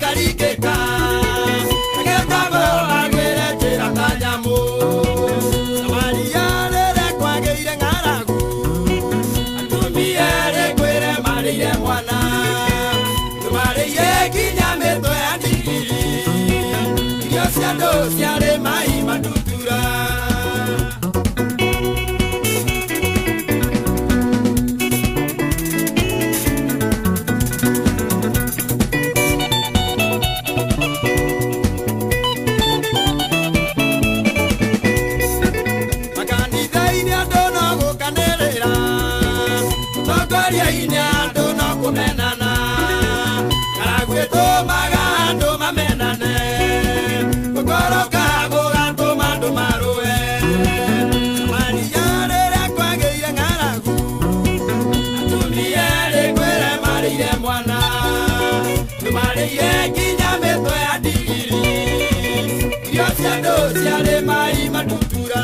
karikeka agetago agwire njira tanyamu Maria rere kwageire ngaragu atumia rekwire marire mwana tumarire kinya meto ya ndigiri irio cia ndu ciarĩ mai mandutura Ciarĩ mai mandutura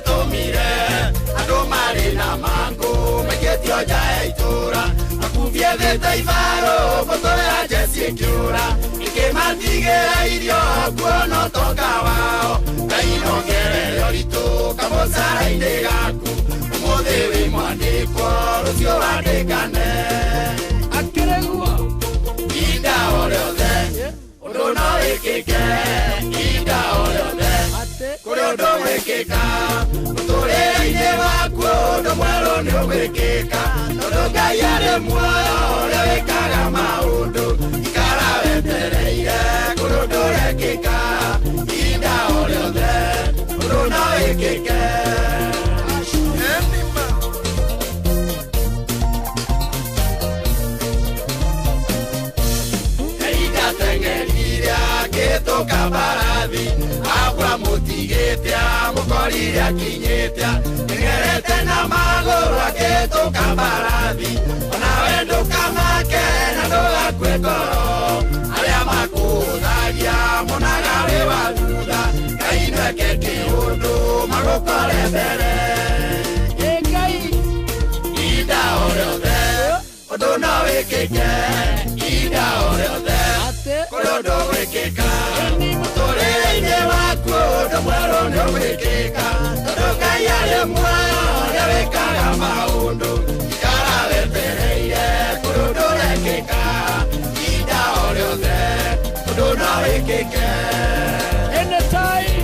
tumire andu marina mangu meketio nja itura akuvie thita ivaro motore ya Jesse kiura ikimatigira irio kuona toka wao kainongerere ritu kamosara-ini gaku umuthi wi mwandikwo rucio wandikane akireguo inda oriothe undu no wikike inda oriothe kuri undu wikika muturire-ini waku undu mweru ni ugwikika tondu Ngai ari muoyo uria wikaga maundu ikara wetereire kuri undu urekika inda oriothe undu no wikike Gituka barathi akwa mutigitia mukorire akinyitia ngerete na maguru agituka barathi ona wenduka make na ndugakue ngoro aria makuthagia munagari wa thutha Ngai neke kiundu magukore mbere Ngai inda oriothe undu no wikike inda oriothe kuri undu wikika muturire-ini waku undu mweru ni ugwikika tondu Ngai ari muoyo uria wikaga maundu ikara wetereire kuri undu urekika inda oriothe undu no wikike anytime.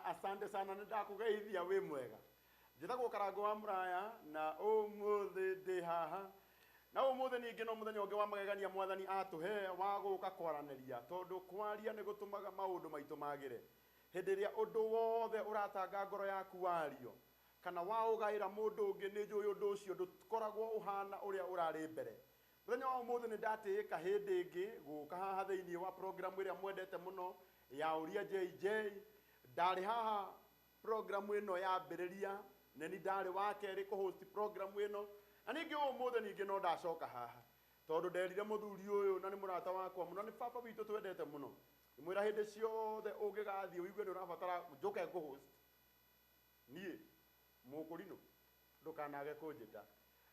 Asante sana ndakugeithia wi mwega njitagwo Karango wa Muraya na umuthi ndi haha na umuthi ningi no muthenya ungi wa magegania mwathani atuhe wa guka kwaraniria tondu kwaria ni gutumaga maundu maitu magire hindi ria undu wothe uratanga ngoro yaku wario kana wa ugaira mundu ungi ni njui undu ucio ndukoragwo uhana uria urari mbere muthenya wa umuthi ni ndatika hindi ingi guka haha thiini wa program iria mwendete muno ya Uria Jj ndari haha program ino ya mbiriria na ni ndari wake ri ko host program ino na ningi umuthe ningi no ndacoka haha tondu nderire muthuri uyu na ni murata wakwa muno ni baba witu twendete muno mwira hindi ciothe ungigathie uigue ndurabatara njuke ko host nie mukurino ndukanage kunjita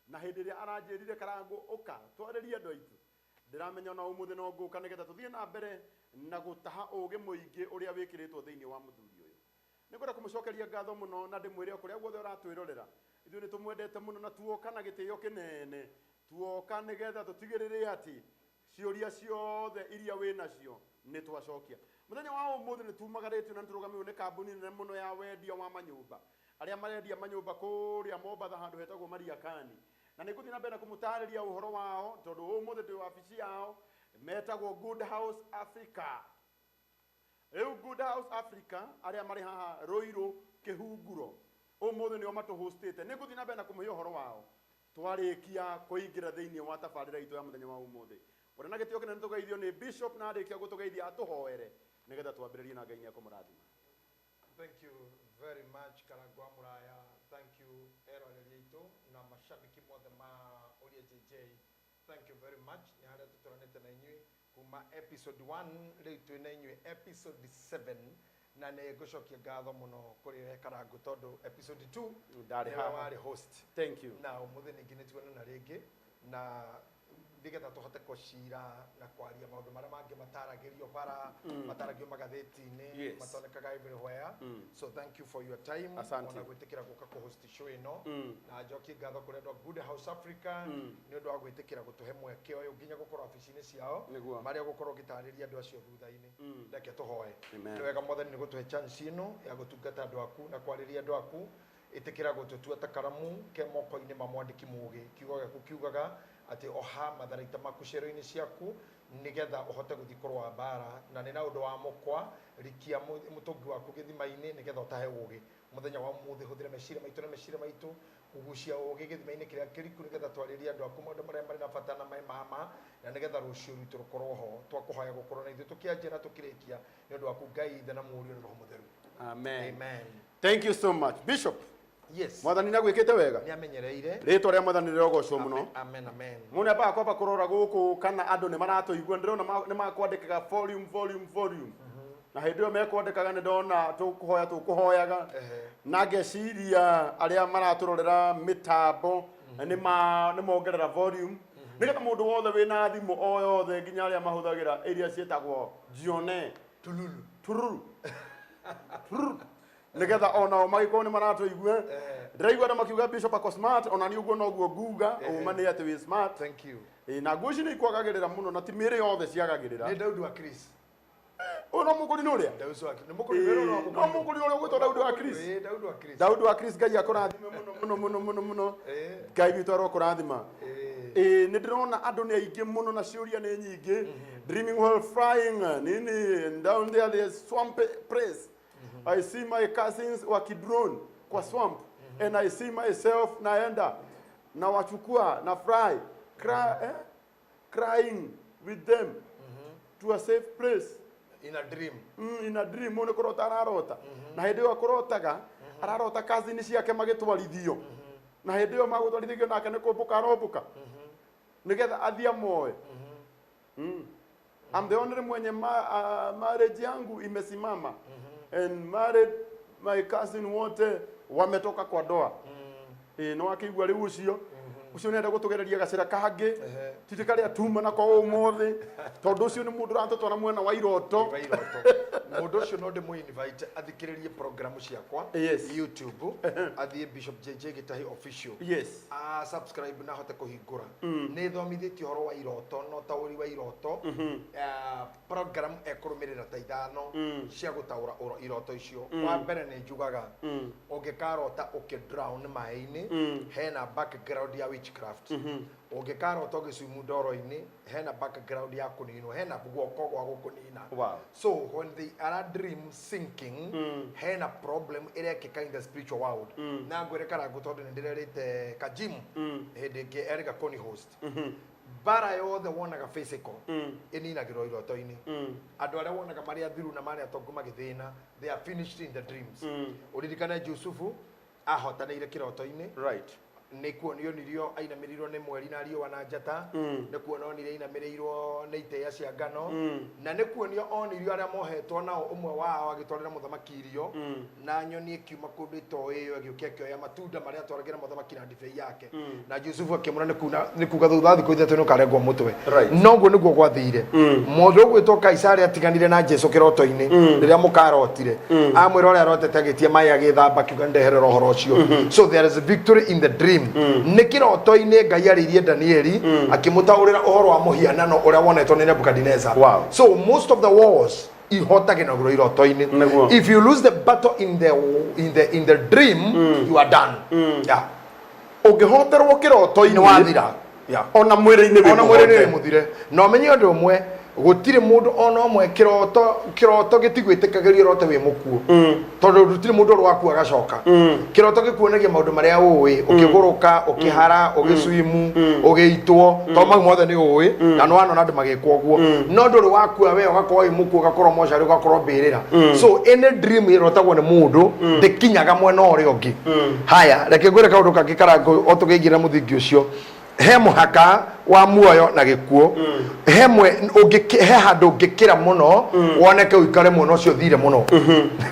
na hindi ria aranjirire Karango uka twaririe andu aitu ndiramenya na umuthe no nguka nigetha tuthie na mbere na gutaha uge muingi uria wikiritwo thiini wa muthuri uyu nikwenda kumucokeria ngatho muno na ndimwire kuria guothe uratwirorera ithuĩ nĩtũmwendete mũno na tuoka na gĩtĩo kĩnene tuoka nĩgetha tũtigĩrĩre atĩ ciũria ciothe iria wĩ nacio nĩ twacokia mũthenya wa ũmũthĩ nĩ tumagarĩtio na nĩtũrũgamĩirwo nĩ kambuni nene mũno ya wendia wa manyũmba arĩa marendia manyũmba kũrĩa Mombatha handũ hetagwo Mariakani na nĩ ngũthiĩ na mbere kũmũtarĩria ũhoro wao tondũ ũmũthĩ ndĩ wabici yao metagwo Good House Africa. Rĩu Good House Africa arĩa marĩ haha Ruiru Kĩhunguro ũmũthĩ nĩo matũhostete nĩ ngũthiĩ na mbere na kũmũhe ũhoro wao twarĩkia kũingĩra thĩinĩ wa tabarĩra itũ ya mũthenya wa ũmũthĩ ũrĩa na gĩtĩo kĩnene nĩtũgeithio nĩ Bishop na arĩkia gũtũgeithia atũhoere nĩgetha twambĩrĩrie na Ngai nĩekũmũrathima. Thank you very much Karango wa Muraya. Thank you eroreri aitũ na mashabiki mothe ma Uria Jj. Thank you very much nĩ harĩa tũtũranĩte na inyuĩ kuma episode 1 rĩu twĩ na inyuĩ episode 7 na nä ngå cokia ngatho må no kå rä Karangu tondå episode 2 ndarä haha warä host. thank you na å må thä nä ngä nä tuonana rä ngä na nĩgetha tũhote kũcira na kwaria maũndũ marĩa mangĩ mataragĩrio bara mataragio magathĩti-inĩ matonekaga everywhere. So thank you for your time ona gwĩtĩkĩra gũka kũhost show ĩno na njokie ngatho kũrĩ andũ a Good House Africa nĩ ũndũ wa gwĩtĩkĩra gũtũhe mweke ũyũ nginya gũkorwo wabici-inĩ ciao marĩa gũkorwo gĩtarĩria andũ acio thutha-inĩ. Reke tũhoe. Nĩ wega Mwathani nĩ gũtũhe chance ĩno ya gũtungata andũ aku na kwarĩria andũ aku ĩtĩkĩra gũtũtua ta karamu ke moko-inĩ ma mwandĩki mũũgĩ kiugo gĩaku kiugaga ati oha matharaita maku cero-inĩ ciaku nigetha uhote guthi kurwa bara na nĩ na ũndũ wa mukwa rikia mũtũngi waku gĩthima-inĩ nigetha ũtahe ũgĩ mũthenya wa mũthĩ hũthĩra meciria maitũ na meciria maitũ kugucia ũgĩ gĩthima-inĩ kĩrĩa kĩriku nigetha twarĩrie andũ aku maũndũ marĩa marĩ na bata na mama na nigetha rũciũ rwitũ rũkorwo ho twakũhoya gũkorwo na ithuĩ tũkĩanjia na tũkĩrĩkia nĩ ũndũ waku Ngai Ithe na Mũriũ na Roho Mũtheru. Amen. Amen. Thank you so much Bishop. Yes. Mwathani nagwĩkĩte wega. Nĩ amenyereire. Rĩtwa rĩa Mwathani rĩrogocwo mũno. Amen amen. Mũnene ba kwamba kũrora gũkũ kana andũ nĩ maratũigua ndĩrona nĩ makwandĩkaga volume na hĩndĩ ĩyo mekwandĩkaga nĩ ndona tũkũhoyaga na ngeciria arĩa maratũrorera mĩtambo nĩ mongerera volume nĩgetha mũndũ wothe wĩna thimũ o yothe nginya arĩa mahũthagĩra iria ciĩtagwo jione tururu nigetha onao magĩkorwo nĩ maratũigua ndĩraigua andũ makiuga Bishop ako smart ona niĩ ũguo noguo nguga ũma nĩ atĩ wĩ smart. Thank you. Na nguo ici nĩ ikwagagĩrĩra mũno na ti mĩĩrĩ yothe ciagagĩrĩra. Nĩ Daudi wa Chris. Ũyũ no mũkũri ũrĩa? Daudi wa Chris. Nĩ mũkũri wĩra no mũkũri. No mũkũri ũrĩa ũgwĩtwo Daudi wa Chris. Daudi wa Chris. Daudi wa Chris Ngai akũrathime mũno. Ngai witũ arokũrathima. Nĩ ndĩrona andũ nĩ aingĩ mũno na ciũria nĩ nyingĩ. Dreaming while flying nini down there the swamp place. I see my cousins wakidrone kwa swamp and I see myself naenda na wachukua na fry crying with them to a safe place in a dream. In a dream one kurota ararota na hĩndĩ ĩyo kurotaga ararota cousins ciake magĩtwarithio na hĩndĩ ĩyo magũtwarithio nake nĩ kũmbũka arobũka nigetha athia moe. I'm the only mwenye marriage yangu imesimama and married my cousin wote wametoka kwa ndoa. No akigwa rĩu ucio nenda gũtũgereria gacĩra kangĩ titĩkarĩa tuma na kwa ũmũthĩ tondũ ucio nĩ mũndũ ũratũtwara mwena wa iroto. Mũndũ ũcio no ndĩmũ invite athikĩrĩrie program ciakwa YouTube athiĩ Bishop JJ GITAHI official subscribe na hote kũhingũra nĩ thomithĩtie ũhoro wa iroto no taũri wa iroto program ekũrũmĩrĩra ta ithano cia gũtaũra iroto icio. Wa mbere nĩ njugaga ũngĩkarota ũkĩdrown maĩ-inĩ hena background ya witchcraft. Ũngĩkarota ũgĩcumu ndoro-inĩ hena background ya kũninwo hena guoko gwa gũkũnina. So when they are dream sinking hena problem ĩrekĩka in the spiritual world. Na ngwĩre Karangu tondũ nĩ ndĩrerĩte kajimu hĩndĩ ĩngĩ erĩga koni host bara yothe wonaga physical ĩninagĩrwo iroto-inĩ. Andũ arĩa wonaga marĩa thiru na marĩa atongu magĩthĩna they are finished in the dreams. Ũririkane Jusufu ahotanĩire kĩroto-inĩ nĩ kuonio ainamĩrĩirwo nĩ mweri na riũa na njata nĩ kuona onire ainamĩrĩirwo nĩ itĩa cia ngano na nĩ kuonio onirio arĩa mohetwo nao ũmwe wao agĩtwarĩra mũthamaki irio na nyoni ĩkiuma kũndũ itoĩ ĩyo ĩgĩũka ĩkĩoya matunda marĩa atwaragĩra mũthamaki na ndibei yake na Jusufu akĩmũra nĩ kuga thutha thikũ ithatũ nĩ ũkarengwo mũtwe. Noguo nĩguo gwathire mũndũ ũgwĩtwo Kaisari atiganire na Jesu kĩroto-inĩ rĩrĩa mũkarotire amwĩra ũrĩa arotete agĩtie maĩ agĩthamba akiuga ndeherera ũhoro ũcio. So there is a victory in the dream. Nĩ kĩroto-inĩ Ngai arĩirie Danieli akĩmũtaũrĩra ũhoro wa mũhianano ũrĩa wonetwo nĩ Nebukadnezar. So most of the wars ihotagĩrwo iroto-inĩ. If you lose the battle in the dream you are done. Ũngĩhoterwo kĩroto-inĩ wathira ona mwĩrĩ-inĩ wĩ mũthire. Na ũmenye ũndũ ũmwe gũtirĩ mũndũ ona ũmwe kĩroto gĩtigwĩtĩkagĩrio rote wĩ mũkuũ tondũ gũtirĩ mũndũ ũrĩ wakua agacoka. Kĩroto gĩkuonagia maũndũ marĩa ũĩ ũkĩgũrũka ũkĩhara ũgĩswimu ũgĩitwo tondũ mau mothe nĩ ũĩ na nĩ wanona andũ magĩkwo ũguo no ndũrĩ wakua we ũgakorwo wĩ mũkuũ ũgakorwo mocarĩ ũgakorwo mbĩrĩra. So any dream ĩrotagwo nĩ mũndũ ndĩkinyaga mwena ũrĩa ũngĩ. Haya reke ngwĩre kaũndũ kangĩ Karangu o tũkĩingĩra mũthingi ũcio he muhaka wa muoyo na gikuo hemwe he handu ngikira muno woneke uikare muno cio thire muno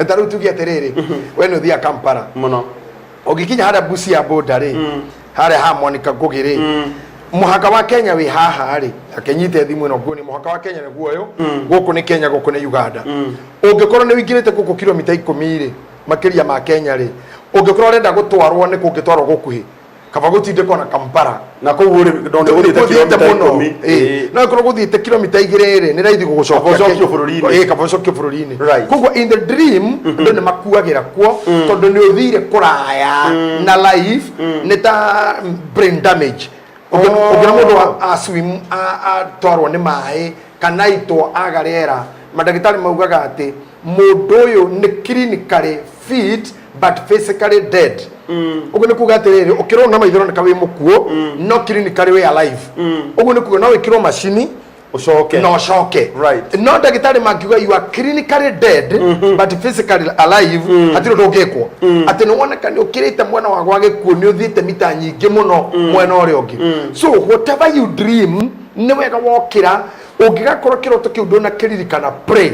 taru tugi atiriri we ni uthia Kampala muno ugikinya hada Busia border ri hare ha Monica Ngugi ri muhaka wa Kenya wi haha ri akenyite thimu ino nguni muhaka wa Kenya ni guoyo guku ni Kenya guku ni Uganda ungikorwo ni wingirite guku kilomita 10 ri makiria ma Kenya ri ungikorwo renda gutwarwo ni kungitwarwo gukuhi kaba gutinde kona Kampala na ko uri ndone uri te kilomita 10 na ko guthite kilomita 2 ri ni raithi gugucoka bururi-ini kaba cokio bururi-ini koguo in the dream ndo ni makuagira kuo tondu ni uthire kuraya na life ni ta brain damage ugira mundu a swim a twarwo ni mai kana ito agariera madagitari maugaga ati mundu uyu ni clinically fit but physically dead ugo ni kuga atiriri ukirwo na maithiro ni kawe mukuo no clinically we alive ugo ni kuga no wikirwo machine ucoke no coke right no dagitari makiuga you are clinically dead but physically alive atiro ndungikwo ati no woneka ni ukirite mwana wa gwage kuo ni uthite mita nyingi muno mwena uri ungi so whatever you dream ni wega wokira ungigakorwo kiroto kiu ndona kiririkana pray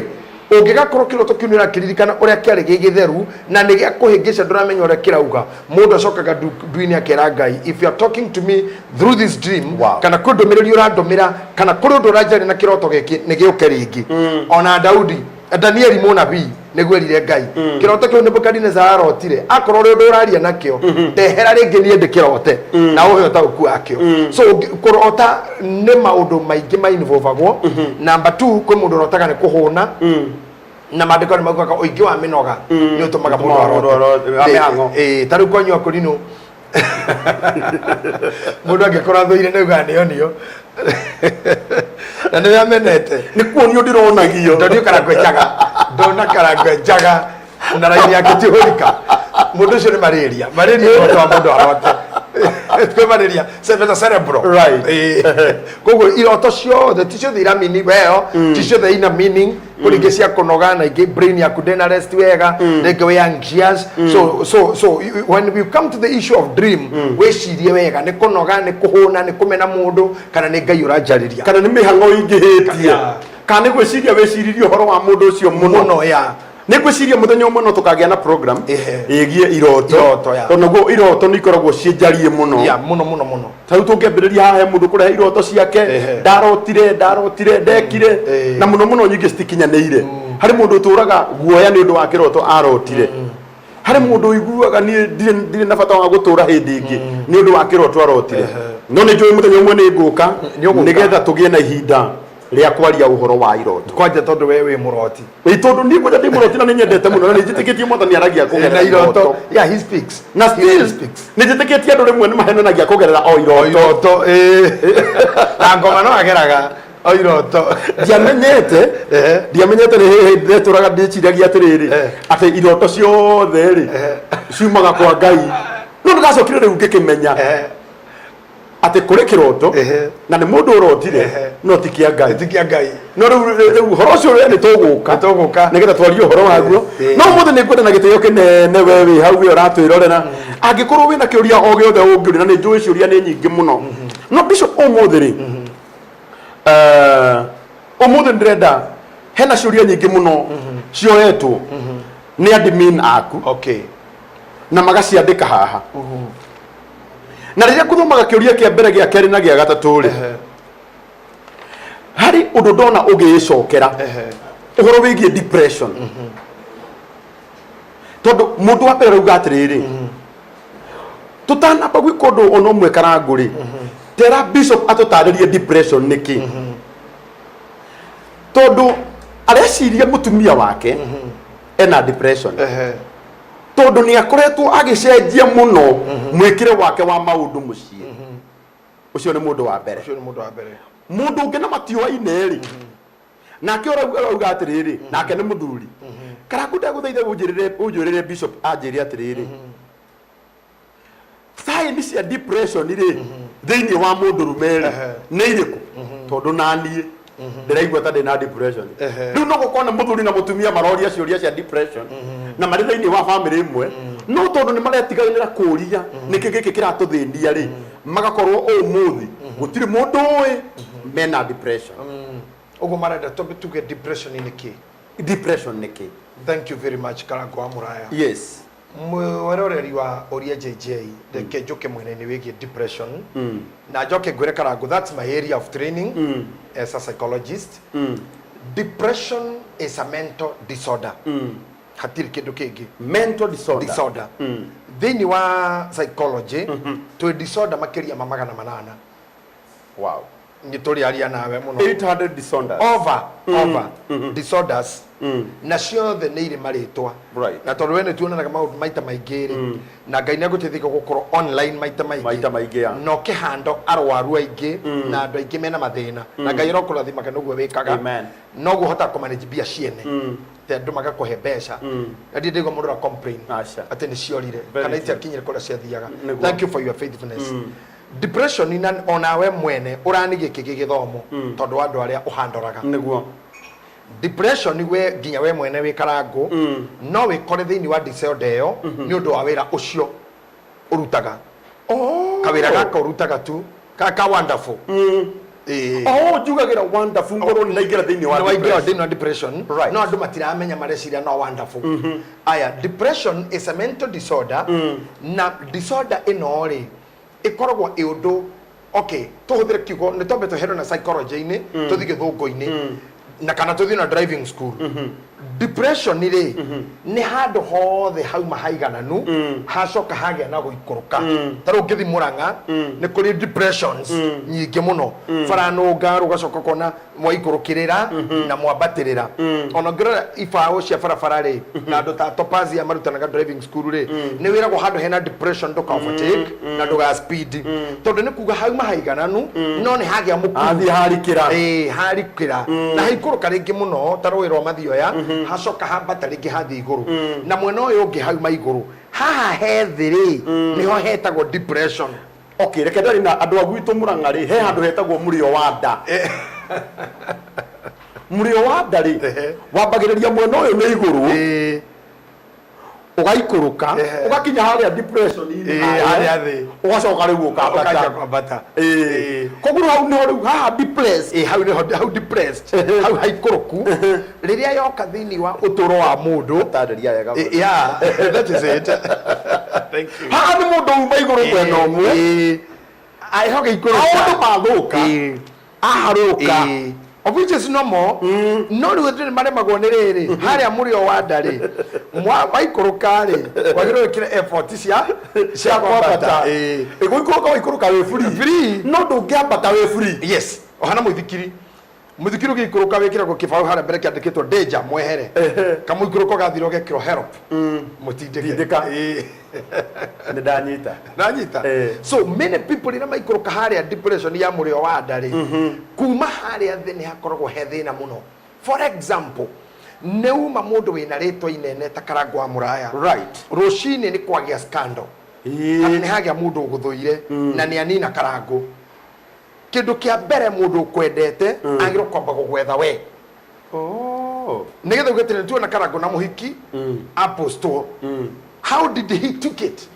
ungigakorwo kiroto kiu ni rakiririkana uria kiari gigitheru na ni gia kuhingisha nduramenya uria kirauga mundu acokaga nduini akera Ngai if you are talking to me through this dream kana kundumiriri urandomira kana kuri undu urajari na kiroto giki ni giuke ringi ona Daudi Danieli munabii nigwerire Ngai kiroto kiu Nebukadnezar arotire akorwo ri undu uraria nakio ndehera ringi nie ndikirote na uhe utauku akio so kurota ni maundu maingi ma involvagwo number 2 kwi mundu urotaga ni kuhuna na mandiko ni maugaga uingi wa minoga ni utumaga mundu arote taru konywa kurino mundu angikora thuire neuga nionio na ni amenete ni kuonio ndironagio ndio karagwejaga ndona karagwejaga na raini yake tihurika mundu cio ni malaria ni wa mundu arote kwa malaria severa cerebral right koguo iroto ciothe ticio thira meaning weo ticio the ina meaning kuringe cia kunoga na ingi brain yaku ndena rest wega renge we anxious so when we come to the issue of dream we cirie wega ni kunoga ni kuhuna ni kumena mundu kana ni Ngai urajariria kana ni mihango ingihitie kana ni gwiciria weciririe uhoro wa mundu ucio muno ya ni gwiciria muthenya umwe no tukagia na program igie iroto tonaguo iroto ni ikoragwo cienjarie muno ya muno tau tungĩambĩrĩria haha he mũndũ kũrehe iroto ciake ndarotire ndekire na muno nyingĩ citikinyanĩire harĩ mũndũ ũtũraga guoya nĩ ũndũ wa kĩroto arotire harĩ mũndũ ũiguaga ndirĩ na bata wa gũtũra hĩndĩ ĩngĩ nĩ ũndũ wa kĩroto arotire no nĩ njũĩ mũthenya ũmwe nĩ ngũka nĩgetha tũgĩe na ihinda ria kwaria uhoro wa iroto kwanja tondu we wi muroti tondu ni kwanja ndi muroti na ninyendete muno na nijitikitie mwathani aragia kugerera iroto yeah he speaks na still speaks nijitikitie andu rimwe ni mahenanagia kugerera o iroto na ngoma no ageraga o iroto ndiamenyete ni hehe ndeturaga ndiciragia atiriri ati iroto ciothe ri ciumaga kwa Ngai no ndacokire riu ngikimenya ate kuri kiroto na ni mundu urotire no tikia Ngai no riu horo cio ni tuguka nigetha twarie horo waguo no muthe ni kwenda na gitio kinene wewe hau we uratwirorera angikorwo wina kiuria o giothe ungiuri na ni njui ciuria ni nyingi muno no bishop omuthe ri omuthe ndirenda hena ciuria nyingi muno cioetwo ni admin aku okay na magaciandika haha na riria kuthomaga kiuria kia mbere gia keri na gia gatatu ri hari undu ndona ugicokera uhoro wigie depression tondu mundu wa mbere rauga atiriri tutanamba gwika undu ono mwe karanguri tera bishop atutaririe depression niki tondu areciria mutumia wake ena depression tondu ni akoretwo agicenjia muno mwikire wake wa maundu mucii ucio ni mundu wa mbere mundu ungi na matio ineri nake urauga atiriri nake ni muthuri karaku ndaguthaitha unjurire bishop anjiri atiriri sign cia depression ri thiini wa mundu rumeri ni iriku tondu nanie ndiraigua ta ndina depression riu no gukona muthuri na mutumia maroria ciuria cia depression na maritha-ini wa family imwe no tondu ni maretiganira kuria niki giki kiratuthindia ri magakorwo umuthi gutiri mundu oi mena depression ugo marenda tuge depression ni ki depression ni ki. Thank you very much Karango wa Muraya. Yes. Mweroreri wa Uria Jj reke njoke mwene wigie depression na njoke ngwire Karango, that's my area of training as a psychologist. Depression is a mental disorder. Hatiri kindu kingi mental disorder. Thini wa psychology to disorder makiria mamagana manana. Wow. Ngitori aria nawe muno 800 disorders over disorders na ciothe nĩ irĩ marĩtwa na tondũ wene tuonaga maũndũ maita maingĩ na Ngai nĩ agũteithĩka gũkorwo online maita maingĩ no kĩhando arwaru aingĩ na andũ aingĩ mena mathĩna na Ngai arokũrathimaga nĩguo wĩkaga noguo hota kũmanage mbia ciene te andũ magakũhe mbeca na ndĩ ndĩgua mũndũ complain atĩ nĩ ciorire kana itiakinyire kũrĩa ciathiaga. Thank you for your faithfulness. Depression ina onawe mwene uranigie kigi githomo tondu andu aria uhandoraga niguo depression we ginya we mwene wi Karango no we kore thiini wa disorder yo ni undu wa wira ucio urutaga kawira gaka urutaga tu kaka wonderful jugagira wonderful ngoro naigira thiini wa depression no andu matiramenya mareciria no wonderful. Aya depression is a mental disorder na disorder ino ri ikoragwo iundu okay tuhuthire kiugo ni tombe to na psychology ini tuthige thungo ini na kana tuthi na driving school. Depression ri ni handu hothe hauma haigananu hacoka hagia na guikuruka taru ngithi Murang'a ni kuri depressions nyingi muno faranunga rugacoka kona mwaikurukirira na mwambatirira ona ngira ifao cia barabara ri na andu ta topazia marutanaga driving school ri ni wiragwo handu hena depression nduka overtake na nduga speed tondu ni kuga hauma haigananu no ni hagia muku athi harikira harikira na haikuruka ringi muno taru wirwo mathioya hacoka hambata ringi hathi iguru na mwena uyu ungi hauma iguru haha hethiri niho hetagwo depression. Okay, reke ndari na andu agwitu Murang'a ri he handu hetagwo murio wa nda murio wa nda ri wambagiriria mwena uyu ni iguru ugaikuruka ugakinya haria depression ini haria thi ugacoka riu ukambata koguru hau ni riu ha depressed hau depressed hau haikuruku riria yoka thini wa uturo wa mundu taderia yega yeah that is it. Thank you. Ha ni mundu umba iguru mwena umwe ai hoge ikuruka aundu mathuka aharuka of which is no more no riu maremagwo ni riri haria murio wa ndari waikuruka ri wagiro wikire effort cia kwambata iguikuruka waikuruka we free no ndungiambata we free. Yes ohana muthikiri ugikuruka wikira go kibao haria mbere kiandikitwo danger mwehere kamuikuruka gathiro gekiro help mutindika ni ndanyita so many people ina maikuruka haria depression ya murio wa ndari kuma haria thini hakoragwo he thina muno. For example neuma mundu wina ritwa inene ta Karango wa Muraya rucini ni kwagia scandal ni hagia mundu uguthuire na ni anina Karango kindu kia mbere mundu kwendete agiro kwamba gugwetha we nigetha ugetire tu na Karango na muhiki apostle how did he took it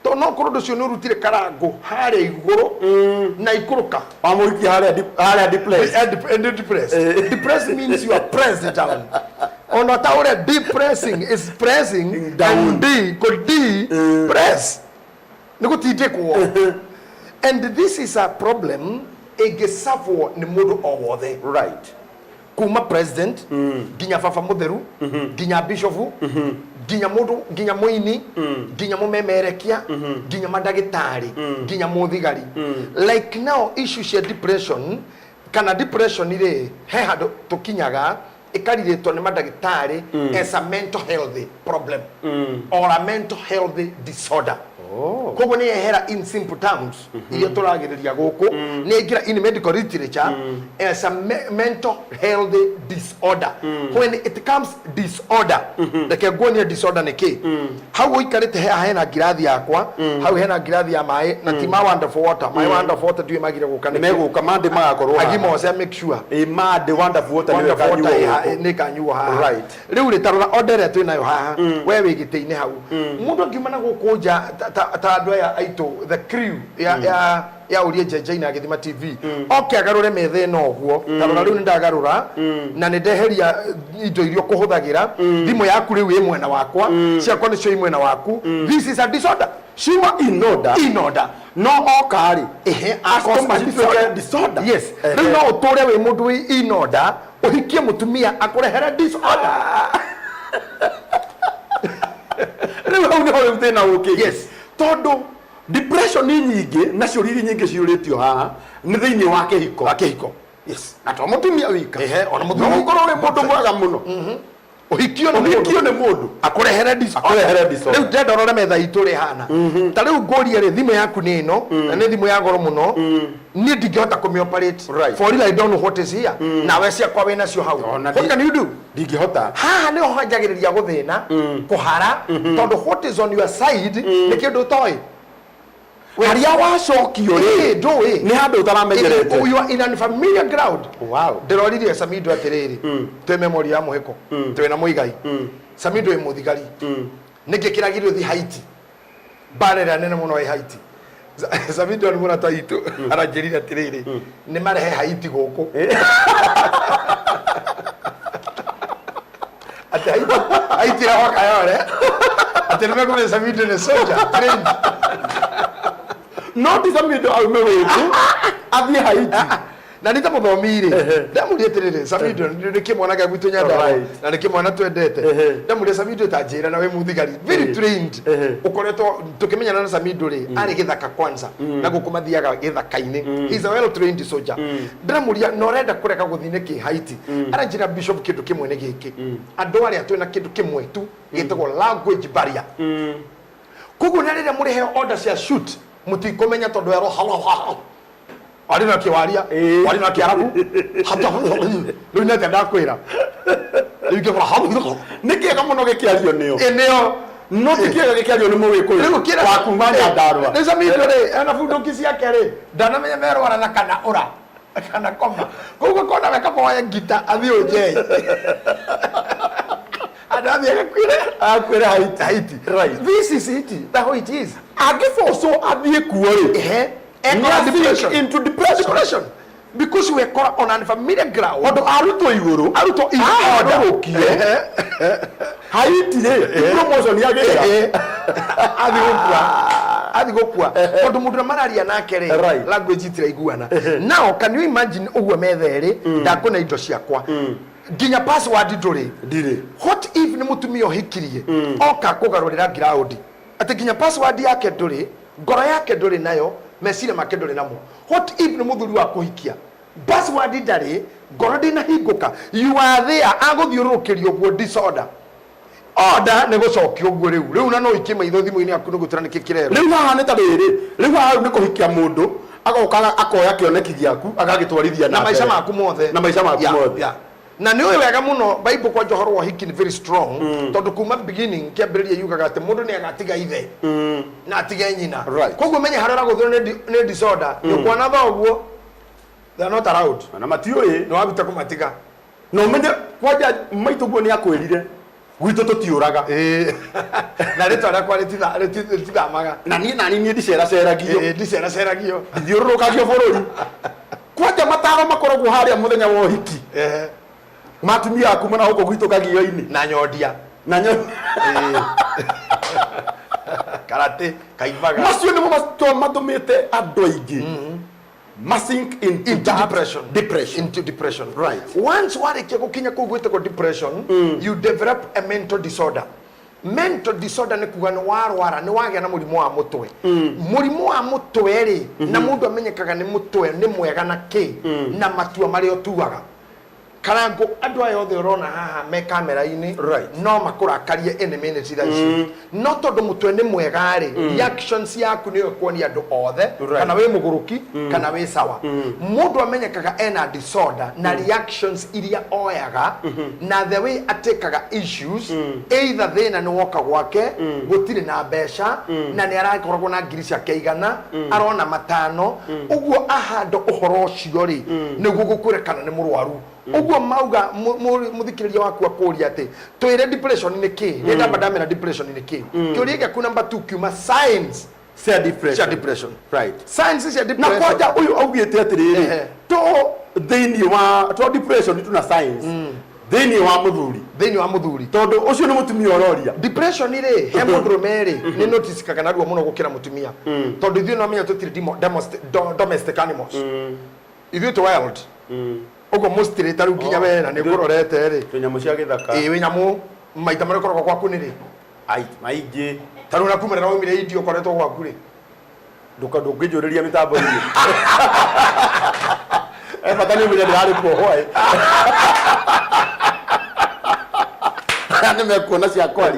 to no korodo cio nurutire Karango haria iguru na ikuruka amuhiki haria depressed depressed means you are pressed down ona taure depressing is pressing down could press nigutindikwo and this is a problem egesavo ni mundu owothe kuma president ginya baba mutheru ginya bishop ginya mundu ginya muini ginya mumemerekia ginya madagitari ginya muthigari like now issue cia depression kana depression ire he handu tukinyaga ikariritwo ni madagitari as a mental health problem or a mental health disorder. Kogo ni hera in simple terms iyo turagiriria guku ni igira in medical literature as a mental health disorder. When it comes disorder like gonia disorder ni ki how ikarite hena girathi yakwa how hena girathi ya mai na tima wonderful water my wonderful water due magira guka ni meguka mande magakorwo agimo ose make sure mande wonderful water ni kanyuo ha riu ritarora order tu nayo ha we wigite-ini hau mundu ngimana gukunja ta andå aya aitå the crew ya Uria Jj na Githima TV oke agarå re metha ä no å guo tarora rä u nä ndagarå ra na nä ndeheria indo iria kå hå thagä ra thimå yaku rä u ä mwena wakwa ciakwa nä cio ä mwena waku this is a disorder ciuma in order no okari disorder yes rä u no å tå re wä må ndå wä in order å hikie må tumia akå rehere disorder rä u hau nä ho rä u thä na å kä yes tondå depression ni nyingi na ciuriri nyingi ciuritio haha ni thiini wa kihiko yes na to mutumia wika ona mutumia ngoro ri mundu mwega muno uhikio ni mundu akurehere disorder riu ndendorore metha itu ri hana ta riu ngoria ri thimu yaku ni ino na ni thimu ya goro muno ni ndingihota kumioperate for real I don't know what is here na we cia kwa wena cio hau what can you do ndingihota haha ni ho hanjagiriria guthina kuhara tondu what is on your side ni kindu toy haria wacokio ri ndui ni handu utaramenyerete you are in unfamiliar ground wow ndiroririe Samido atiriri twe memory ya muhiko twe na muigai Samido imuthigari nikikiragirio thi Haiti barera nene muno ai Haiti Samido ni muna taitu aranjirire atiriri ni marehe Haiti guku ati Haiti ra waka yore ati nimekuwa Samido ni soldier trained no Samido au mewetu athi Haiti na nita muthomire ndamurie tirire Samido ni kimwana gya gwitu nyanda na ni kimwana twendete ndamurie Samido tajira na we muthigari very trained ukoretwo tukimenyana na Samido ri ari githaka kwanza na gukumathiaga githaka-ini he is a well trained soldier ndamuria no renda kureka guthine ki Haiti aranjira bishop kindu kimwe ni giki andu ari atwe na kindu kimwe tu gitagwo language barrier kugu na rira muri he order cia shoot mutikomenya tondu ero halo ari na kiwaria ari na kiarabu hata riu nete ndakwira ike kwa hamu nikiega muno gikiario nio no tikiega gikiario ni muwikuyu wa kumanya ndarwa ni Samido ri ana bunduki ciake ri ndanamenya merwara na kana ura kana koma kugu kona weka moya ngita athi uje adabi akwira Haiti right this is it that how it is agifoso athie kuori into depression because we are on unfamiliar ground odo aruto iguru order Haiti promotion ya gera athi gukua odo mundu mararia nake ri language itira iguana now can you imagine uguo metheri ndakuna indo ciakwa ginya password nduri what if ni mutumia ohikirie oka kugarurira ground ati ginya password yake nduri ngoro yake nduri nayo mesire make nduri namo what if ni muthuri wa kuhikia password ndari ngoro ndina hinguka you are there aguthiurukirio guo disorder order ne gucokio guo riu na no ikima itho thimu-ini aku nugutira nikikirero riu haha ni ta riri riu haha ni kuhikia mundu agoka akoya kioneki giaku agagitwarithia na maisha maku mothe na ni wega muno Bible kwa johoro wa hiki ni very strong tondu kuma beginning kiambiriria yugaga ati mundu ni agatiga ithe na atiga nyina koguo menye harara guthiro ni disorder ni kwana thoguo they are not allowed na matioi no wabita kumatiga no menye kwaja maitu guo ni akwirire gwitu tutiuraga na rito ra kwa retitha maga na ni ndicera seragio thiurukagio bururi kwaja mataro makoragwo haria muthenya wa hiki matumia aku mana huko gwitu kagio-ini na nyondia karate kaibaga macio nimo matumite andu aingi masink into depression right once warikia gukinya ku gwite ko depression you develop a mental disorder ni kuga ni warwara ni wagia na murimu wa mutwe murimu wa mutwe ri na mundu amenyekaga ni mutwe ni mwega na ki na matua mari otuaga karango andu ayo the rona haha me kamera-ini no makurakarie enemy ni tira ici no tondu mutwe ni mwega ri reactions yaku ni kwoni andu othe kana we muguruki kana we sawa mundu amenyekaga ena disorder na reactions iria oyaga na the way atekaga issues either thina ni woka gwake gutire na besha na ni arakoragwo na ngiri cia keigana arona matano uguo ahando uhoro ucio ri niguo gukurekana ni murwaru uguo mauga muthikiriria waku akuria ati twire depression ni ki nenda madame na depression ni ki kiuria gyaku number 2 kiuma science cia depression right science cia depression na kwaja uyu augite atiriri to thini wa to depression tuna science thini wa muthuri tondu ucio ni mutumia ororia depression ire he mundrume ri ni notice kana ruo muno gukira mutumia tondu ithuĩ no menya tutiri domestic animals ithuĩ to wild ugo mustire taru nginya we na ni ngurorete ri tunyamu cia githaka we nyamu maita mari korogwo kwaku ni ri ai maingi taru na kumera wa mire idio koretwo gwaku ri ndungijuriria mitambo-ini fatani mwenye ndari kuhoe nimekuona cia kwari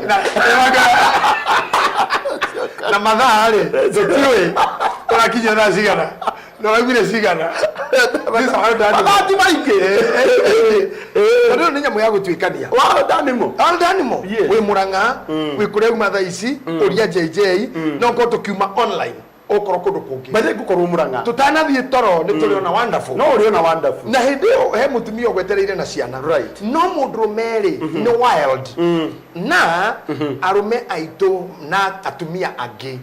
na mathaa ri tutiwe turakinya thaa cigana na waigire cigana ati maingi ndio ni nyamu ya gutwikania wa danimo wi Murang'a wi kuria uma thaa ici Uria JJ no ko tukiuma online okoro kundu kungi bathe gukorwo Murang'a tutanathie toro ni turi ona wonderful no uri ona wonderful na hindi he mutumia ogwetereire na ciana right no mundrumeri ni wild na arume aitu na atumia angi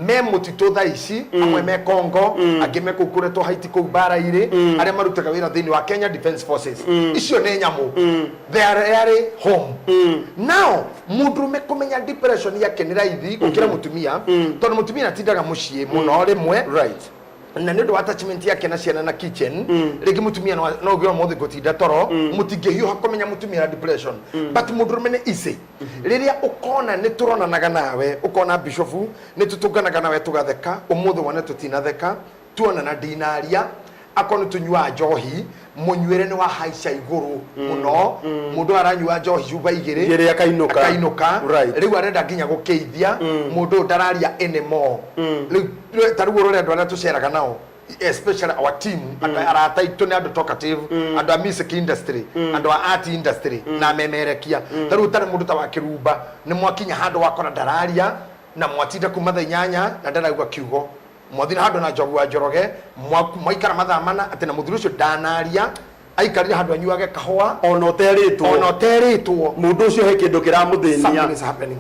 me mutito thaa ici amwe me Congo angi me kukuretwo Haiti ku bara ire aria marutaga wira thini wa Kenya Defence Forces icio ni nyamu they are home now mundrume kumenya depression yake ni raithi gukira mutumia tondu mutumia atindaga mucii muno rimwe right na ndio attachment yake na ciana na kitchen rigi mutumia no gyo mothe gotinda toro mutingehiuha kumenya mutumia na depression but mundrume ni easy riria ukona ni turonanaga nawe ukona bishofu ni tutunganaga nawe tugatheka umuthe wane tutinatheka tuona na dinaria akonu tunywa njohi munywere ni wa haica iguru muno mundu aranywa njohi yuba igire akainuka riu arenda nginya gukeithia mundu ndararia anymore riu tarugo rore andu aria tuceraga nao especially our team arata itu ni andu talkative andu a music industry andu a art industry na memerekia taru tare mundu ta wa kirumba ni mwakinya handu wakona ndararia na mwatinda kuma thaa 8 na ndarauga kiugo mwathina handu na njogu wa njoroge mwaikara mathaa mana ati na muthuri ucio ndanaria aikarire handu anyuage kahwa ona uteritwo mundu ucio he kindu kiramuthenia something is happening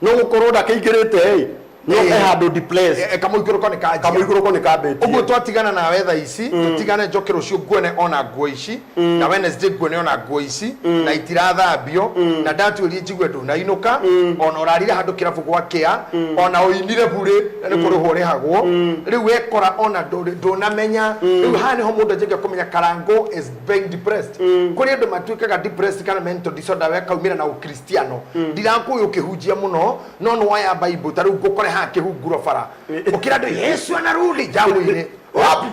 no gukorwo ndakeingirite no handu depressed kamuikuru ni kabeti uguo twatigana na wetha ici tutigane njokero cio nguone ona nguo ici na Wednesday nguone ona nguo ici na itirathambio na ndatuirie njigwe ndu na inuka ona urarire handu kirabu gwakia ona uinire bure na ni kuri horehagwo riu wekora ona ndunamenya riu hani ho mundu njenge kumenya karango is being depressed kuri andu matuikaga depressed kana mental disorder wekaumira na ukristiano ndirankuyu ukihunjia muno no no waya Bible taru gukore kihunguro bara ukira ndu Yesu anarudi jamu-ini wapi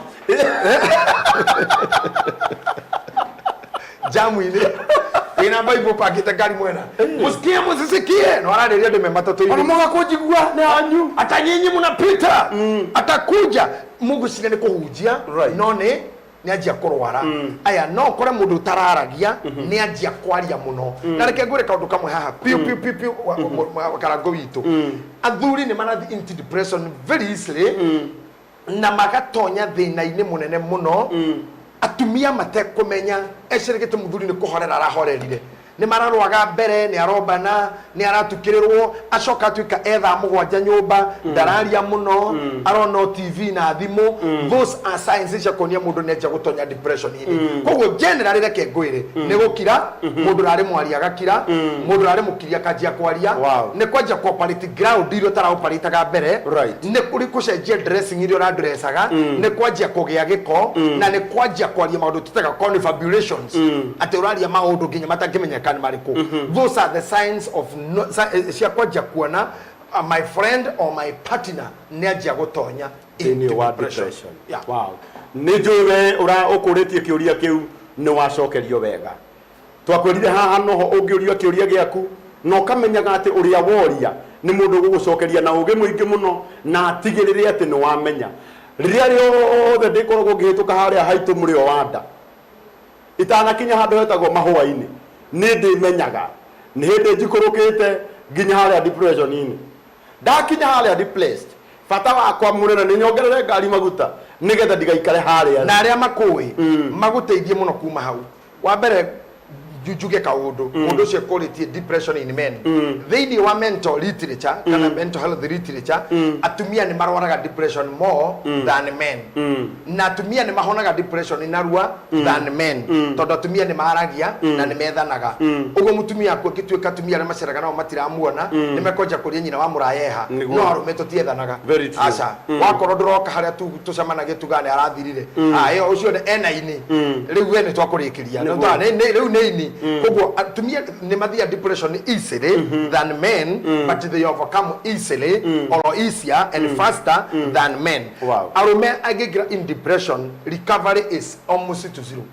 jamu-ini ina Bible pakita gari mwena musikie musisikie no arariria ndu mematoto ona moga kujigua ni anyu ata nyinyi mnapita atakuja Mungu cire ni kuhunjia no ni anjia kurwara aya no kore mundu tararagia ni anjia kwaria muno na reke ngure kaundu kamwe haha piu karango witu athuri ni manathi into depression very easily na magatonya thina-ini munene muno atumia matekumenya ecirigite muthuri ni kuhorera arahorerire ni mararwaga mbere ni arobana ni aratukirirwo acoka tuika etha mugwanja nyumba ndararia muno arona TV na thimu those are signs cia kuonia mundu neja gutonya depression ini koguo generally reke ngwire ni gukira mundu rari mwari agakira mundu rari mukiria kanjia kwaria ni kwanja cooperate ground irio tara operate ga mbere ni kuri kucenjia dressing irio ra dressaga ni kwanja kugia giko na ni kwanja kwaria maundu tutega confabulations ati uraria maundu nginya matangimenya kan mariko those are the signs of cia kwanja kuona my friend or my partner neja gutonya in depression wow ni njwe ura ukuritie kiuria kiu ni wacokerio wega twakwirire haha noho ungiuria kiuria giaku no kamenyaga ati uria woria ni mundu gugucokeria na ugi muingi muno na atigirire ati ni wamenya riria riothe ndikoragwo ngihituka haria haitu muri o wanda itanakinya handu hetagwo mahua-ini ni ndimenyaga ni hindi njikurukite nginya haria depression ini ndakinya haria depressed fata wakwa munene ni nyongerere ngari maguta nigetha ndigaikare haria na aria makui maguteithie muno kuma hau wa mbere jujuge kaundu mundu cio quality depression in men thiini wa mental literature kana mental health literature atumia ni marwaraga depression more than men na atumia ni mahonaga depression narua than men tondu atumia ni maragia na ni methanaga uguo mutumia akwa gituika atumia ni maceraga nao matiramuona ni mekonja kuria nyina wa murayeha no arume tutiethanaga aca wakorwo nduroka haria tucemanagia tugane arathirire iyo ucio ena ini riu we ni twakurikiria riu ni ini koguo atumia ni mathia depression easily than men but they overcome easily or easier and faster than men. Arume agigira in depression recovery is almost to zero.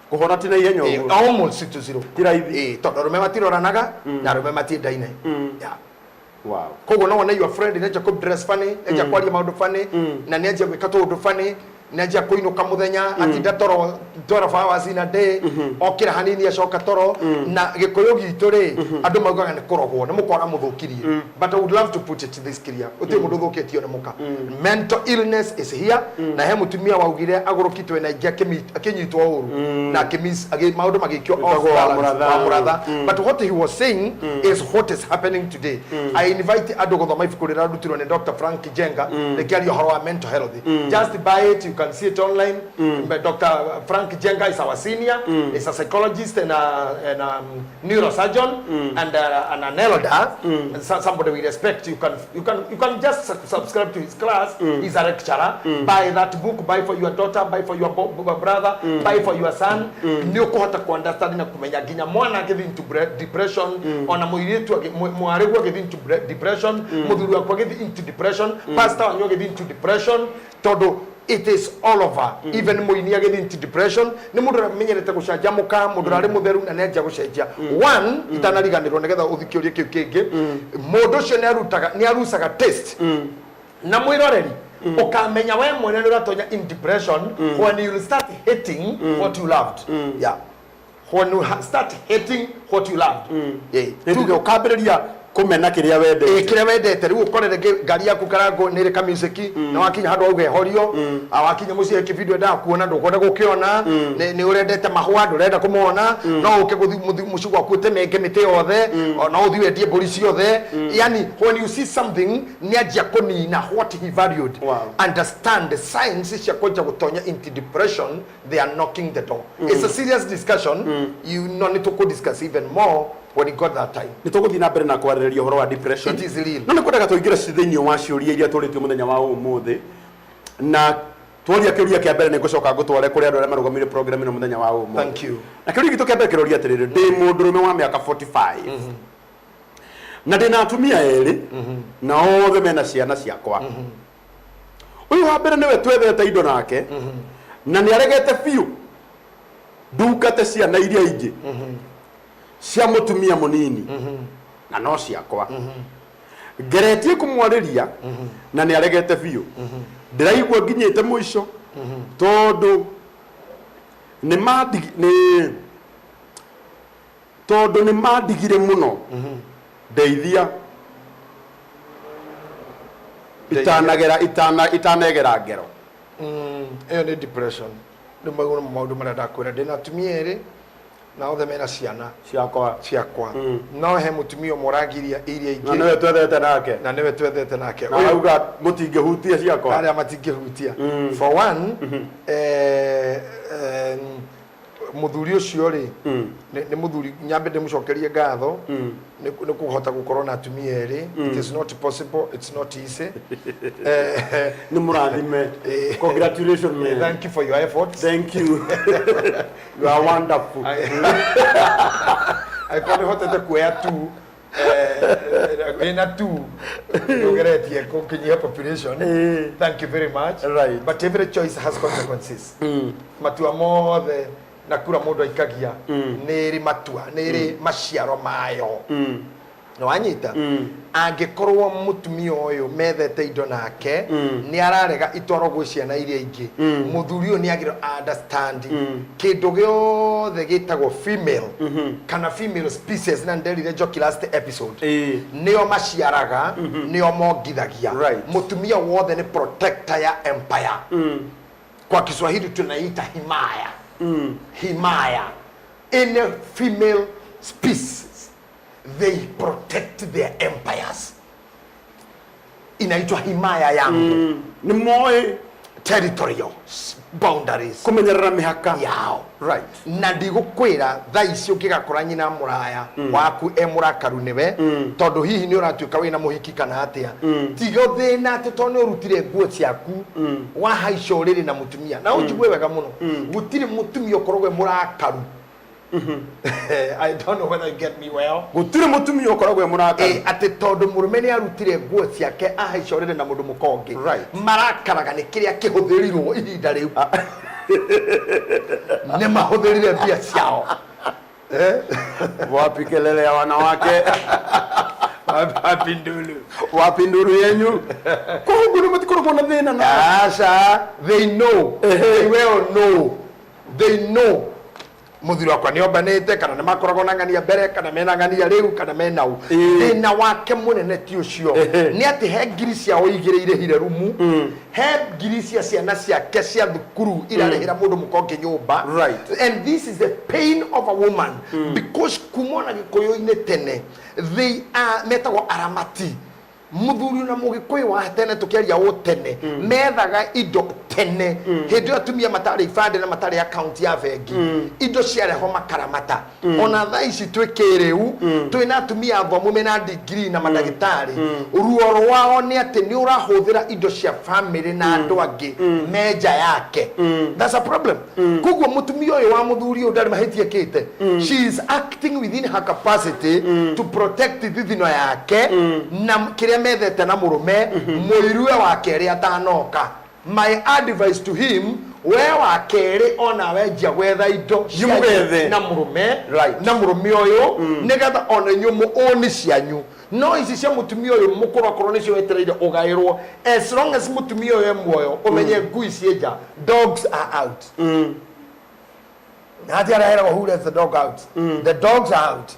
Kuhona tina yenyo almost to zero. Tiraithi tondu arume matiroranaga na arume matiendaine. Yeah. Wow. Koguo no one your friend neja ko dress funny neja kwaria maundu funny na neja gwika tundu funny neja kuinuka muthenya atinda toro 12 hours in a day okira hanini acoka toro na gikuyu gitu ri andu maugaga ni kurogwo ni mukora muthukirie but I would love to put it this clear uti mundu thukitio ni muka mental illness is here na he mutumia waugire agurukitwe na ingi akinyitwo uru na akimis maundu magikio off muratha but what he was saying is what is happening today. I invite andu guthoma ibuku rira rutirwo ni Dr. Frank Jenga rikiario horo wa mental health. Just buy it, you can see it online. Dr. Frank Jenga is our senior. He's a psychologist and a neurosurgeon and an elder. And somebody we respect. You can just subscribe to his class. He's a lecturer. Buy that book. Buy for your daughter. Buy for your brother. Buy for your son. Ndio kuhota ku understand na kumenya ginya mwana get into depression. Ona muiritu mwaregwa get into depression. Muthuri wakwa get into depression. Pastor wanyo get into depression. Todo it is all over. Even muinia get into depression ni mundu ramenyerete gucanjamuka mundu rari mutheru na nenja gucenjia one itanariganirwo nigetha uthikiorie kiu kingi mundu ucio ni arusaga test na mwiroreri ukamenya we mwene ni uratonya in depression when you start hating what you loved. Yeah, when you start hating what you loved. Tu ukambiriria kumena kiria wendete kiria wendete riu ukorere ngari yaku karango ni reka music na wakinya handu auge horio wakinya mucie ki video nda kuona ndukwenda gukiona ni urendete mahua ndurenda kumona no uke guthi muci gwaku temenge mite yothe no uthi wendie mburi ciothe yani when you see something ni ajia kunina what he valued. Understand the signs cia koja gutonya into depression, they are knocking the door. It's a serious discussion. You need to discuss even more when it got that time. Nituguthi na mbere na kwarĩrĩria uhoro wa depression. It is real. No nĩkwendaga tũingĩre thĩinĩ wa ciũria iria tũrĩtio mũthenya wa ũmũthĩ na twaria kĩũria kĩa mbere nĩngũcoka ngũtware kũrĩ andũ arĩa marũgamĩrĩire program ĩno mũthenya wa ũmũthĩ. Thank you. Na kĩũria gitũ kĩa mbere kĩroria atĩrĩrĩ ndĩ mũndũrũme wa mĩaka 45 na ndĩna atumia erĩ na othe mena ciana ciakwa. Ũyũ wa mbere nĩwe twethete indo nake na nĩaregete biũ ndungate ciana iria ingĩ cia mutumia munini na no ciakwa ngeretie kumwariria na ni aregete biũ ndiraigua nginyite mwico tondu ni mandigire muno ndeithia itanegera ngero iyo ni depression ndu maundu maria ndakwira ndina atumia eri na othe mena ciana ciakwa no he mutumia moragiria iria ingi na niwe twethete nake na auga mutingehutia ciakwa aria matingehutia for one muthuri ucio ri ni muthuri nyambe ndimucokerie ngatho ni kuhota gukorwo na atumia eri it is not possible, it's not easy. Ni murathime. Congratulations man. Thank you for your efforts. Thank you. You are wonderful. I probably hotete kuya tu ina tu yogeretie kukinyia population. Thank you very much. Right. But every choice has consequences. Matua mothe na kura mundu aikagia niri matua niri maciaro mayo no wanyita angikorwo mutumia uyu methete indo nake ni ararega itwaro gwi ciana iria ingi muthuri uyu ni agiro understand kindu giothe gitagwo female kana female species na nderire joki last episode nio maciaraga nio mongithagia mutumia wothe ni protector ya empire kwa Kiswahili tunaita himaya himaya in a female species they protect their empires. Inaitwa himaya yangu. Ni moe territorial boundaries. Kumenyerera mihaka yao. Right. Na ndigukwira tha icio ngigakora nyina muraya waku emurakaru niwe tondu hihi ni uratuika wina muhiki kana atia tigo thina ati to ni urutire nguo ciaku wahaica uriri na mutumia na unjigwe wega muno gutire mutumia ukorogwe murakaru. I don't know whether you get me well. Gutire mutumia ukoragwe murakaru ati tondu murume ni arutire nguo ciake ahaica uriri na mundu mukongi marakaraga ni kiria kihuthirirwo ihinda riu ne mahudhirire pia ciao wapi kelele ya wanawake wapi nduru yenyu kuhuguru matikorogwo na thina na asha they know they will know they know muthiri wakwa ni ombanite kana ni makoragwo na ngania mbere kana mena ngania riu kana mena u thina wake munene ti ucio ni ati he ngiri cia oigireire hire rumu he ngiri cia ciana ciake cia thukuru irarehera mundu mukonge nyumba and this is the pain of a woman because kumona gikoyo-ini tene they are metagwo aramati muthuri na mugikoi wa tene tukiaria utene methaga indo tene hindi atumia matari ifande na matari account ya vengi indo ciareho makaramata ona tha ici twikiriu twina atumia athomu mena degree na madagitari ruo rwao ni ati ni urahuthira indo cia family na andu angi meja yake that's a problem kugwo mutumia uyu wa muthuri uyu ndari mahitie kite she is acting within her capacity to protect thithino yake na kiria methete na murume muirue wake ri atanoka. My advice to him we wakeri ona wenjia gwetha indo na murume na murume uyu nigetha ona nyumu oni cianyu no ici cia mutumia uyu mukoro nicio wetereire ugairwo as long as mutumia uyu muoyo umenye ngui cienja dogs are out Nadia rahera who lets the dog out. The dogs are out.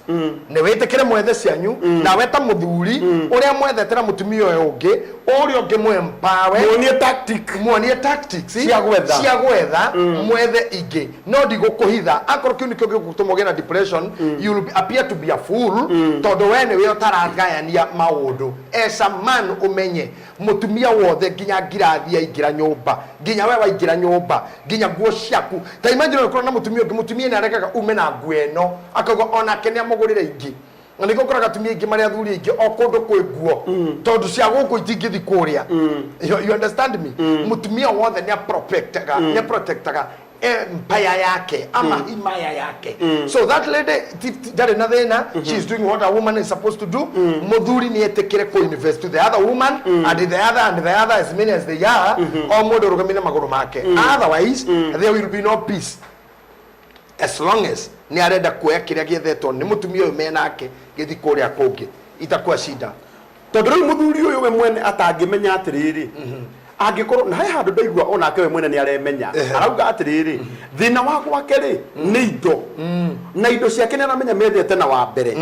Ne wete kire mwethe cianyu na weta muthuri uria mwethete na mutumia uyu ungi uria ungi muempawe muonie tactics cia gwetha mwethe ingi no ndigukuhitha akoro kiu nikio gigutumoge na depression you will appear to be a fool tondu we ni we utaragayania maundu as a man umenye mutumia wothe nginya ngirathi aingira nyumba nginya we waingira nyumba nginya nguo ciaku ta imagine ukora na mutumia ni arekaga ume na nguo eno akaga ona kenia mugurire ingi na niko koraga tumia ingi mari athuri ingi okundu kwi nguo tondu cia guku itingithi kuria you understand me mutumia wothe ni protectaga empire yake ama himaya yake so that lady that another she is doing what a woman is supposed to do muthuri ni etekire ko invest to the other woman and the other as many as they are o mundu rugamine maguru make otherwise there will be no peace as long as ni arenda kuoya kiria giethetwo ni mutumia uyu menake githi kuria kungi itakuwa shida tondu riu muthuri uyu we mwene atangimenya atiriri angikorwo na handu ndaigua ona ke we mwene ni aremenya arauga atiriri thina wa gwake ri ni indo na indo ciake ni aramenya methete na wa mbere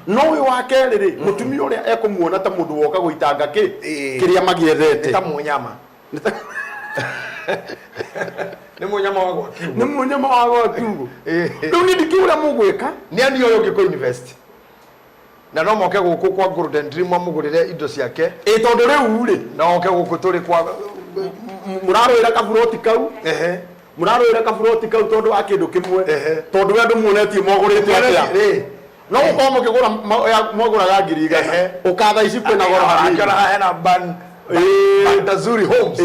no uyu wake ri mutumia uria ekumuona ta mundu woka guitanga kiria magiethete ta munyama ni munyama wa gwaku ni munyama wa gwaku riu ni ndikiura mugwika ni ani uyu ngiko invest na no moke guku kwa Golden Dream amugurire indo ciake tondu riu ri no oke guku turi kwa muraroira kaburoti kau muraroira kaburoti kau tondu wa kindu kimwe tondu we ndu muonetie mogurite atia no uko mukigura moguraga ngiri igana ukatha ici kwina goro akira hena ban Tazuri Homes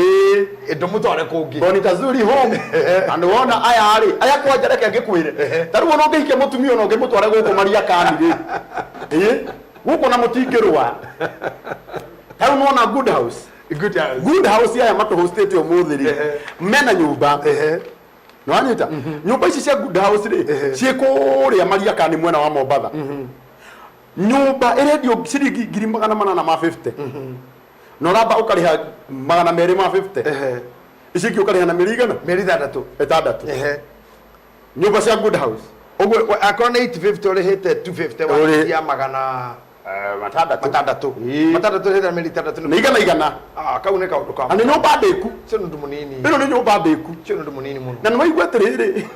ndo mutware kungi Tazuri Home and wona aya kwanja reke ngikwire taru wono ngike mutumia ono ngimutware guku maria kanire guku na mutingirwa taru wona good house aya matu hostate omuthiri mena nyumba no anyita nyumba ici cia good house ri ciekuria maria kani mwena wa Mombatha nyumba irendio ciringi 850 no ramba ukariha 250 ici ki ukariha na mirigana meri 6 nyumba cia good house ogwo akona 850 urihite 250 wa ya magana matandatu hita meri 6 na igana kau ne kaundu ka ani nyumba ndeku cio ndu munini ino ni nyumba ndeku cio ndu munini muno na nwaigua atiriri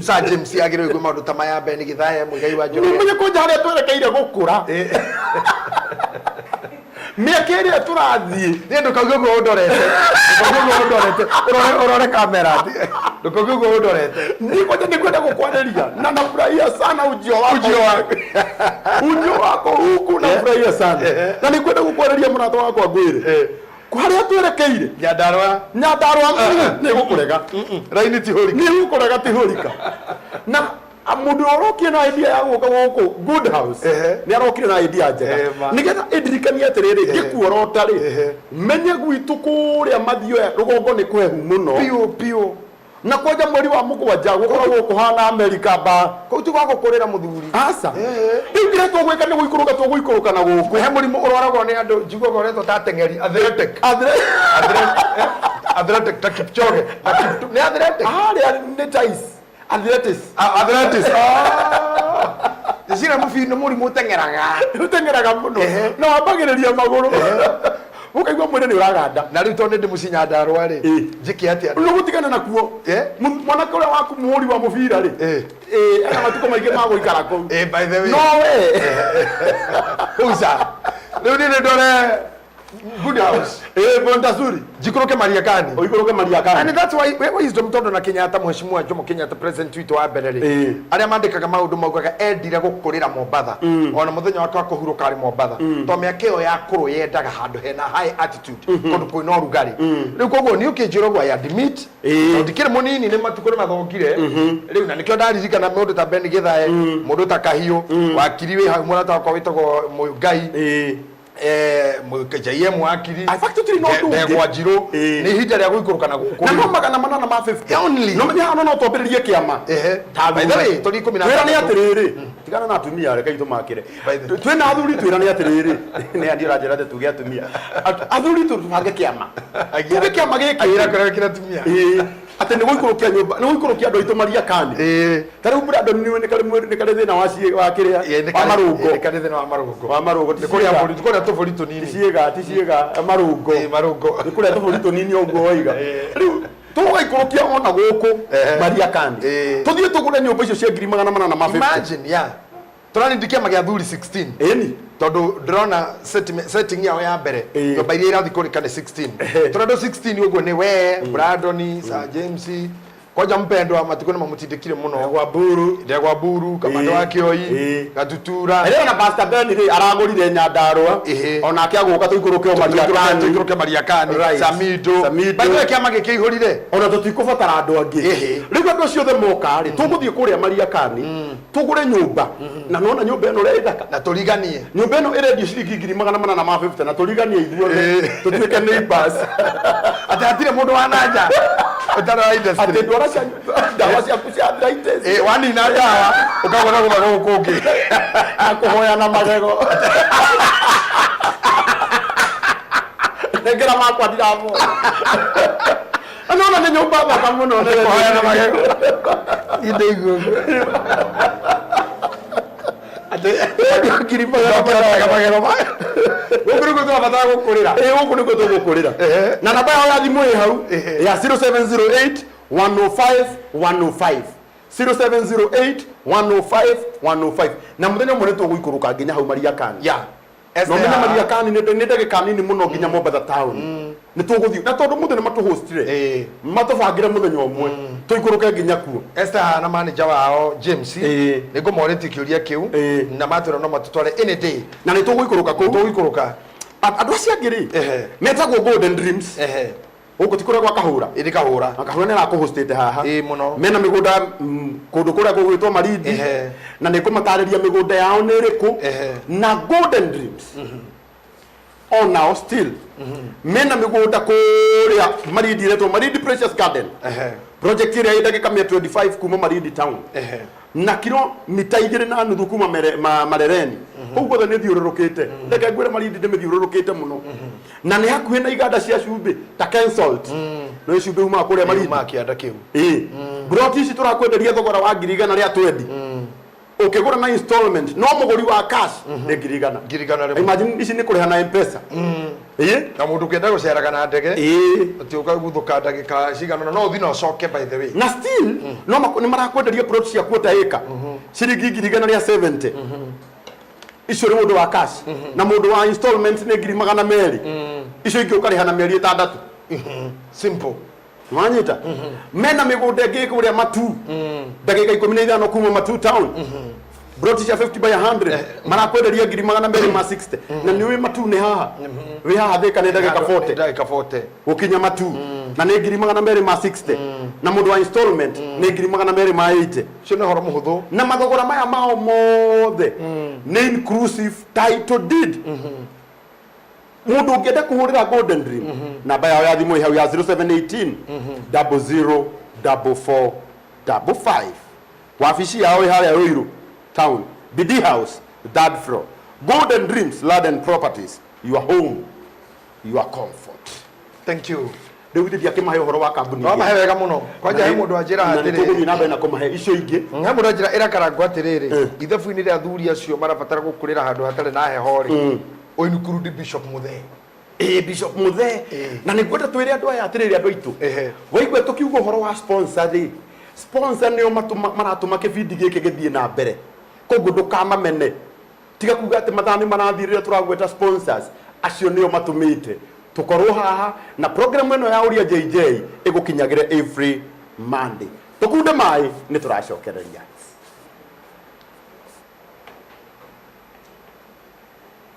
Sa James agire gwe maundu ta maya beni githaya muigai wa njoro menye ko njare twerekeire gukura miaka iria turathie ni ndukauge guo ndorete urore kamera ndukauge guo ndorete nikwenda gukwariria na nafurahia sana ujio wako huku nafurahia sana na nikwenda gukwariria murato wako ngwire kwaria twerekeire nyandarwa ni gukurega raini tihurika ni gukurega tihurika na mundu urokie na idea ya guka guku good house ni arokire na idea njega nigetha idirikania atiriri ngikuorota ri menye gwitu kuria mathio ya rugongo ni kwehu muno pio na kwaja mweri wa mugwanja gukoragwo kuhana America ba ko tu gwako kurira muthuri asa ingire to gweka ni guikuruka na guku he murimu uroragwo ni andu njigwo goretwo ta tengeri athletic takipchoge ni athletic ni tais athletics Sina mufino muri mutengeraga muno no wambagiriria maguru ukaigwa mwene ni uraganda na riu tonde ndimucinya ndarwa ri njiki atia no gutigana nakuo mwana kule waku muhuri wa mubira ri ana matuko maige mago ikara ko by the way no uza riu ni ndore good house bonda zuri jikoroke Mariakani oikoroke Mariakani and that's why wisdom tondo na Kenyatta mheshimiwa Jomo Kenyatta president wetu wa mbere aria mandikaga maundu maugaga endire gukurira Mombatha ona muthenya wake wa kuhuruka ari Mombatha to miaka iyo ya kuru yendaga handu hena high attitude tondu kwina rugari riu koguo ni ukinjirogwo I admit ndikire munini ni matukuri mathongire riu na nikio ndaririkana mundu ta Ben Githae mundu ta Kahiu wakiri wi hau murata wakwa witagwo Muigai mukajaye mwakiri in fact tuli no do kwa jiro ni hita ya guikuruka na guku na magana manana ma 50 only no menya no twambiririe kiama by the way tuli 10 twira ni atiriri tigana na atumia reka itu makire twina athuri twira ni atiriri ni andi rajera te tugia atumia athuri tubange kiama tuge kiama giki ira kora kira atumia ate ni guikurukia nyumba ni guikurukia andu itu Mariakani tari ubura andu ni kale thina wa kiria wa marugo ni kale thina wa marugo ni kuria mburi tukora tofori tunini ticiega marugo ni kuria tofori tunini ogwo oiga riu tugaikurukia ona guku Mariakani tuthie tugure nyumba icio cia 850 imagine turani ndikia magia thuri 16 eni tondu ndrona setting yao ya mbere nyumba iria irathi kurikane 16 tondu 16 uguo ni we Brandon Sa James koja mpendwa matukuni mamutindikire muno gwa buru kamando wake oi gatutura ere na pastor Ben ri aragurire Nyandarua ona akiaguka tuikuruke Mariakani Samido bawe kiama gike ihurire ona tutikubatara andu angi riu andu ciothe moka ri tuguthie kuria Mariakani tugure nyumba na nona nyumba eno ri thaka na turiganie nyumba eno irendio ciringi 850 na turiganie ithuothe tutuike neighbors atire mundu wa nanja utara industry dawa cia kucia arthritis wani na dawa ukagona guthaga gukungi akuhoya na magego negera makwa ndiramo anona ni nyumba thaka muno ne kuhoya na magego inde iguo kiri magego guku niko tubatara gukurira guku niko tugukurira na namba ya thimu ĩ hau ya 0708 105 105 0708 105 105 na muthenya mwe tuguikuruka nginya hau Mariakani no menya Mariakani ni ndagika nini muno nginya Mombatha town ni tuguthii na tondu muthe ni matuhostire matubangire muthenya umwe tuikuruke nginya kuo Esther na manager wao James ni ngumorete kiuria kiu na matwira no matutware any day na ni tuguikuruka andu acio angiri metagwo golden dreams uko tikura gwa kahura kahura ni rakuhostete haha muno mena migunda kundu kuria gugwitwo Marindi na ni kumatariria migunda yao ni riku na golden dreams on now still mena migunda kuria Marindi retwo Marindi Precious Garden project ira idagika 125 kuma Marindi town na kilo mita 2.5 kuma Marereni Koguo tha nĩ thiũrũrũkĩte ndeke ngwĩre Malindi ndĩmĩthiũrũrũkĩte mũno na nĩ hakuhĩ na iganda cia cumbĩ ta Kensalt no cumbĩ uma kũrĩa Malindi makĩanda kĩu broti ici tũrakwenderia thogora wa 100 rĩa twendi ukigura na installment no muguri wa cash nĩ 100 imagine ici nĩ kũrĩha na M-Pesa na mũndũ kĩenda gũceraga na ndege ati ũkaguthũka ndagĩka cigana no ũthi no ũcoke by the way na still no nĩ marakwenderia plot cia kuota ĩka ciringi 170 icio nĩ mũndũ wa cash na mũndũ wa installment nĩ 200 icio ingĩ ũkarĩha na mĩeri 6 simple Wanyita mena mĩgũnda ĩngĩ kũrĩa Matu ndagĩka 15 kuma Matu town broti cia 50 by 100 marakwenderia 260 na niwe Matu nĩ haha we haha thika nĩ ndagĩka 40 ukinya Matu na nĩ 260 na mũndũ wa installment nĩ 280 cio nĩ horo mũhũthũ na mathogora maya mao mothe nĩ inclusive title deed mundu ũngĩenda kũhũrĩra Golden Dream namba yao ya thimũ hau ya 0718 004455 wabici yao harĩa Ruiru town BD House 3rd floor Golden Dreams Land and Properties your home your comfort. Thank you. Rĩu thĩ akĩmahe ũhoro wa kambuni no mahe wega mũno kwanja he mũndũ anjĩra atĩrĩ tũgũthiĩ na mbere na kũmahe icio ingĩ he mũndũ anjĩra ĩrakarangwo atĩrĩrĩ ithabu-inĩ rĩa athuri acio marabatara gũkũrĩra handũ hatarĩ na heho rĩ o include Bishop Muthee Bishop Muthee na nĩ kwenda twĩre andũ aya atĩrĩrĩ andũ aitũ waigua tũkiuga ũhoro wa sponsor rĩ sponsor nĩo maratũma kĩbindi gĩkĩ gĩthiĩ na mbere koguo ndũkamamene tiga kuga atĩ mathani marathirĩra tũragweta sponsors acio nĩo matũmĩte tukorwo haha na program ĩno ya Uria JJ ĩgũkinyagĩra every Monday tukunde mai nĩ tũracokereria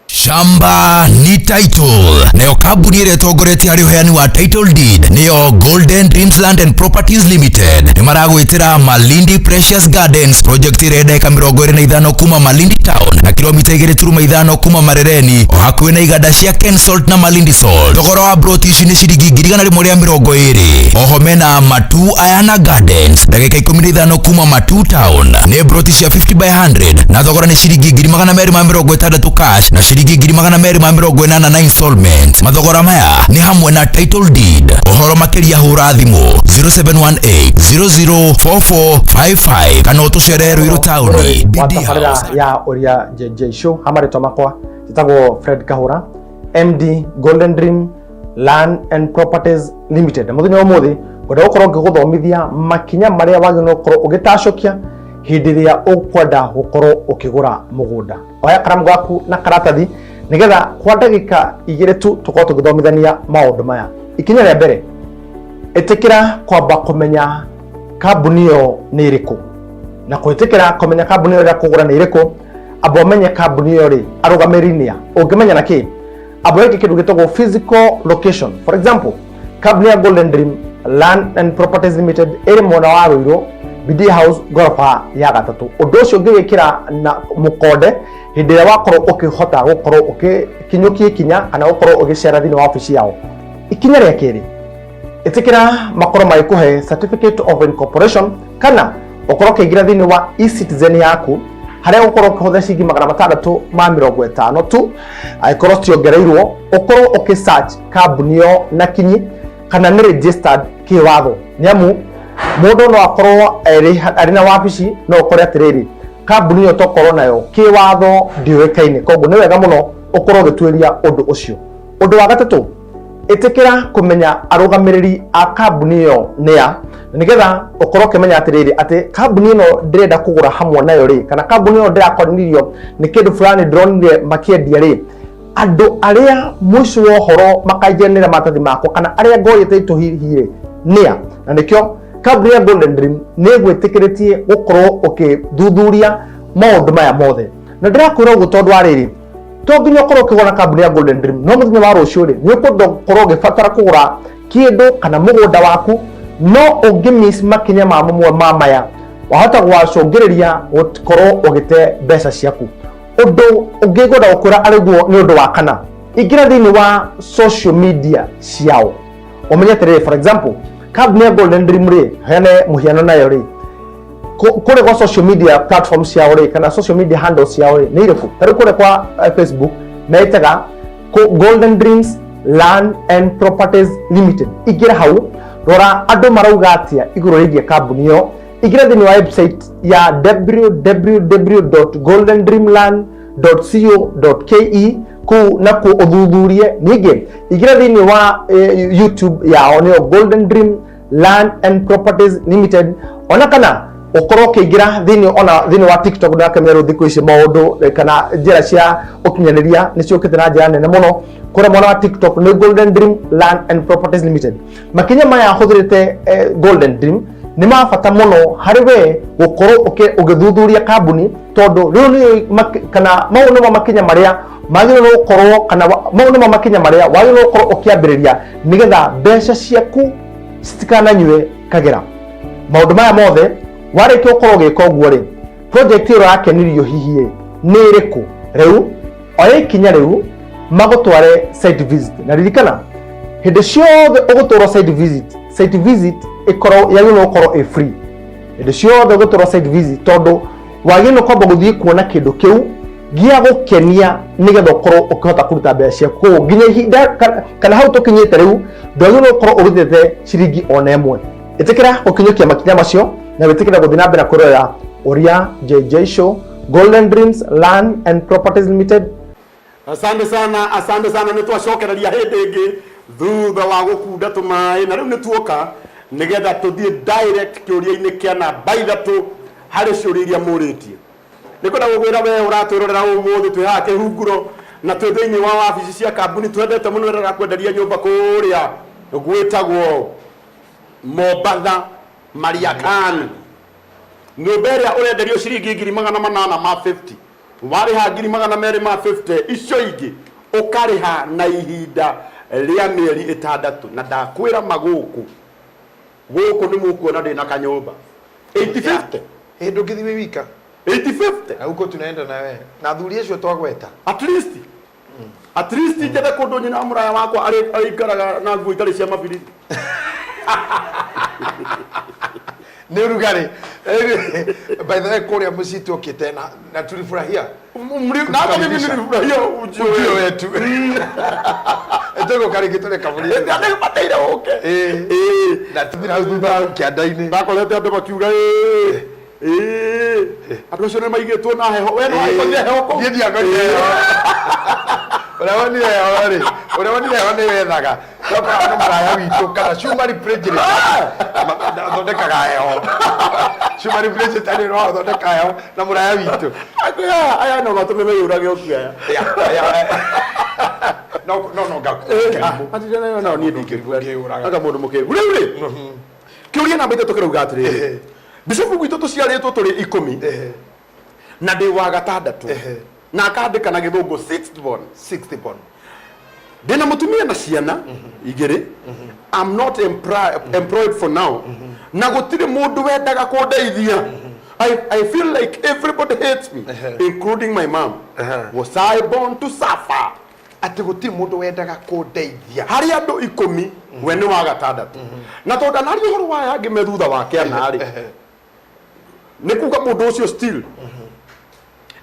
Shamba ni title nayo kambuni ĩrĩa ĩtongoretie harĩ ũheani wa title deed nĩyo Golden Dreams Land and Properties Limited nĩ maragwĩtĩra Malindi Precious Gardens project ĩrĩa ndeka 25 kuma Malindi town na kilomita 2.5 kuma Marereni o hakuhĩ na iganda cia Kensalt na Malindi Salt. Thogora wa broti ici nĩ ciringi 120. Oho mena Matu Ayana Gardens ndagĩka 15 kuma Matu town nĩ broti cia 50 by 100 na thogora nĩ ciringi 260 cash na ciringi 280 na installment. Mathogora maya ni hamwe na title deed. Ohoro makeria hura thimũ 0718004455 kana utucere Ruiru town BD House ya Uria Jj show. Marital makwa titagwo Fred Kahura MD Golden Dream Land and Properties Limited. Muthenya umuthi ngwenda gukorwo ngiguthomithia makinya maria wagĩrĩirwo gukorwo ugitacokia hindi ria ukwenda gukorwo ukigura mugunda. Oya karamu gaku na karatathi nigetha kwa ndagika 2 tu tukorwo tugithomithania maundu maya. Ikinya rĩa mbere etikira kwamba kumenya kambuni yo nĩ ĩrĩkũ na kwetikira kumenya kambuni yo ĩrĩa kũgũra nĩ ĩrĩkũ abo menye kambuni yo ri arugamĩrĩria ũngĩmenya na kĩ abo yake kĩndũ gĩtagwo physical location. For example, kambuni ya Golden Dream Land and Properties Limited ĩrĩ mwena wa Ruiru BD House gorofa ya 3. Ũndũ ũcio ũngĩwĩkĩra na mũkonde hĩndĩ ĩrĩa wakorwo ũkĩhota gũkorwo ũkinyũkia ikinya kana gũkorwo ũgĩcera thĩinĩ wa ofici yao. Ikinya rĩa kerĩ etikira makorwo magĩkũhe certificate of incorporation kana ũkorwo ũkĩingĩra thĩinĩ wa e-citizen yaku harĩa ũkorwo ũkĩhũthĩra ciringi 650 tu angĩkorwo ciongereirwo ũkorwo ũkĩ-search kambuni yo na kinyi kana nĩ registered kĩwatho. Nĩamu mũndũ no akorwo arĩ na wabici no ũkore atĩrĩrĩ kambuni yo tokorwo nayo kĩwatho ndĩũĩkaine, koguo nĩ wega mũno ũkorwo ũgĩtuĩria ũndũ ũcio. Ũndũ wa gatatũ etikira kumenya arugamĩrĩri a kambuni yo nĩa nigetha ũkorwo ũkĩmenya atĩrĩrĩ atĩ kambuni ĩno ndĩrenda kũgũra hamwe nayo rĩ kana kambuni ĩno ndĩrakonirio nĩ kĩndũ fulani ndĩronire makĩendia rĩ andũ arĩa mũico wa ũhoro makaigĩranĩra maratathi makwa kana arĩa ngoyete tũhihi rĩ nĩa. Na nĩkĩo kambuni ya Golden Dream nĩ gwĩtĩkĩrĩtie gũkorwo ũkĩthuthuria maũndũ maya mothe. Na ndĩrakwĩra ũguo tondũ wa rĩrĩ to nginya ũkorwo ũkĩgũra kambuni ya Golden Dream no mũthenya wa rũciũ rĩ nĩ ũkorwo ũgĩbatara kũgũra kĩndũ kana mũgũnda waku no ũngĩmiss makinya mamwe ma maya wahota gwacũngĩrĩria gũkorwo ũgĩte mbeca ciaku. Ũndũ ũngĩngwenda gũkwĩra arĩguo nĩ ũndũ wa kana ingĩra thĩinĩ wa social media ciao ũmenye atĩrĩrĩ. For example, kambuni ya Golden Dream rĩ heane mũhiano nayo rĩ kure kwa social media platforms yao ri kana social media handles yao ri ni iriku tari kure kwa Facebook metaga Golden Dreams Land and Properties Limited igira hau rora andu marauga atia iguru rigie kambuni yo igira thini wa website ya www.goldendreamland.co.ke ku na ku uthuthurie ninge igira thini wa YouTube yao ni Golden Dream Land and Properties Limited ona kana ukoro kigira thini wa TikTok na kamera thiku ici maundu kana njira cia ukinyaniria ni ciukite na njira nene muno kure mwana wa TikTok ni Golden Dream Land and Properties Limited makinya maya huthirite Golden Dream ni mabata muno hari we gukoro ugithuthuria kambuni tondu riu ni kana maundu ma makinya maria magirwo gukorwo kana maundu ma makinya maria wagirwo gukorwo ukiambiriria nigetha mbeca ciaku citikananyue kagera maundu maya mothe wareke ukorwo gika uguo ri project iyo yakenirio hihi ni iriku riu oya ikinya riu magutware site visit na ririkana hindi ciothe ugutwara site visit ikorwo yagirwo gukorwo free hindi ciothe ugutwara site visit tondu wagirwo kwamba guthie kuona kindu kiu gia gukenia nigetha ukorwo ukihota kuruta mbeca ciaku nginya ihinda kana hau tukinyite riu ndwagirwo gukorwo urutite ciringi ona imwe itikira ukinyukia makinya macio na witikira guthina mbere kurora Uria Jj Show Golden Dreams Land and Properties Limited. Asante sana ni twacokereria hindi ingi thutha wa gukunda tumai na riu ni tuoka nigetha tuthie direct kiuria-ini kia namba ithatu hari ciuria iria muritie nikwenda gugwira we uratwirorera umuthi twi haha kihunguro na twi thiini wa wabici cia kambuni twendete muno rera kwenderia nyumba kuria gwitagwo Mombasa Marital nyumba iria urenderio ciringi 850 wariha 250 icio ingi ukariha na ihinda ria mieri 6 na ndakwira maguku ni mukuona ndina kanyumba 8050 hindu ngithiwe wika 8050 na uko tunaenda na we na thuri icio twagweta at least njete kundu nyina muraya wakwa ari ikaraga na nguo itari cia mabiri ni rugari by the way kuria msitu okite na tulifurahia na hata mimi nilifurahia ujio wetu etego kari kitole kaburi ndio pateire okay na tibira thutha kianda-ini ndakolete andu makiuga andu acio nĩ maigĩtwo na heho we no aikothia heho kũ niĩ ndiakorire heho ũrĩa wonire heho nĩ wethaga toka na maraya witũ kana Shumari Prejudice thondekaga heho Shumari Prejudice nĩ no thondeka heho na maraya witũ aya no matũme meyũrage ũkuaya no atijana no niĩ ndingĩũraga anga mũndũ mũkĩgu rĩu kĩũria namba ithatũ kĩrauga atĩrĩrĩ Bishop gwitũ tuciarĩtwo tũrĩ 10 na ndĩ wa gatandatũ na akandĩka na gĩthũngũ 6th born ndĩna mũtumia na ciana igĩrĩ I'm not employed for now na gũtirĩ mũndũ wendaga kũndeithia I feel like everybody hates me including my mom was I born to suffer ati gũtirĩ mũndũ wendaga kũndeithia harĩ andũ 10 we nĩ wa gatandatũ na tondũ nari ũhoro wa yangĩ me thutha wake anarĩ nĩ kuga mũndũ ũcio still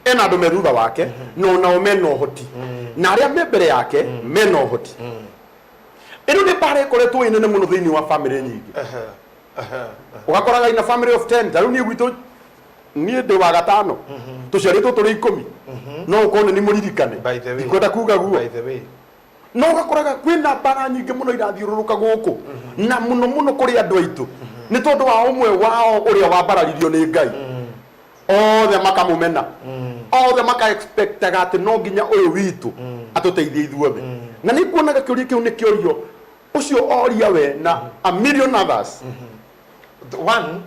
ena andũ me thutha wake no nao mena ũhoti na arĩa me mbere yake mena ũhoti ĩno nĩ bara ĩkoretwo ĩnene mũno thĩinĩ wa family nyingĩ ũgakoraga ina family of 10 tarĩu niĩ gwitũ niĩ ndĩ wa gatano tũciarĩtwo tũrĩ 10 no ũkorwo nĩ mũririkane ndikwenda kuga guo no ũgakoraga kwĩna mbara nyingĩ mũno irathiũrũrũka gũkũ na mũno kũrĩ andũ aitũ nĩ tondũ wa ũmwe wao ũrĩa wambararirio nĩ Ngai othe makamũmena othe maka-expectaga atĩ no nginya ũyũ witũ atũteithie ithuothe na nĩ kuonaga kĩũria kĩu nĩ kĩorio ũcio oria we na a million others one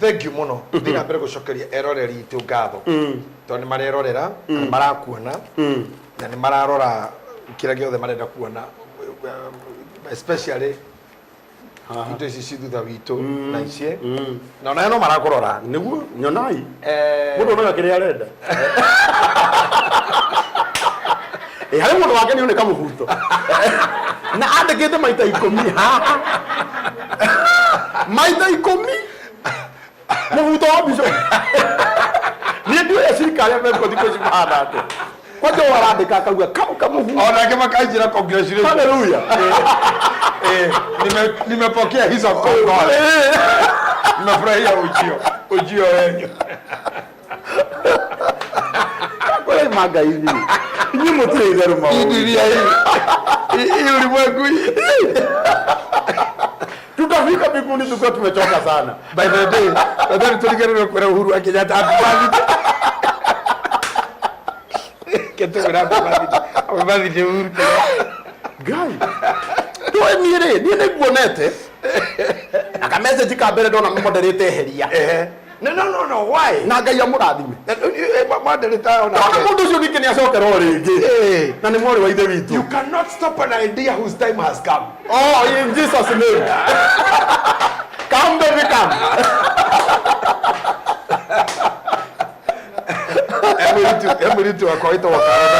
thank you muno thina mbere gucokeria eroreri itu ngatho to ni marerorera marakuona na ni mararora kira giothe marenda kuona especially indo ici cithutha witũ na icie na ona no marakurora niguo nyonai mundu no yakire arenda hari mundu wake ni oneka mũbuto na andĩkĩte maita 10 maita 10 kamuvuto bisho ni ndio ya serikali Amerika ndiko jimana ate kwaje warandika kauga kamuvuto ona kama kaijira congratulations haleluya nimepokea hizo kongole nimefurahia ujio wenu kwa maga hivi ni motire ile ruma idiria hii ulimwengu tutafika mbinguni tukiwa tumechoka sana by the day nadhani tulikana kwa Uhuru wa Kenyatta hapo kitu grande Uhuru guy to niene kuonete aka message ka mbere ndona moderate heria no why na ngai amurathime moderate ona mundu ucio nike ni acokera ringi na ni mwori wa ithe witu you cannot stop an idea whose time has come in Jesus name come baby come emuritu akaita wakara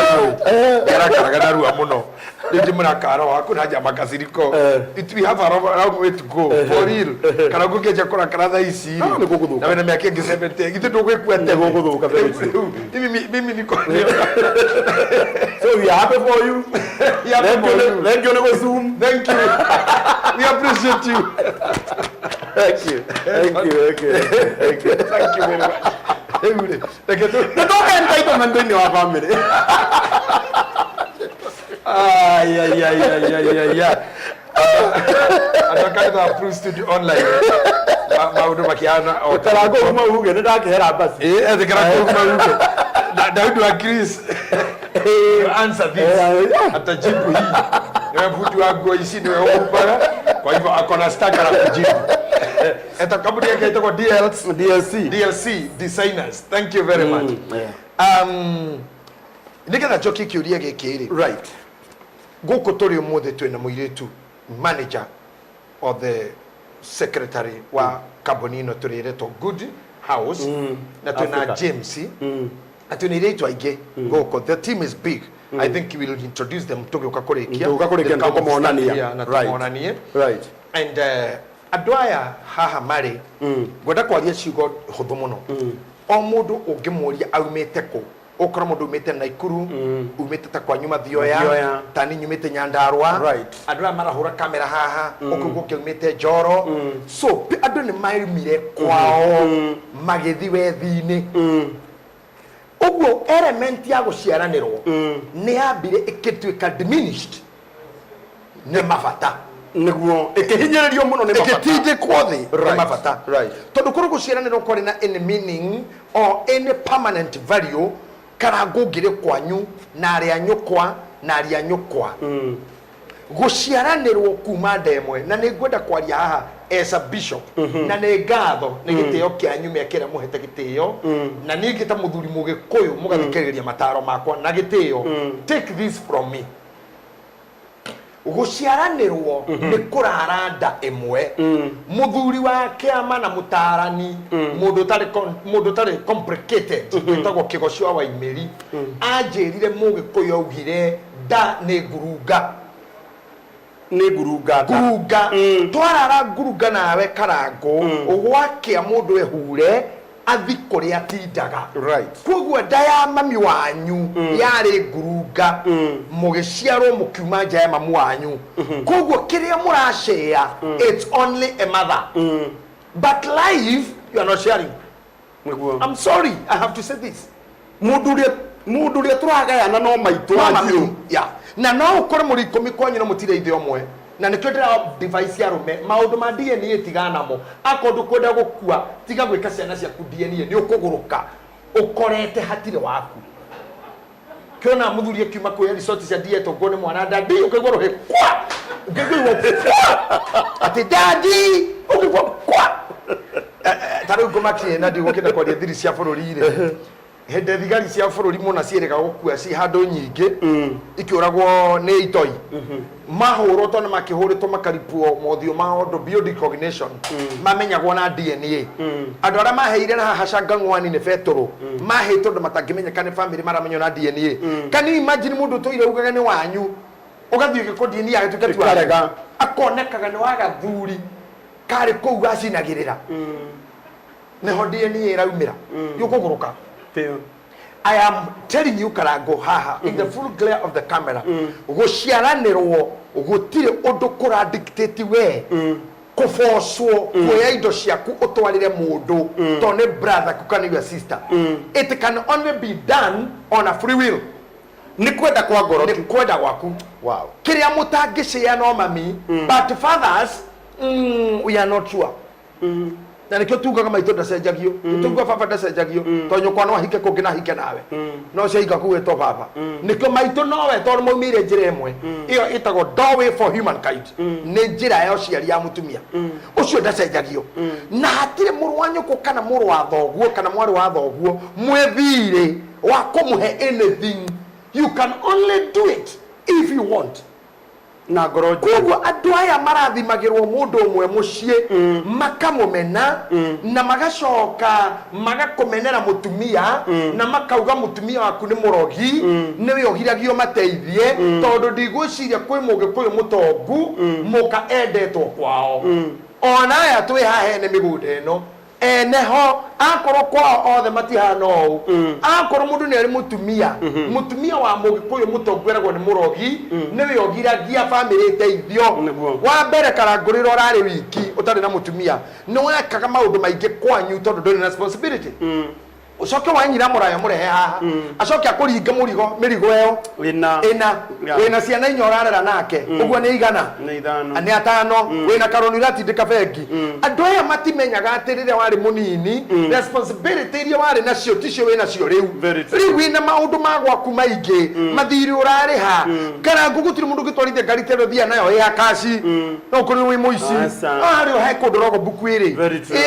era karagana ruwa muno ndi murakara wako na jama kasiriko we have a long way to go for real kana gukeje kora karatha ici ni guguthuka na wena miaka 70 gitu ndugwekuete guguthuka mimi niko so we are happy for you thank you go zoom thank you we appreciate you thank you very much every the dog entitlement in your family atakaita approve studio online maudu makiana otarago uma uge ndakehera basi ethikira kuma uge Daudi wa Chris answer this atajibu hii wewe mtu wako ici niwe umbara kwa hivyo akona staka la kujibu eta kaburi yake itakuwa DLC designers thank you very much nigetha joki kiuria gikiri right guku turi umuthe twina muiretu manager of the secretary wa company no turiretwo Good House na twina James na twina iretu aige guku the team is big I think we will introduce them tuguka kurikia tukamonania na tumonanie right and andu aya haha mari gwenda kwaria ciugo huthu muno o mundu ungimuria aumite ku okora mundu umite Naikuru umite ta kwa nyuma thioya tani nyumite Nyandarua andu aya marahura kamera haha okugo kiumite Njoro so andu ni maimire kwao magithi wethini uguo element ya guciaranirwo ni ambire ikituika diminished ni mabata niguo ikihinyiririo muno ni mabata ikitije kwathi ni mabata tondu kuru guciaranirwo kwari na any meaning or any permanent value karangungire kwanyu na aria nyukwa na aria nyukwa guciaranirwo kuma ndemwe na ningwenda kwaria haha as a bishop na ne ngatho ni gitio kianyu mekera muhete gitio na ningi ta muthuri mugikuyu mugathikiriria mataro makwa na gitio take this from me guciaranirwo ni kuraranda imwe muthuri wa kiama na mutarani mundu tari complicated gwitagwo kigocio wa imeri anjirire mugikuyu augire da ni ngurunga twarara ngurunga nawe karango ugwakia mundu ehure athi kuria atindaga koguo nda ya mami wanyu yari ngurunga mugiciarwo mukiuma nja ya mamu wanyu koguo kiria murashare it's only a mother but life you are not sharing. I'm sorry, I have to say this. Mundu ria turagayana no maitu anyu na no ukore muri ikomi kwanyu no mutire ithe omwe na nikyo ndira device ya rume maundu ma DNA tigana mo akondu kwenda gukua tiga gwika ciana cia ku DNA ni ukuguruka ukorete hatire waku kiona muthuri akiuma kuya resort cia diet ngone mwana dadi ukigwa rohe kwa ukigwa ati dadi ukigwa kwa taru ngomaki na ndi gukenda kwa thiri cia bururi ire hende thigari cia bururi muna cierega gukua ci handu nyingi ikiuragwo ni itoi mahuro to na makihuritwo makaripuo mothio ma ondo biodecognition mamenyagwo na DNA andu ara maheire na hashanga ngwani ne fetoro maheito ndo matangimenya ni family maramenyo na DNA can you imagine mundu toire ugaga ni wanyu ugathie ko DNA ya tuke akonekaga ni waga thuri kare kou acinagirira neho DNA iraumira yukuguruka I am telling you Karango haha in the full glare of the camera guciaranirwo gutire undu kura dictate we kuforcwo kuya indo ciaku utwarire mundu to ne brother kukani your sister it can only be done on a free will ni kwenda kwa ngoro ni kwenda gwaku wow kiria mutangicea no mami but fathers we are not sure na nikio tuga kama ito ndacenjagio tuga baba ndacenjagio to nyukwa no ahike kungi na hike nawe no ciaiga kuwetwo baba nikio maito nowe to maumire njira imwe iyo itago doorway for humankind ni njira ya ciari ya mutumia ucio ndacenjagio na hatire muru wa nyuko kana muru wa thoguo kana mwari wa thoguo mwethire wa kumuhe anything you can only do it if you want na gorojo kugo andu aya marathimagirwo mundu umwe mucie makamumena na magacoka magakumenera mutumia na makauga mutumia waku ni murogi niwe ohiragio mateithie tondu ndigwiciria kwi muge kwi mutongu muka endetwo kwao ona aya twi hahene migunda eno eneho akoro kwa othe matihana ou akoro mundu ni ari mutumia wa mugikuyu mutongweragwo ni murogi niwe ogiragia family teithio wa mbere karanguriro rari wiki utari na mutumia ni wekaga maundu maingi kwanyu tondu nduri responsibility ucoke wanyira muraya murehe haha acoke akuringa mirigo eyo wina ciana inyorarera nake uguo ni igana ni atano wina karoni ratindika bengi andu aya matimenyaga atirire wari munini responsibility iria wari nacio ticio wina cio riu wina maundu magwaku maingi mathiri urariha kana ngugutiri mundu gitwarithia ngari tero thia nayo ya kaci no kuri wi muici ari he kundorogo buku iri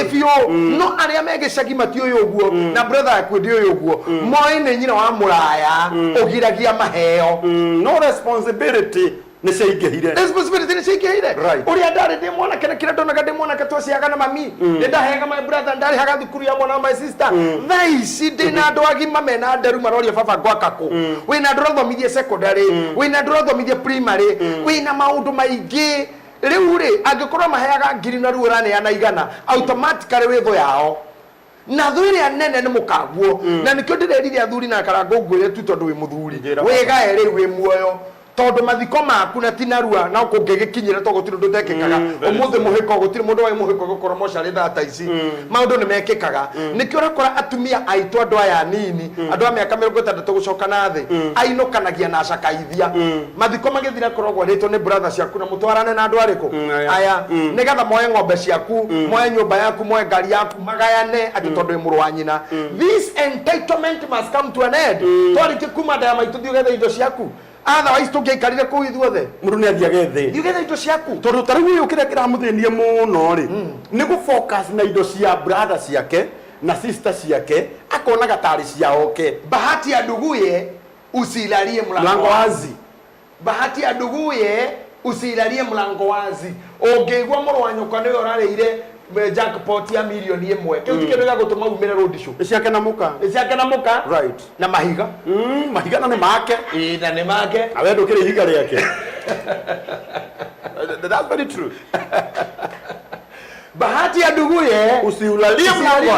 if you no aria megicagi matio uguo na brother akwedio yoguo moine nyina wa muraya ogiragia maheo no responsibility ni seigehire responsibility ni seigehire uri andare de mwana kana kira donaga de mwana katosiaga na mami ndenda hega my brother ndari haga thukuru ya mwana my sister thaici ndina andu agima mena ndaru maroria baba gwakako wina andu rothomithie secondary wina andu rothomithie primary wina maundu maingi riu ri angikorwo maheaga ngiri na ruo rane yana igana automatically witho yao na thuri anene ni mukaguo na nikyo ndirerire athuri na karango ngwire tu tondu wi muthuri wega eri wi muoyo tondu mathiko maku na tinarua na kungigikinyira to gutiri ndutekekaga umuthi muhiko gutiri mundu wa muhiko gukora moshari thata ici maundu ni mekekaga nikyo rakora atumia aitu andu aya nini andu a miaka 60 gucoka na thi ainukanagia na cakaithia mathiko magithira korogwo rito ni brother ciaku na mutwarane na andu ariku aya nigetha moe ng'ombe ciaku moe nyumba yaku moe ngari yaku magayane ati tondu muru wa nyina this entitlement must come to an end twarike kuma nda ya maitu thiugetha indo ciaku otherwise tungeikarire ku ithuothe mundu ni athiage thi thiugetha indo ciaku tondu tariu uyu kire kiramuthinie muno ri ni gu focus na indo cia brother ciake na sister ciake akona gatari ciaoke bahati ya nduguye usilalie mlango wazi bahati ya nduguye usilalie mlango wazi ongeigwa muru wa nyuka ni orareire jackpot ya milioni imwe kiu tikendega gutuma umire road show iciake na muka right na mahiga mahiga na ni make na ni make awe ndukire ihiga riake that's very true bahati ya nduguye usiulalie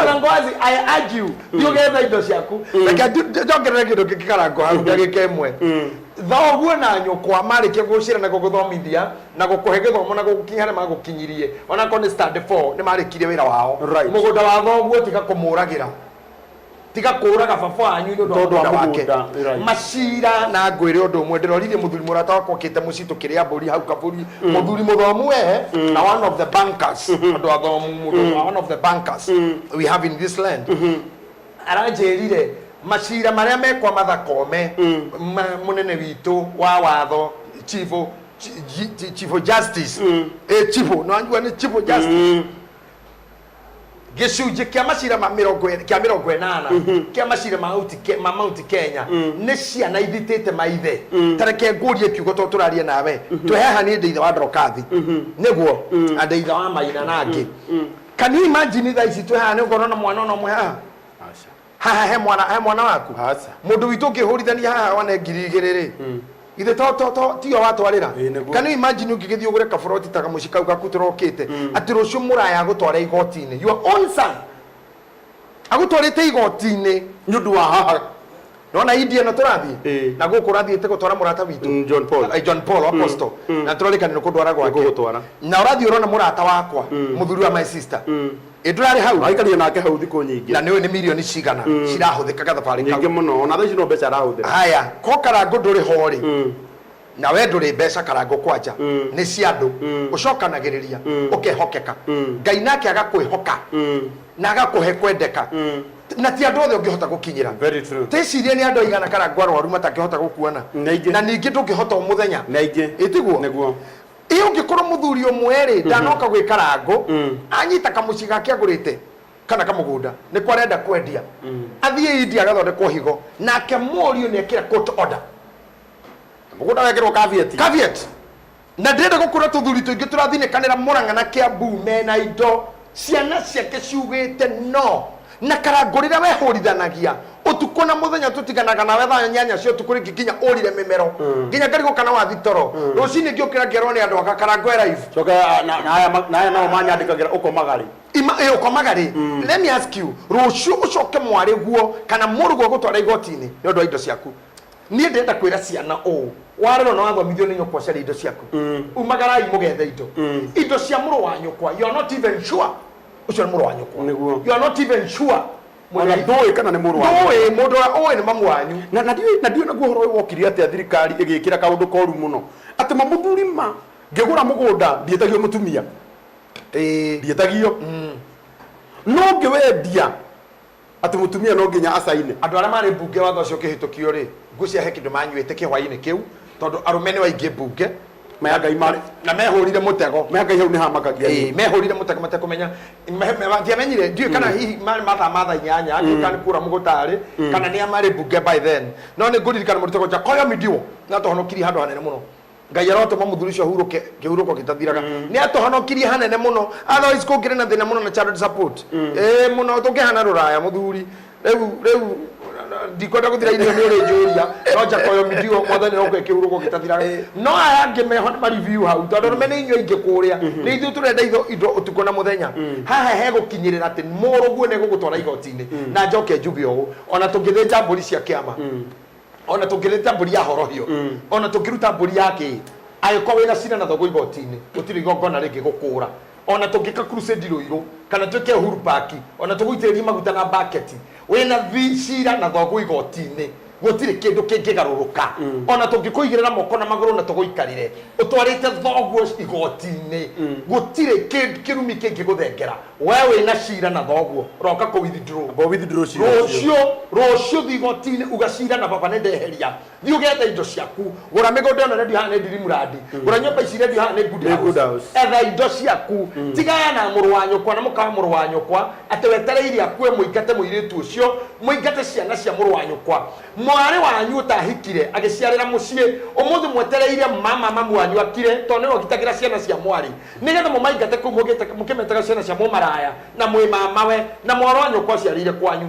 mlango wazi I urge you ndiugetha indo ciaku reka njongerere kindu kikarango hau ndagika imwe thoguo na nyukwa marike gucira na guguthomithia na gukuhe githomo na gukinyare magukinyirie ona ko ni stand 4 ni marikire wira wao mugunda wa thoguo tiga kumuragira tiga kuraga baba anyu ni ndo wake macira na ngwire undu umwe ndirorire muthuri murata wakwa kite mucitu kiria mburi hau kaburi muthuri muthomu na one of the bankers andu athomu one of the bankers we have in this land aranjerire macira maria mekwa mathakome munene witu wa watho chief justice chief no anjua ni chief justice gicunji kia macira ma 80 kia macira ma Mount Kenya ni ciana ithitite maithe tareke ngurie kiugo to turarie nawe twehaha ni ndeitha wa Drokathi niguo ndeitha wa Maina nangi can you imagine that ici twehaha ni ngorona mwana no mweha haha he mwana waku mundu witu ngihurithania haha wane ngiri igiriri ithe to tio watwarira kana imagine ungigithio gure kaburoti taga mucika ugaku turokite ati rucio muraya gutwara igotini your own son agutwarite igoti-ini nyundu wa haha nona India na turathi na guku rathiite gutwara murata witu John Paul apostle na turarikana no kudwara gwake na urathi urona murata wakwa muthuri wa my sister idurari hau aikari nake hau thiku nyingi na niwe ni milioni cigana cirahuthikaga thabari kau nyingi muno ona thaici no mbeca arahuthira haya ko karango nduri hori na we nduri mbeca karango kwanja ni cia andu ucokanagiriria ukehokeka Ngai nake agakwihoka na agakuhe kwendeka na ti andu othe ungihota gukinyira very true tecirie ni andu aigana karango arwaru matakihota gukuona na ningi ndungihota umuthenya itiguo niguo iyo ngikorwo muthuri umwe ndanoka gwi karango anyita kamuci gake agurite kana kamugunda ni kwarenda kwendia athie India agathondekwo higo nake morio ni ekira court order mugunda wekirwo caveat na ndenda gukura tuthuri tuingi turathinekanira Murang'a na Kiambu mena indo ciana ciake ciugite no na karango rira wehurithanagia utuko na muthenya tutiganaga nawe thaa nyanya cio tukuri gikinya urire mimero nginya ngarigo kana wa thitoro rucini ngiukira ngerwo ni andu akarango live coka na aya nao manyandikagira uko magari uko magari let me ask you rucio ucoke mwari guo kana murugo gutwara igoti-ini ni undu wa indo ciaku ni ndenda kwira ciana o warero no wathomithio ni nyokwa cia indo ciaku umagarai mugethe indo cia muru wa nyokwa you are not even sure ucio ni muru wa nyokwa niguo you are not even sure mwana ndoi kana ni muru wa ndoi mundu oe ni mamu wanyu na ndio naguo horo wokiri ati thirikari igikira kaundu koru muno ati mamuthuri ma ngigura mugunda ndietagio mutumia ndietagio no ngiwendia ati mutumia no nginya asaine andu aria mari bunge watho cio kihitukio ri ngucia he kindu manyuite kihwai-ini kiu tondu arumene waingi bunge mayangai mari na mehurire mutego mayangai hau ni hamakagia mehurire mutego matekumenya ndiamenyire ndiu kana hihi matha inyanya kana kura mugutari kana ni amari bunge by then no ni nguririkana mutego ja koyo midio na tohonokirie handu hanene muno Ngai arotuma muthuri cio huruke kihuruko gitathiraga ni atohonokirie hanene muno otherwise kungire na thina muno na child support muno tungihana ruraya muthuri riu ndikwenda guthira irio ni uri njuria no jakoyo midio mwathani no kihuruko gitathiraga no aya ngimeho ma review hau tondu rumene inyo ingi kuria ni ithu turenda indo utuko na muthenya haha he gukinyirira ati muruguo ne gugutwara igoti-ini na njoke njube o ona tungithinja mburi cia kiama ona tungirita mburi ya horohio ona tungiruta mburi yake ayiko wina cira na thogo igoti-ini utiri igongona ringi gukura ona tungika crusade Ruiru kana tuke Uhuru Park ona tuguitiriria maguta na bucket wina cira na thogo igoti-ini gutire kindu kingigaruruka ona tungikuigirira moko na maguru na tuguikarire utwarite thoguo igoti-ini gutire kirumi kingiguthengera wewe na cira na thoguo roka ku withdraw rucio thigoti-ini ugacira na baba nendeheria thi ugethe indo ciaku gura migunda ona redio hana ndiri muradi gura nyumba ici redio hana good house etha indo ciaku tigaya na muru wa nyokwa na muka muru wa nyokwa ate wetereire akue muingate muiritu ucio muingate ciana cia muru wa nyokwa mwari wanyu utahikire agiciarira mucii umuthi mwetereire mamu wanyu akire tondu no gitagira ciana cia mwari nigetha mumaingate ku mukimetaga ciana cia mumaraya na mwi mamawe na mwaro wa nyokwa ciarire kwanyu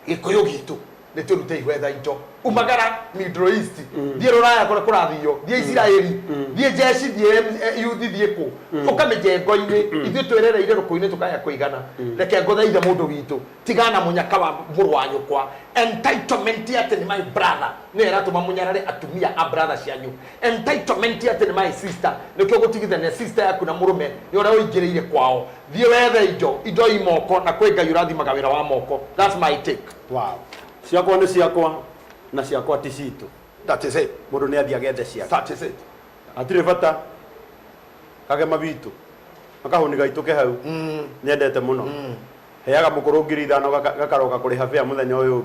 gikuyu gitu ni turute igwetha indo umagara Middle East thie ruraya kore kurathio thie Israeli thie jeshi thie youth thie ku ukamijengo-ini ithu twerereire ruku-ini tukaya kuigana reke nguthaithe mundu witu tigana munyaka wa muru wa nyukwa entitlement yate ni my brother ni eratuma munyarare atumia a brother cianyu entitlement yate ni my sister nikyo gutigithania sister yaku na murume ni ora uingireire kwao thie wethe indo imoko na kwi Ngai urathimaga wira wa moko that's my take wow ciakwa ni ciakwa na ciakwa ti citu that is it mundu ni athia gethe ciake that is it atire bata kagema bitu akahuni gaituke hau niendete muno heaga mukurungiri ithano gakaroka kuriha fare muthenya uyu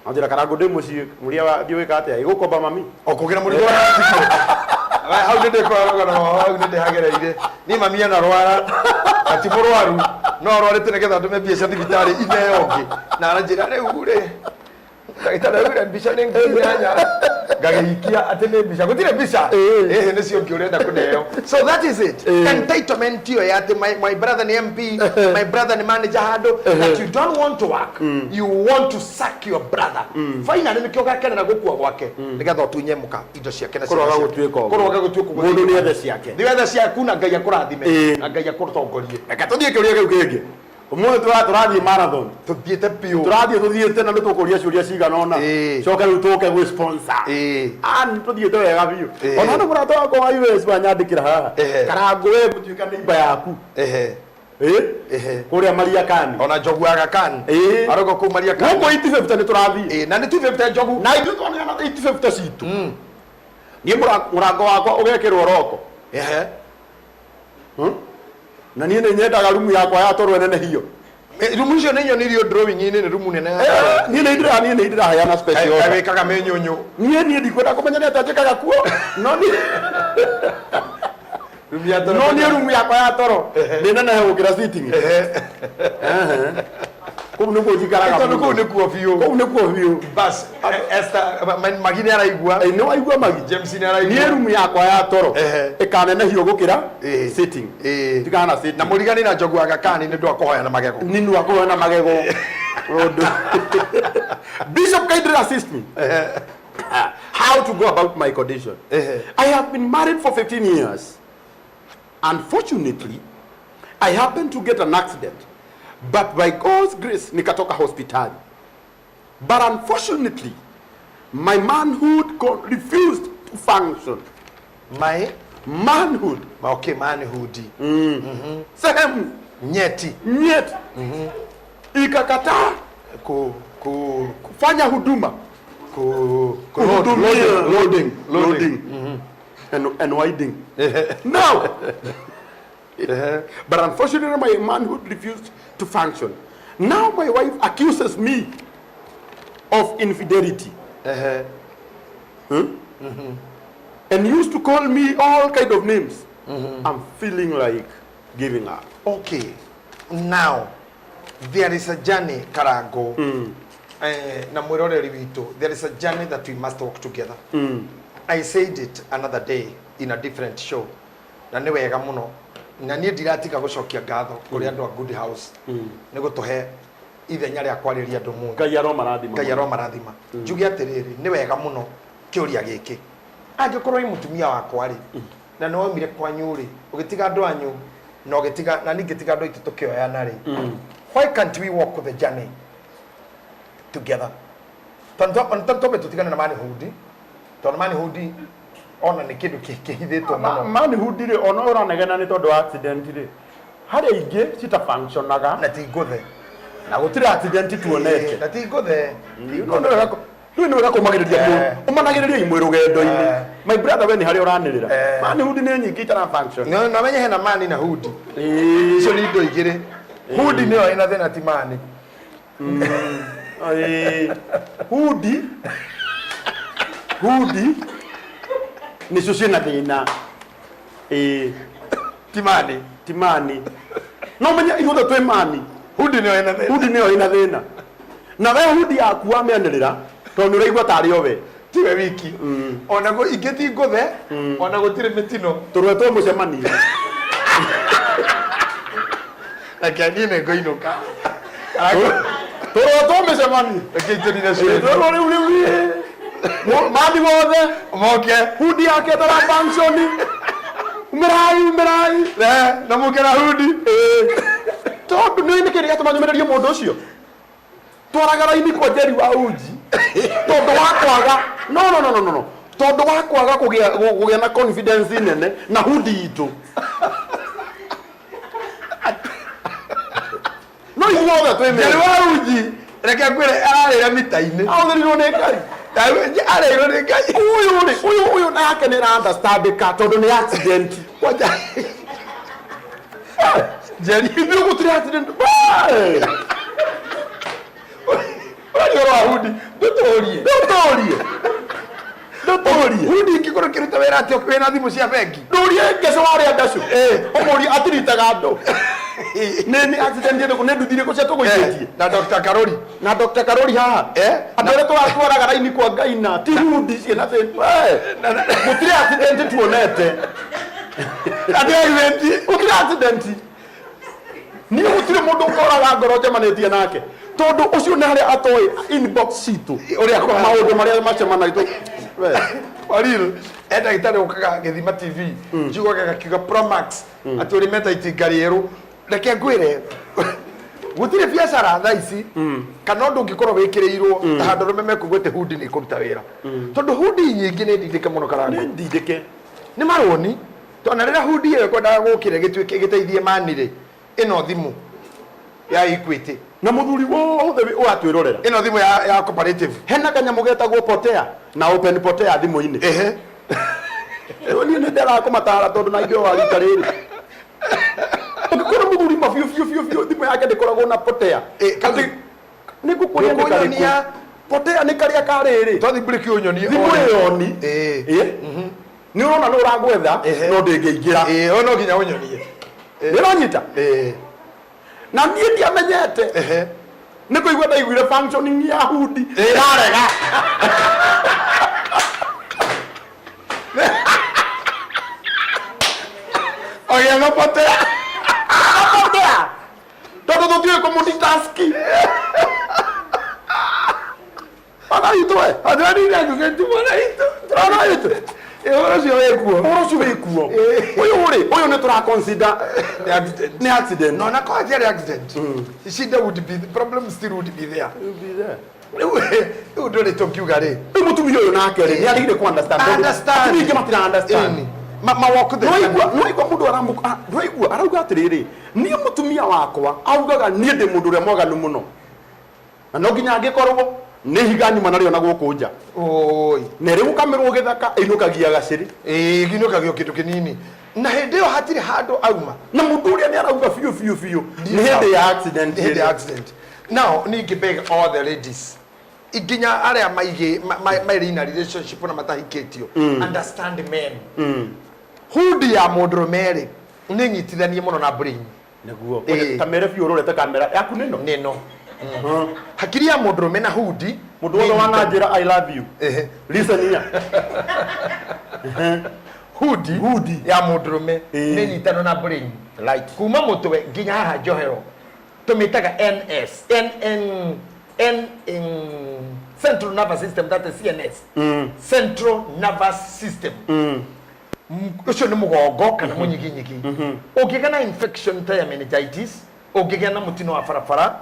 atira karangu ndi mucii muria wa thiu wikate igukomba mami okugira murigo hau ndi kwaraga hau ndi hagereire ni mami ana rwara ati murwaru no rwarite nigetha ndume mbia cia thibitari ineyongi na aranjira riu ri ndagitari ura mbica ni nginyanya ngagiikia ati ni mbica gutire mbica ni cio ngiurenda kuneo so that is it entitlement yo ya ati my brother ni MP my brother ni manager hado that you don't want to work you want to sack your brother finally nikyo gakenera gukua gwake nigetha utunye muka indo ciake na koroga gutuika koroga gutuika mundu ni ethe ciake ni ethe ciaku na Ngai akurathime na Ngai akutongorie reka tuthie kiuria kiu kingi Umwe turathie marathon. Tuthiete piu. Tuthiete na nitukuria ciuria cigana ona. Coka riu tuke gwi sponsor. Ani tuthiete wega biu. Ona no murata wako wa US banyandikira haha. Karangu we mutuika neighbor yaku. Kuria Maria Kani. Ona Njogu aga Kani. Arogo ku Maria Kani. Ngo 850 ni turathie. Na ni 250 Njogu. Na ithu twana na 850 citu. Ni murango wakwa ugekirwo roko. Na niĩ nĩ nyendaga rumu yakwa ya toro nene hiyo. Rumu icio nĩ nyonirio drawing ini nĩ rumu nene. Niĩ nĩ ndĩraheana special order. Wĩkaga mĩnyũnyũ. Niĩ ndikwenda kũmenya nĩ atĩa njĩkaga kuo. No niĩ rumu ya toro. No niĩ rumu yakwa ya toro nĩ nene he gũkĩra sitting. Kũu nĩkuo njikaraga. Kũu nĩkuo biũ. Kũu nĩkuo biũ. Bas Esther Magi nĩ araigua. Nĩ waigua Magi. James nĩ araigua. Niĩ rumu yakwa ya toro ĩkanenehio gũkĩra sitting. Tikana sitting. Na mũrigani na Njogu aga Kani nĩ ndwa kũhoyana magego. Nĩ ndwa kũhoyana magego. Bishop kindly assist me. How to go about my condition. I have been married for 15 years. Unfortunately, I happened to get an accident. But by God's grace, nikatoka hospitali. But unfortunately, my manhood refused to function. My manhood. Okay, manhood. Sehemu nyeti. Ikakataa kufanya huduma. Loading. And winding. Now, but unfortunately, my manhood refused to function. Now my wife accuses me of infidelity. And used to call me all kind of names. I'm feeling like giving up. Okay. Now, there is a journey, Karago. Na mwiroreri witu, there is a journey that we must walk together. I said it another day in a different show. Na ni wega muno. Na niĩ ndiratika gũcokia ngatho kũrĩ andũ a Good House nĩ gũtũhe ithenya rĩa kwarĩria andũ mũno. Ngai aromarathima. Njuge atĩrĩrĩ nĩ wega mũno kĩũria gĩkĩ. Angĩkorwo ĩ mũtumia wakwa rĩ na nĩ waumire kwanyu rĩ ũgĩtiga andũ anyu na ũgĩtiga na ningĩ tiga andũ aitũ tũkĩoyana rĩ. Why can't we walk the journey together? Tondũ tũtigane na manhood. Tondũ manhood ona nĩ kĩndũ kĩhithĩtwo mũno. Manhood rĩ ona ũranegena nĩ tondũ accident rĩ. Harĩ ingĩ cita functionaga na ti ngũthe. Na gũtirĩ accident tuonete. Na ti ngũthe. Rĩu nĩ wega kũmagĩrĩria mũndũ. Ũmanagĩrĩria imwe rũgendo-inĩ. My brother we nĩ harĩa ũranĩrĩra. Manhood nĩ nyingĩ itara function. Na menye hena mani na hood. Icio nĩ indo igĩrĩ. Hood nĩyo ĩna thĩna ti mani. Hood nicio ciĩna thĩna. Timani. No menya ithuothe twĩ mani. Hood nĩyo ĩna thĩna. Na we hood yaku wamĩanĩrĩra tondũ ũraigua tarĩ o we. Tiwe wiki. Ona go ingĩti ngũthe ona gũtirĩ mĩtino. Tũrwetwo mũcemanio. Akĩani nĩ ngũinũka. Tũrwetwo mũcemanio. Akĩitũrire cũrĩ. Rĩu mami wothe moke hood yake tara function. Umerai. Na mũkĩra hood. Tondũ nĩ kĩrĩa gĩtũmanyũmĩrĩria mũndũ ũcio. Twaraga raini kwa Jerry wa uji. Tondũ wakwaga. No. Tondũ wakwaga kũgĩa na confidence nene na hood itũ. No iwothe twĩ Jerry wa uji. Reke ngwĩre ararĩra mita-inĩ. Aũtherirwo nĩ Ngai. Ararĩrwo nĩ Ngai. Ũyũ nake nĩ ra-understandĩka tondũ nĩ accident. Jerry nĩ gũtirĩ accident. Ũrarĩorwo wa hood. Ndũtũrie. Hood ingĩkorwo kĩruta wĩra atĩ wĩna thimũ cia bengi. Ndũrie ngece warĩa ndacũ. Ũmũrie atiritaga andũ. Nĩ accident ĩrĩkũ nĩ nduthire kũ cia tũgũithĩtie. Na Dr. Karori haha. Andũ arĩa twaraga raini kwa Ngai na ti hood ciĩna thĩna. Gũtirĩ accident tuonete. Gũtirĩ accident. Niĩ gũtirĩ mũndũ ũkoraga ngoro njemanĩtie nake. Tondũ ũcio nĩ harĩa atoĩ inbox citũ. Ũrĩa maũndũ marĩa macemanagia. Maril, ndagĩtarĩ ũkaga Gĩthima TV. Njugaga gakiuga Pro Max. Atĩ ũrĩ meta itinga rĩerũ. Reke ngwĩre gutire biacara tha ici kana undu ngikorwo wikirirwo ta handu rumeme kugwete hudi ni kuruta wira tondu hudi nyingi ni ndindike muno karangu ni ndindike ni maroni tona rira hudi iyo kwendaga gukire gituike giteithie mani ri ino thimu ya Equity na muthuri wothe watwirorera ino thimu ya cooperative hena kanyamu getagwo potea na open potea thimu-ini ni ndera kumatara tondu na ingio wagita riri ukikora muthuri mafiu thimu yake ndikoragwo na potea kazi ni gukuria potea ni karia kariri twathi break unyoni thimu yoni ni urona no uragwetha no ndingiingira ono ginya unyonie nironyita na niĩ ndiamenyete nĩ kũigua ndaiguire functioning ya hudi yarega ogegopotea tondũ tũtiũĩ kũmultitaski ona itwe ũcio wĩkuo ũyũ nĩ tũraconsider nĩ accident no na kwa accident shida would be the problem still would be there you don't talk you gare mũtumia ũyũ nake rĩ nĩ arigire ku understand atumia ingĩ matira understand mawako the no igua mũndũ aramuka no igua arauga atĩrĩrĩ niĩ mũtumia wakwa augaga niĩ ndĩ mũndũ ũrĩa mwaganu mũno na no nginya angĩkorwo nĩ higani manarĩo na gũkũ nja oi na rĩu kamerwo gĩthaka ĩinũkagia gacĩri ginũkagio kĩndũ kĩnini na hĩndĩ ĩyo hatirĩ handũ auma na mũndũ ũrĩa nĩ arauga biũ nĩ hĩndĩ ya accident now ningĩ beg all the ladies iginya aria mairi in a relationship na matahikĩtio understand men hudi ya mũndũrũme rĩ nĩ nyitithanie mũno na brain nĩguo kamera biũ ũrorete kamera yaku nĩno hakiri ya mũndũrũme na hudi mũndũ wothe wana njĩra I love you listen here hudi ya mũndũrũme nĩ nyitano na brain right kuma mũtwe nginya haha njohero tũmĩtaga central nervous system, that is CNS central nervous system ucio nĩ mũgongo kana mũnyiginyigi ũngĩgĩa na infection ta ya meningitis ũngĩgĩa na mũtino wa barabara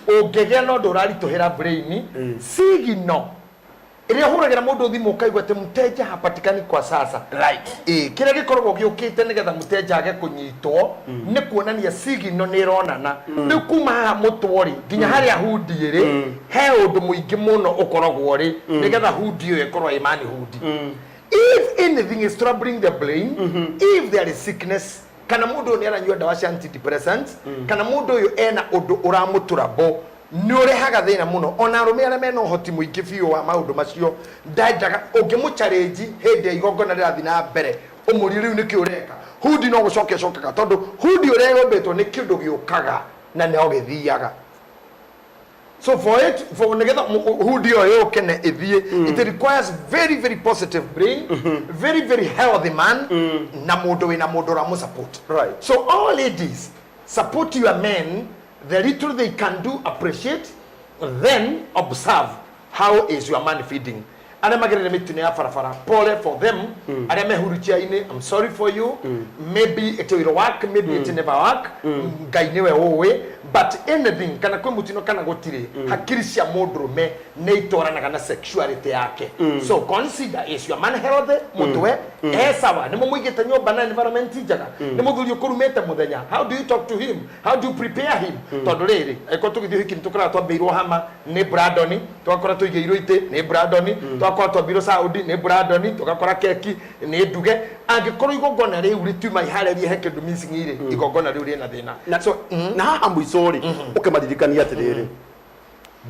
ũngĩgĩa na ũndũ ũraritũhĩra brain signal ĩrĩa hũragĩra mũndũ thimũ ũkaigua atĩ mteja hapatikani kwa sasa right kĩrĩa gĩkoragwo gĩũkĩte nĩgetha mteja age kũnyitwo nĩ kuonania signal nĩ ĩronana rĩu kuma haha mũtwo-rĩ nginya harĩa hudi ĩrĩ he ũndũ mũingĩ mũno ũkoragwo rĩ nĩgetha hudi ĩyo ĩkorwo ĩ mani hudi if anything is troubling the brain if there is sickness kana mũndũ nĩ aranyua ndawa cia antidepressants kana mũndũ ũyũ ena ũndũ ũramũtũrabo nĩ ũrehaga thĩna mũno ona arũme arĩa mena ũhoti mũingĩ biũ wa maũndũ macio ndanjaga ũngĩmũchallenge hĩndĩ ya igongona rĩrathiĩ na mbere ũmũrie rĩu nĩkĩ ũreka hudi no gũcokaga tondũ hudi ũrĩa yombĩtwo nĩ kĩndũ gĩũkaga na no gĩthiaga so for nĩgetha hudi ĩyo yũke na ĩthiĩ it requires very positive brain very healthy man na mũndũ wĩna mũndũ ũramũsupport right so all ladies support your men the little they can do appreciate then observe how is your man feeding arĩa magerere mĩtino ya barabara pole for them arĩa mehurukia-inĩ I'm sorry for you maybe it will work maybe it never work ngai nĩwe ũĩ but anything kana kwĩ mũtino kana gũtirĩ hakiri cia mũndũrũme nĩ itoranaga na sexuality yake so consider is your man healthy mũtwe sawa nĩ mũmũigĩte nyũmba na environment njega nĩ mũthuri ũkũrumĩte mũthenya how do you talk to him how do you prepare him tondũ rĩrĩ angĩkorwo tũgĩthiĩ hiki nĩ tũkoragwo twambĩirwo hama nĩ Brandon tũgakorwo tũigĩirwo itĩ nĩ Brandon tũgakorwo twambĩirwo Saudi nĩ Brandon tũgakora keki nĩ Nduge angĩkorwo igongona rĩu rĩtiuma iharĩrie he kĩndũ missing irĩ igongona rĩu rĩna thĩna so na haha mũico rĩ ũkĩmaririkania atĩrĩrĩ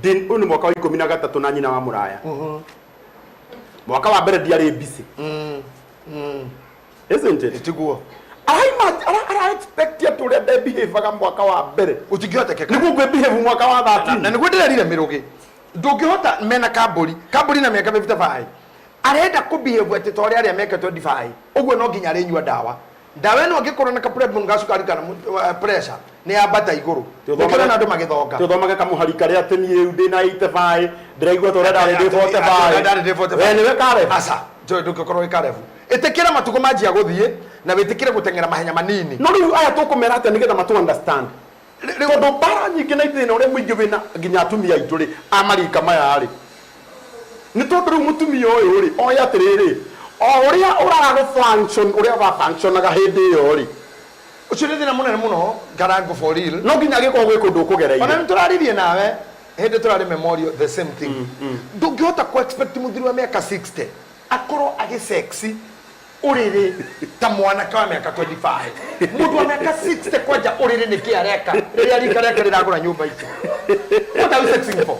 ũyũ nĩ mwaka wa 13 na nyina wa mũraya mwaka wa mbere ndiarĩ busy isn't it tiguo I expect you to behave mwaka wa mbere utingĩhotekeka nĩguo kwĩ behave mwaka wa 13 na nĩguo ndĩrerire mĩrũgĩ ndũngĩhota mena kambũri na mĩaka 55 arenda kũbehave atĩ ta ũrĩa arĩa meka 25 ũguo no nginya arĩnyua ndawa ĩno angĩkorwo na problem ngacukari kana pressure nĩ yambata igũrũ ũkĩona na andũ magĩthonga tũthomage kamũhari karĩa atĩ niĩ rĩu ndĩna 85 ndĩraigua ta ũrĩa ndarĩ 45 we nĩwe karebu aca ndũngĩkorwo wĩ karebu ĩtĩkĩra matukũ manjia gũthiĩ na wĩtĩkĩre gũteng'era mahenya manini no rĩu aya tũkũmera atĩ nĩgetha matu understand ndo bara nyingi na ithina uria muingi wina nginya atumia aitu ri amarika maya ri ni tondu riu mutumia uyu ri oya atiriri o uria uraga function uria wa functionaga hindi iyo ri ucio ni thina munene muno ngarango for real no nginya giko gwi kundu kugereire ona nturaririe nawe hindi turari memorial the same thing ndungihota ku expect muthiri wa miaka 60 akorwo agi sexy uriri ta mwana kwa miaka 25 mundu wa miaka 60 kwanja uriri ni kiareka riria rika reka riragura nyumba ici what are you sexing for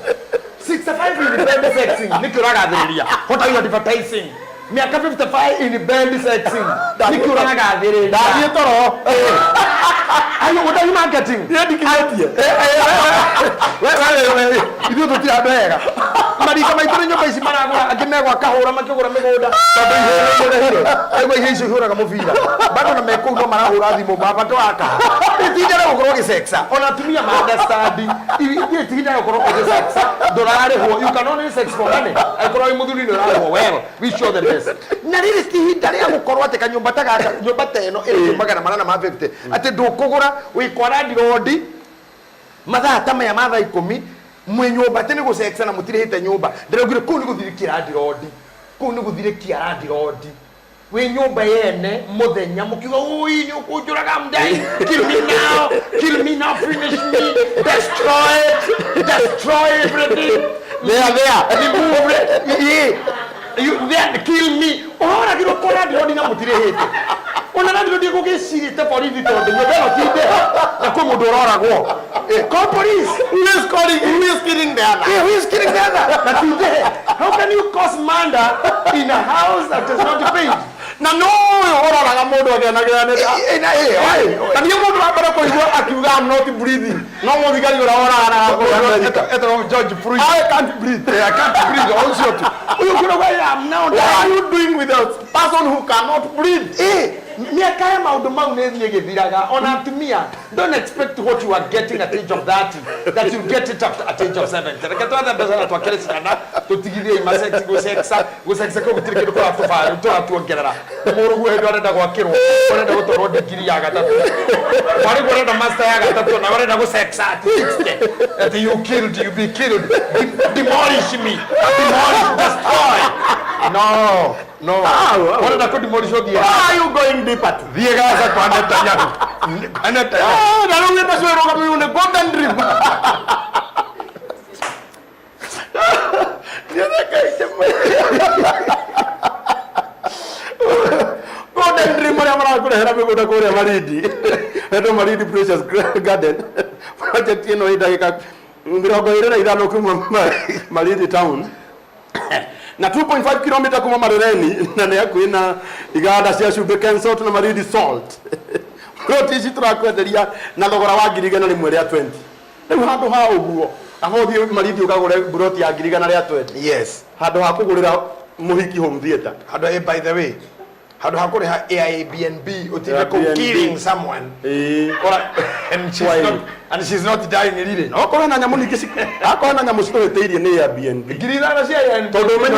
65 in bed sexing nikiragathiriria what are you advertising miaka 55 in bed sexing nikiragathiriria ndathie toro ayo what are you marketing ndikithetie wewe ithu tutira bega marika maitire nyumba ici maragura angimegwa kahura makigura migunda tondu ihire aigwa ihe icio ihuraga mubira bado na mekuno marahura thimu mabato aka itindere gukorwo gisexa ona atumia mandastandi itindere gukorwo gisexa dorare ho you can only sex for money akorwo imuthuri ni rare ho well we show the best na riri tihinda ria gukorwo ati kanyumba tagaka nyumba teno iri magana manana ma 50 ati ndukugura wikwara ndirodi mathaa tamaya mathaa 10 mwe nyumba tene go sexa na mutire hite nyumba ndirogire ku ni guthirikira ndirodi ku ni guthirikira ndirodi we nyumba yene muthenya mukiga ui nyukujuraga mdai kill me now finish me destroy everything there remove it you then kill me ora kiro kora ndirodi na mutire hite ona na ndirodi gugicirite police tondu nyobero tinde na ko mundu uroragwo call police who is killing the other who is killing the other na tinde how can you cause murder in a house that is not paid na no ororaga mundu agenagira na niyo mundu abara ko igwa akiuga I'm not breathing no mo bigari uraora na eto George Fruit I can't breathe also you know why I'm now what are you doing with a person who cannot breathe miaka ya maundu mau ne thie githiraga ona atumia don't expect what you are getting at age of 30 that you get it at age of 70 reketwa the best to akere sana tutigithie imasex go sex ko gutire kindu kwa tufaru tuongerera murugu endo arenda gwakirwo arenda gutorwo digiri ya gatatu bari gorenda master ya gatatu na arenda go sex at 60 that you be killed demolish me destroy no what are the demolish of the are you going deeper viega za kwaneta ya aneta na lunge taswero kama yule golden dream golden dream mara mara kule hera miguda kule Maridi eto Maridi Precious Garden project ino idagika 25 kuma Maridi town na 2.5 km kuma Marereni na ne yakwina iganda cia cumbe Kensalt na Maridi salt roti ici turakwenderia na thogora wa ngirigana rimwe ria 20 riu handu ha uguo abothi Maridi ukagure broti ya ngirigana ria 20 yes handu ha kugurira muhiki home theater handu by the way handu ha kuriha Airbnb utire killing someone and she's not dying really no kora na nyamu ningi akora na nyamu citoheteirie ni Airbnb ngirigana cia tondu menye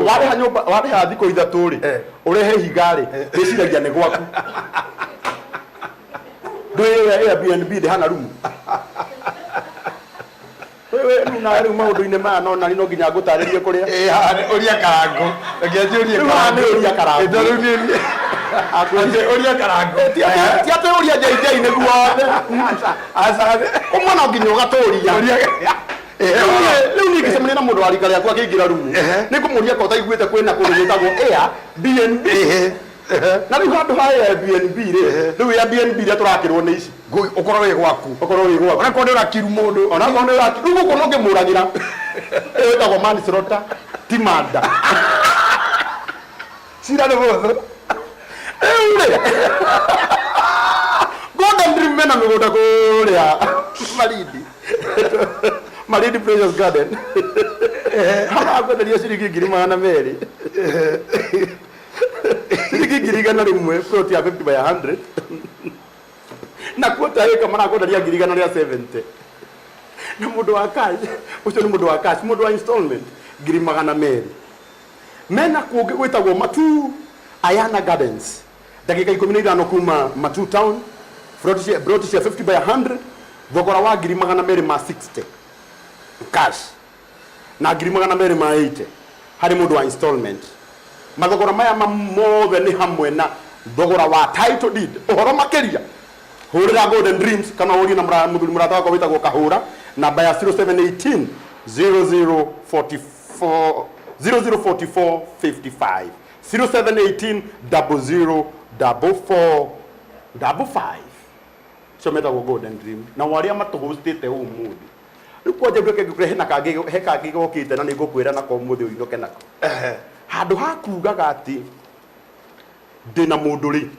wari ha nyumba wari ha thiko ithatu ri urehe higari ndiciragia ni gwaku ndoye Airbnb de hana room wewe nuna ri maundu-ini maya no nari no nginya ngutaririe kuria uria karango uria karango uria karango ti ate uria JJ niguo asa umwe no nginya ugaturia riu ningi semeni na mundu warika riaku akingira rumu nikumuria ko taiguite kwina kundu gwitagwo Airbnb na riu handu ha Airbnb riu Airbnb ria turakirwo ni ici ukorwo wi gwaku ona ko ndira kiru mundu ona ko ndira kiru guko no ngimuragira etagwo manslaughter ti murder sira ne botho golden dream mena miguda kuria Maridi Precious Garden hana kwenderia ciringi ngiri magana meri ciringi ngiri igana rimwe plot ya 50 by 100 na kuota eka mana kwenderia ngiri igana ria 70 na mundu wa cash ucio ni mundu wa cash mundu wa installment ngiri magana meri mena kuonge gwitagwo Matu Ayana Gardens dakika 15 kuma Matu town plot cia 50 by 100 thogora wa 260 cash na 280 hari mundu wa installment mathogora maya mothe ni hamwe na thogora wa title deed uhoro makeria hurira Golden Dreams kana uri na murata wako witagwo kahura namba ya 0718 0044 55 0718 004455 so metagwo Golden Dream na waria matuhostete umuthi riko je breke gukure hena kangĩ gokite na nĩngũkwĩra nako umuthi uinoke nako handũ hakugaga ati ndina mũndũ ri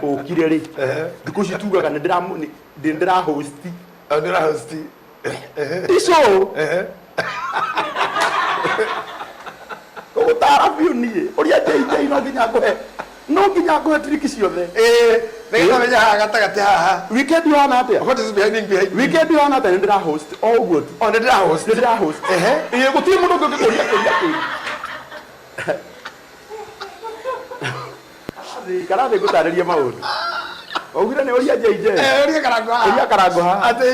ukire ri thikũ ici tugaga ndĩra host icio gũtara biũ niĩ ũrĩa JJ no nginya ngũhe triki ciothe nĩgetha menya haha gatagatĩ haha weekend yohana atia what is behind weekend yohana atia ndĩra host o ũguo tu ndĩra host gũtirĩ mũndũ ũngĩ ũngĩkũria karathi ngũtarĩria maũndũ Ogire ne Uria Jj. Uria Karangoha. Uria Karangoha. Ate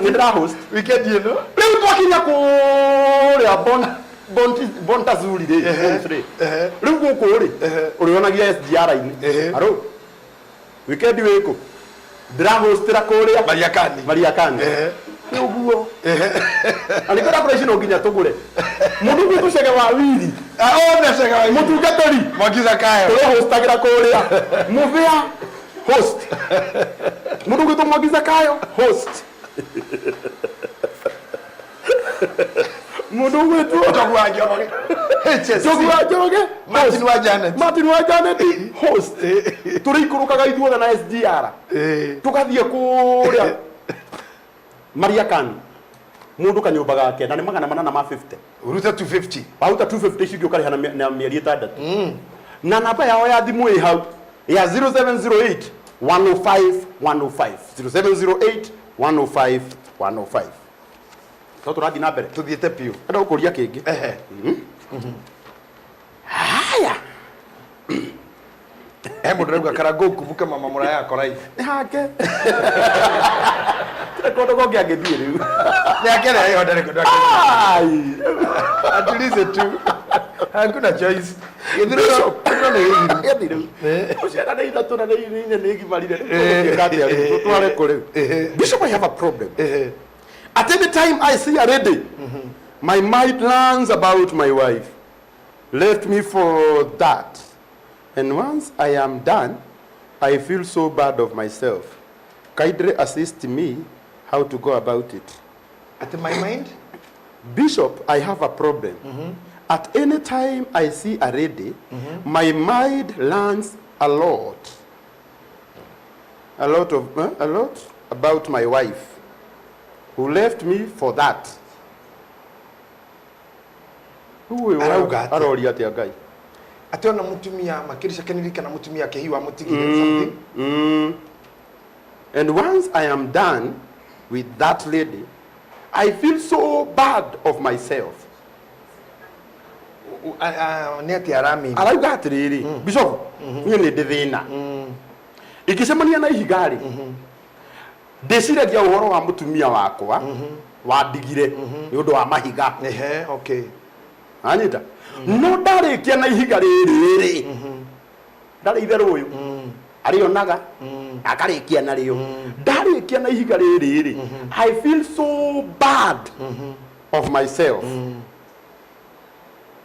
ndira host. Weekend ino. Leo twakinya kuria bonta zuri re. Leo guko uri. Urionagia SGR ini. Aro. Weekend weko. Ndira host ra kuria Mariakani. Ni uguo. Alikora operation oginya tugure. Mundu witu cege wa wiri. Ona cege wa wiri. Mutungatori. Mwagiza kayo. Turo hostagira kuria. Muvia host. Mundu witu mwagiza kayo host. Mundu witu togwa joroge. Togwa joroge. Martin wa Janet host. Turikurukaga ithuothe na SGR. Tugathie kuria Mariakani. Mundu kanyumba gake na ni magana manana ma 50. Uruta 250. Pauta 250 cigio kare na mieri 6. Na namba yao ya thimu ĩ hau ya 0708 105 105 0708 105 105. Toto radi na mbere tuthiete piu. Enda ukuria kingi. Haya. Mundu rauga Karango kuvuka mama mura yako rai. Hake. Kodo goge agethie riu. Ni akere ayo ndare kodo akere. Ai. Atulize tu. Hakuna choice. Githiro no githiro. Uciara na ina tuna ni gimarire. Ngati ari tware kure. Bishop, I have a problem. At any time I see a lady, my mind learns about my wife. Left me for that. And once I am done, I feel so bad of myself. Kindly assist me how to go about it. At my mind? Bishop, I have a problem. At any time I see a lady, my mind learns a lot about my wife, who left me for that. Who aroria tia Ngai? Atona mutumia makirisha kanirika na mutumia kehiwa mutigire something. And once I am done with that lady, I feel so bad of myself. Neti arami. Arauga atiriri, Bishop, niĩ nĩ ndĩthĩna. Ingĩcemania na ihigari. Ndĩciragia ũhoro wa mutumia wakwa, wa ndigire, nĩ ũndũ wa mahiga. Okay. Anyita. No ndarĩkia na ihiga rĩrĩ. Ndarĩ itherũ ũyũ. Arionaga. Akarĩkia na rĩo. Ndarĩkia na ihiga rĩrĩ. I feel so bad of myself.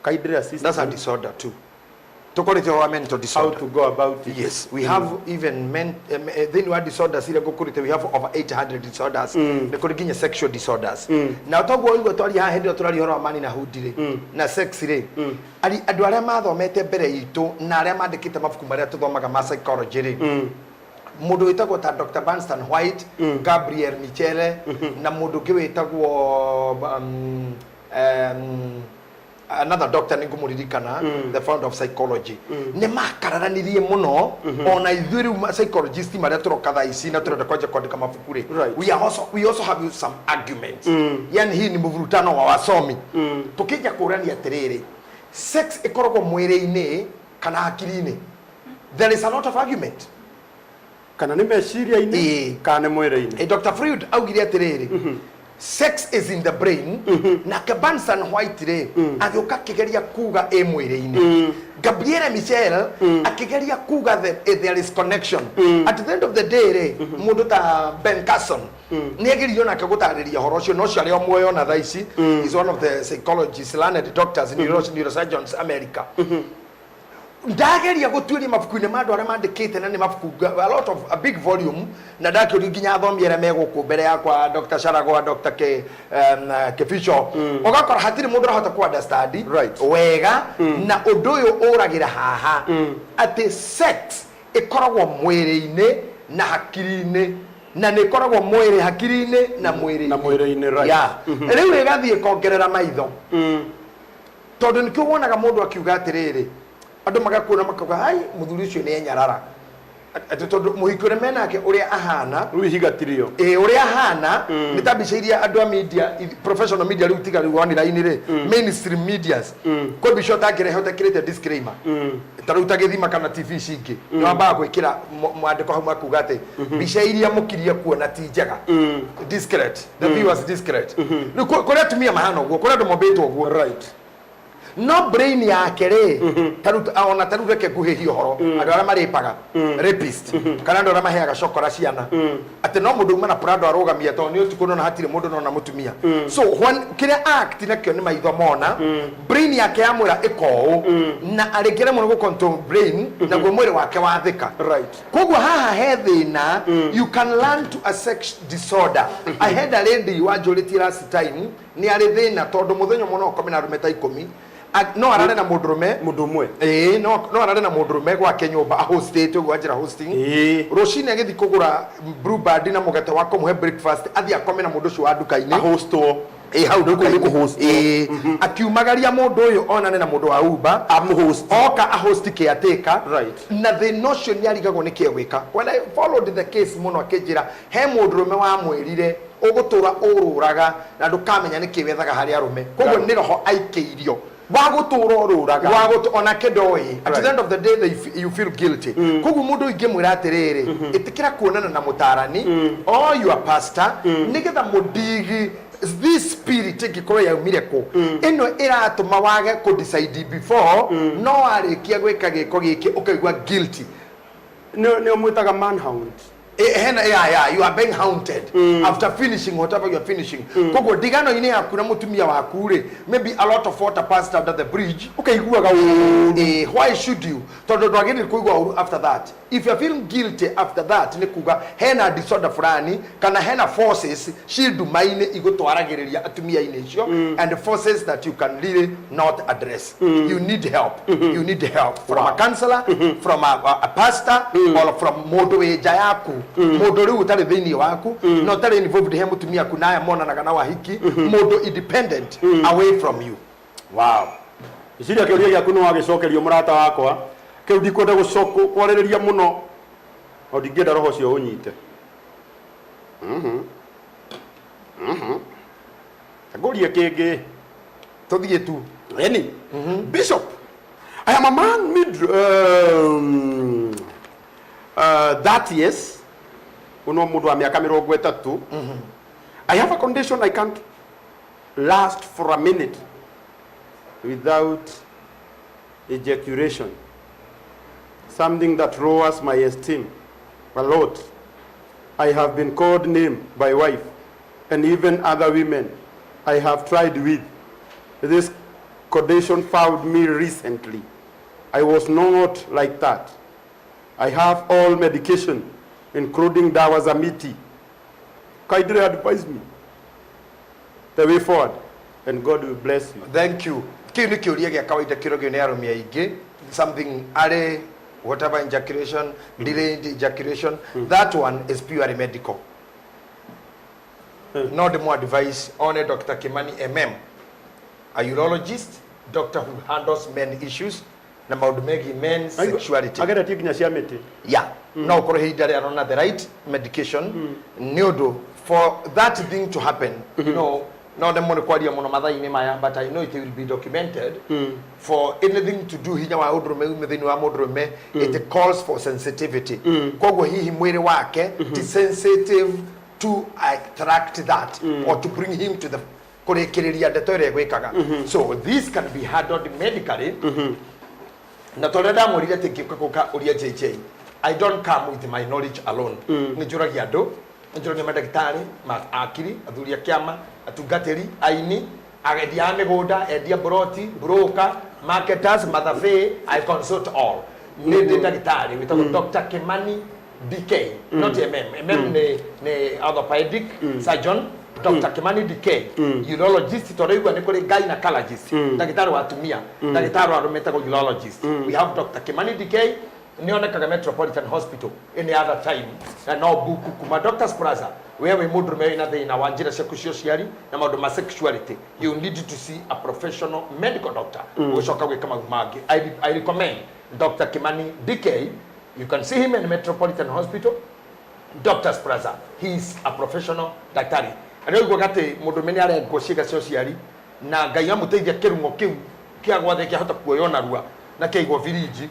That's a disorder too. To call it your mental disorder. How to go about it? Yes, we have even then we have disorders. We have over 800 disorders. They could give sexual disorders. Now talk about what you had to tell your man in a hoodie. Na sex re. Ali adwara madho mete bere ito na re made kita mafukumaria to domaga psychology. Mudo itagwo ta Dr. Banston White, Gabriel Michele na mudo kiwe itagwo another doctor ningumuririkana the founder of psychology ne makararanirie muno ona ithuĩ psychologist maria turokatha ici na turenda kwanja kwandika mabuku ri we also have some arguments yani hii ni mvurutano wa wasomi tukija kurania atiriri sex ikoragwo mwiri-ini kana hakiri-ini. There is a lot of argument kana nĩ meciria-inĩ kana nĩ mwĩrĩ-inĩ. Dr. Freud augire atiriri sex is in the brain na Kebansan White re agĩũka kĩgeria kuga mwĩrĩ-inĩ. Gabriel Michel akigeria kuga there is connection. At the end of the day re mundu ta Ben Carson ni agiriyo na kagutariria horo cio no cio arĩa muoyo na thaici is one of the psychologists, learned doctors, neurosurgeons America. Ndageria gutuĩria mabuku-inĩ ma andũ arĩa mandĩkĩte na nĩ mabuku a big volume na ndakĩũrio nginya athomi arĩa megũkũ mbere yakwa Dr. Sharagwa, Dr. Kefisho ũgakora hatirĩ mũndũ ũrahota ku understand wega na ũndũ ũyũ ũragĩra haha atĩ sex ĩkoragwo mwĩrĩ-inĩ na hakiri-inĩ na nĩ ĩkoragwo mwĩrĩ hakiri-inĩ na mwĩrĩ-inĩ rĩu ĩgathiĩ ĩkongerera maitho tondũ nĩkĩo wonaga mũndũ akiuga atĩrĩrĩ andũ magakuona makauga hai muthuri ucio nĩ enyarara tondu muhikure menake uria ahana rĩu ihigatirio uria ahana nĩ ta mbica iria andũ a media professional media rĩu tiga rĩu online rĩ mainstream medias kwa mbica ũtangĩrehe ũtekĩrĩte disclaimer ta rĩu tagĩthima kana TV cingĩ nĩ wambaga gwĩkĩra mwandĩko hau makuga atĩ mbica iria mũkirie kuona ti njega discreet the viewers discreet rĩu kũrĩa atumia mahana ũguo kũrĩa andũ mombĩtwo ũguo right no brain yake ri ona taru reke nguhihia horo andu aria maripaga rapist kana andu aria maheaga cokora ciana ati no mundu uma na prado arugamia to ni utuko no hatire mundu no na mutumia so when kire act na kio ni maitho mona brain yake yamwira iko na aregere muno go control brain na go mwire wake wathika right koguo haha he thina you can learn to a sex disorder. I had a lady wajoriti last time ni ari thina tondu muthenyo muno komena rumeta 10 no arare na mundurume mundumwe no arare na mundurume gwake nyumba ahostete gwa njira hosting rucini agithi kugura brew band na mugate wa kumuhe breakfast athi akome na mundu cio wa nduka-ini ahostwo hau nduko ni kuhost akiumagaria mundu uyu onane na mundu wa Uber amhost oka ahost caretaker right na the notion ni arigagwo ni kiegwika when I followed the case muno akinjira he mundurume wa mwirire ugutura ururaga na ndukamenya ni kiwethaga hari arume koguo ni roho aikeirio wagutura ururaga ona kedoi at the end of the day you feel guilty koguo mundu ingimwira atiriri itikira kuonana na mutarani or your pastor nigetha mudigi this spirit igikorwo yaumire ku ino iratuma wage ku decide before no arikia gwika giko giki ukaigwa guilty no mwitaga manhunt you are being haunted after finishing whatever you are finishing koguo digano ine yaku na mutumia waku ri maybe a lot of water passed under the bridge ukaiguaga why should you tondu ndwagirire kuigwa after that if you are feeling guilty after that ni kuga hena disorder fulani kana hena forces shield maine igutwaragiriria atumia ine icio and forces that you can really not address you need help from a counselor from a pastor or from modo eja yaku mundu riu utari thiini waku no tari involved he mutumia ku naya monanaga na wahiki mundu independent away from you. Wow, iciria kiuria giaku no wagicokerio murata wakwa kiu ndikwenda gucoko kwaririria muno o ndingenda roho cio unyite agurie kingi tuthie tu any Bishop, I am a man mid 30s uno mundu wa miaka 30 I have a condition I can't last for a minute without ejaculation, something that lowers my esteem a lot. I have been called name by wife and even other women I have tried with. This condition found me recently. I was not like that. I have all medication, including dawa za miti. Kindly advise me the way forward, and God will bless you. Thank you. Kiu kiuria gia kawaida kirogio ni arumia ingi something are whatever ejaculation, delayed ejaculation, that one is purely medical. Not the more advice on a Dr. Kimani MM, a urologist, doctor who handles men issues. Na maundu megi men's sexuality agera tiginya cia miti no koro hidari arona the right medication niodo for that thing to happen you know no ndemo ni kwaria muno mathaini maya, but I know it will be documented. For anything to do hinya wa udrume umethini wa mudrume, it calls for sensitivity. Kogwo hihi mwiri wake is sensitive to attract that or to bring him to the kurekereria ndeto ire gwikaga. So this can be handled medically. Na toreda morire tekikuka Uria Jj. I don't come with my knowledge alone. Njuragia ndo, njuragia madagitari, akiri, athuria kiama, atungatiri, aini, agedia amegoda, edia broti, broker, marketers, mathafe, I consult all. Ni dagitari, we talk Dr. Kimani DK, not MM ne orthopedic surgeon, Dr. Kimani DK, urologist, toreigwa ni kule gynecologist, dagitari wa atumia, dagitari wa metako urologist. We have Dr. Kimani DK, nionekaga Metropolitan Hospital any other time na no buku kuma Doctors Plaza wewe mudrume ina thina wa njira cia kuciociari na maundu ma sexuality, you need to see a professional medical doctor ucoka gwika magumangi. I recommend Dr. Kimani DK. You can see him in Metropolitan Hospital, Doctors Plaza. He is a professional daktari. Ano go gate mudrume ni are ngociga ciociari na ngai amuteithia kirungo kiu kia gwathe kia hota kuoyona rua na keigwo viriji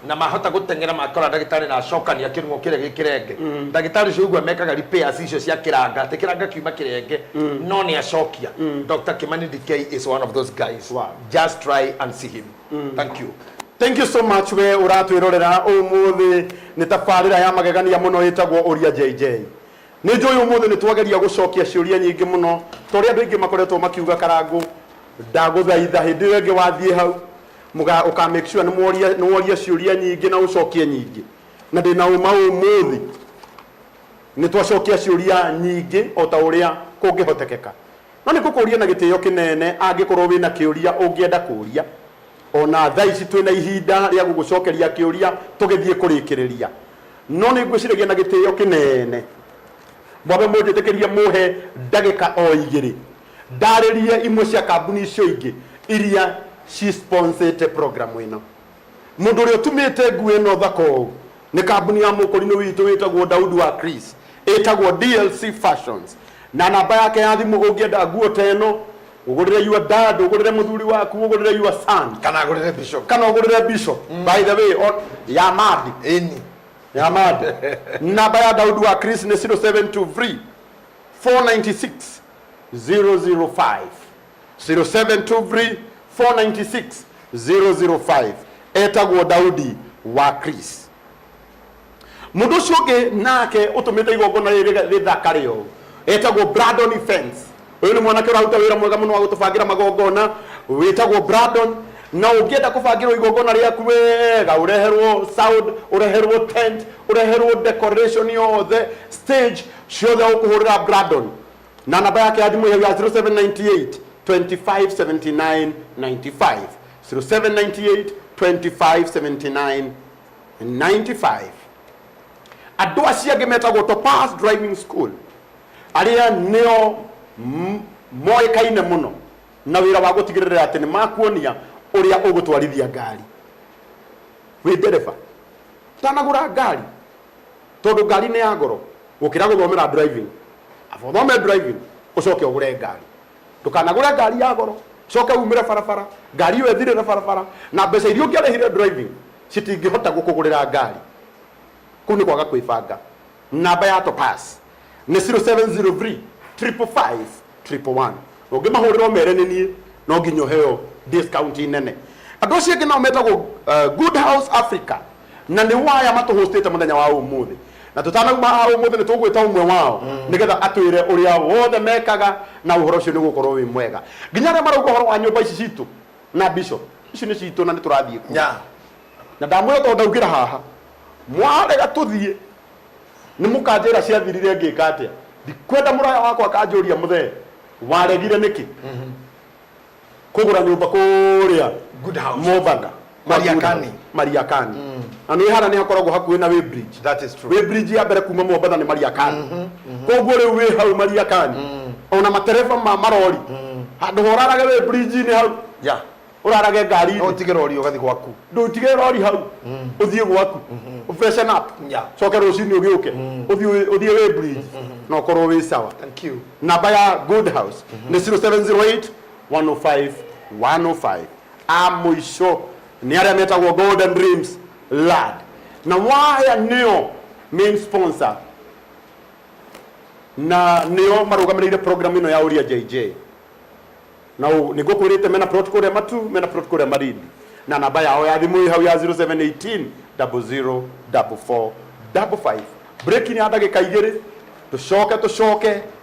na mahota gutengera makora dagitari na shoka ni akirungo kire gikirenge dagitari cugwa mekaga repairs icio cia kiranga te kiranga kiuma kirenge no ni ashokia. Dr. Kimani DK is one of those guys. Wow. Just try and see him. Thank you. Thank you so much we uratwirorera umuthi ni tafarira ya magegania muno itagwo Uria Jj. Ni njoy umuthi ni twageria gucokia ciuria nyingi muno toria andu ingi makoretwo makiuga karangu ndaguthaitha hindi wenge wathie hau muga uka make sure ni woria ciuria nyingi na ucokie nyingi na ndina uma umuthi ni twacokia ciuria nyingi o ta uria kungihotekeka no ni kukuria na gitio kinene angikorwo wina kiuria ungienda kuria ona thaa ici twina ihinda ria gugucokeria kiuria tugithie kurikiriria no ni ngwiciragia na gitio kinene mwabe mujitekeria muhe ndagika o igiri ndaririe imwe cia kambuni icio ingi iria she sponsored program ino mundu uri utumite nguo ino thako ni kambuni ya mukorino witu witagwo Daudi wa Chris etagwo DLC Fashions na namba yake ya thimu ungienda nguo teno ugurire your dad ugurire muthuri waku ugurire your son Kana ugurire bishop. Kana ugurire bishop. By the way on ya mad ya mad namba ya Daudi wa Chris ni 0723 496 005 0723 496 005 etagwo Daudi wa Chris. Mundu coge nake utumite igongona rithakario etagwo Brandon Defense. Uyu ni mwanake uraruta wira mwega muno wa gutubangira magongona witagwo Brandon na ungienda kubangirwo igongona riaku wega ureherwo sound ureherwo tent ureherwo decoration yothe stage ciothe ukuhurira Brandon na namba yake ya thimu ya 0798 2579 95 0798 2579 95. Andu aciangi metagwo Topaz Driving School aria neo moikaine muno na wira wa gutigirira ati ni makuonia uria ugutwarithia ngari wi ndereba tanagura ngari tondu ngari ni ya goro ukira guthomera driving afothome driving ucoke ugure ngari tukanagura ngari ya goro coke umire barabara ngari yo ethire barabara na mbeca irio ngiarehire driving citingihota gukugurira ngari kuni kwaga kwibanga. Namba ya Topaz ni 0703 555 111 ungimahurira mere nini no nginyo heo discount nene. Andu cio ngina metagwo Good House Africa na ni waya matuhostete muthenya wa umuthi na tutanauma ha umuthi ni tugwita umwe wao nigetha atwire uria wothe mekaga na uhoro cio ni gukorwo wi mwega nginya ria marauga uhoro wa nyumba ici citu na bishop ici ni citu na ni turathie ku na ndamwira to ndaugira haha mwarega tuthie ni mukanjira cia thirire ngika atia ndikwenda muraya wakwa kanjuria muthe waregire niki kugura nyumba kuria Good House Mobaga Mariakani anu ihara ni hakoragwo hakuhi na Weybridge. That is true. Weybridge ya mbere kuma Mombasa ni Mariakani kogwo riu wi hau Mariakani ona matereva ma marori handu horaraga Weybridge ni hau urarage ngari no tige rori ugathi gwaku ndutige rori hau uthie gwaku freshen up coke rucini ugiuke uthie we bridge no korwo wi sawa. Thank you. Namba ya Good House ni 0708 105 105. Mwisho ni aria metagwo Golden Dreams Lad, na waya nio main sponsor na nio marugamirire program ino ya Uria Jj. Na niguo kwirite mena plot kore matu mena plot kore marindi na namba yao ya thimu hau ya 0718 004455. Break ni ndagika igiri tucoke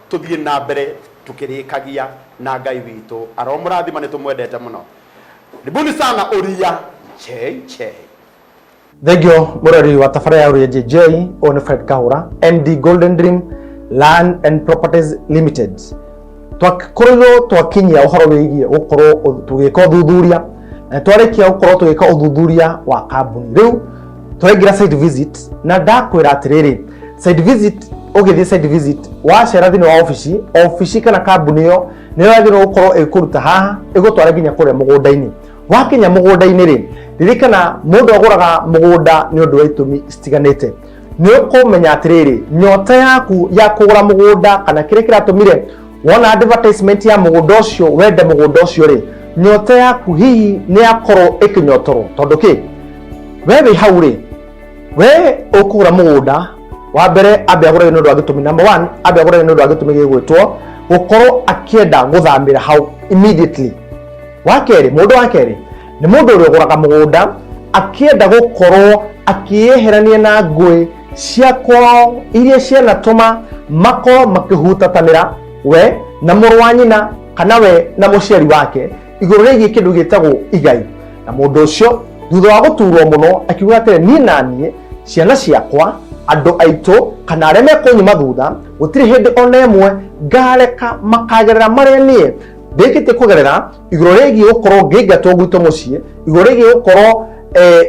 tuthie na mbere tukirikagia na Ngai witu aromurathima ni tumwendete muno. Ribuni sana Uria Jj. Thegio murori wa tafara ya Uria Jj on Fred Kahura MD Golden Dream Land and Properties Limited. Twakorwo twakinyia uhoro wigie gukorwo tugika uthuthuria na twarekia gukorwo tugika uthuthuria wa kambuni riu twaingira site visit na ndakwira atiriri site visit ugithie site visit wacera thini wa office kana kambuni yo ni ragirwo gukorwo ikuruta haha igutwara nginya kuria mugunda-ini wakinya mugunda-ini ri ririkana mundu aguraga mugunda ni undu wa itumi citiganite ni ukumenya atiriri nyota yaku ya kugura mugunda kana kire kiratumire wona advertisement ya mugunda ucio wende mugunda ucio ri nyota yaku hihi ni akorwo ikinyotoro tondu ki wewe hau ri we ukugura mugunda wa mbere ambe agura ni undu wa gitumi number 1 ambe agura ni undu wa gitumi gigwitwo gukorwo akienda guthamira hau immediately. Wakeri mundu wakeri ni mundu uri uguraga mugunda akienda gukorwo akieherania na ngui cia kwao iria cianatuma mako makihutatanira we na muru wa nyina kana we na muciari wake iguru rigi kindu gitagwo igai. Na mundu ucio thutha wa guturwo muno akiuga atire nie nanie ciana ciakwa andu aitu kana aria mekunyima thutha gutiri hindi ona imwe ngareka makagerera maria nie ndikite kugerera iguru rigi gukorwo ngingatwo gwito mucii iguru rigi gukorwo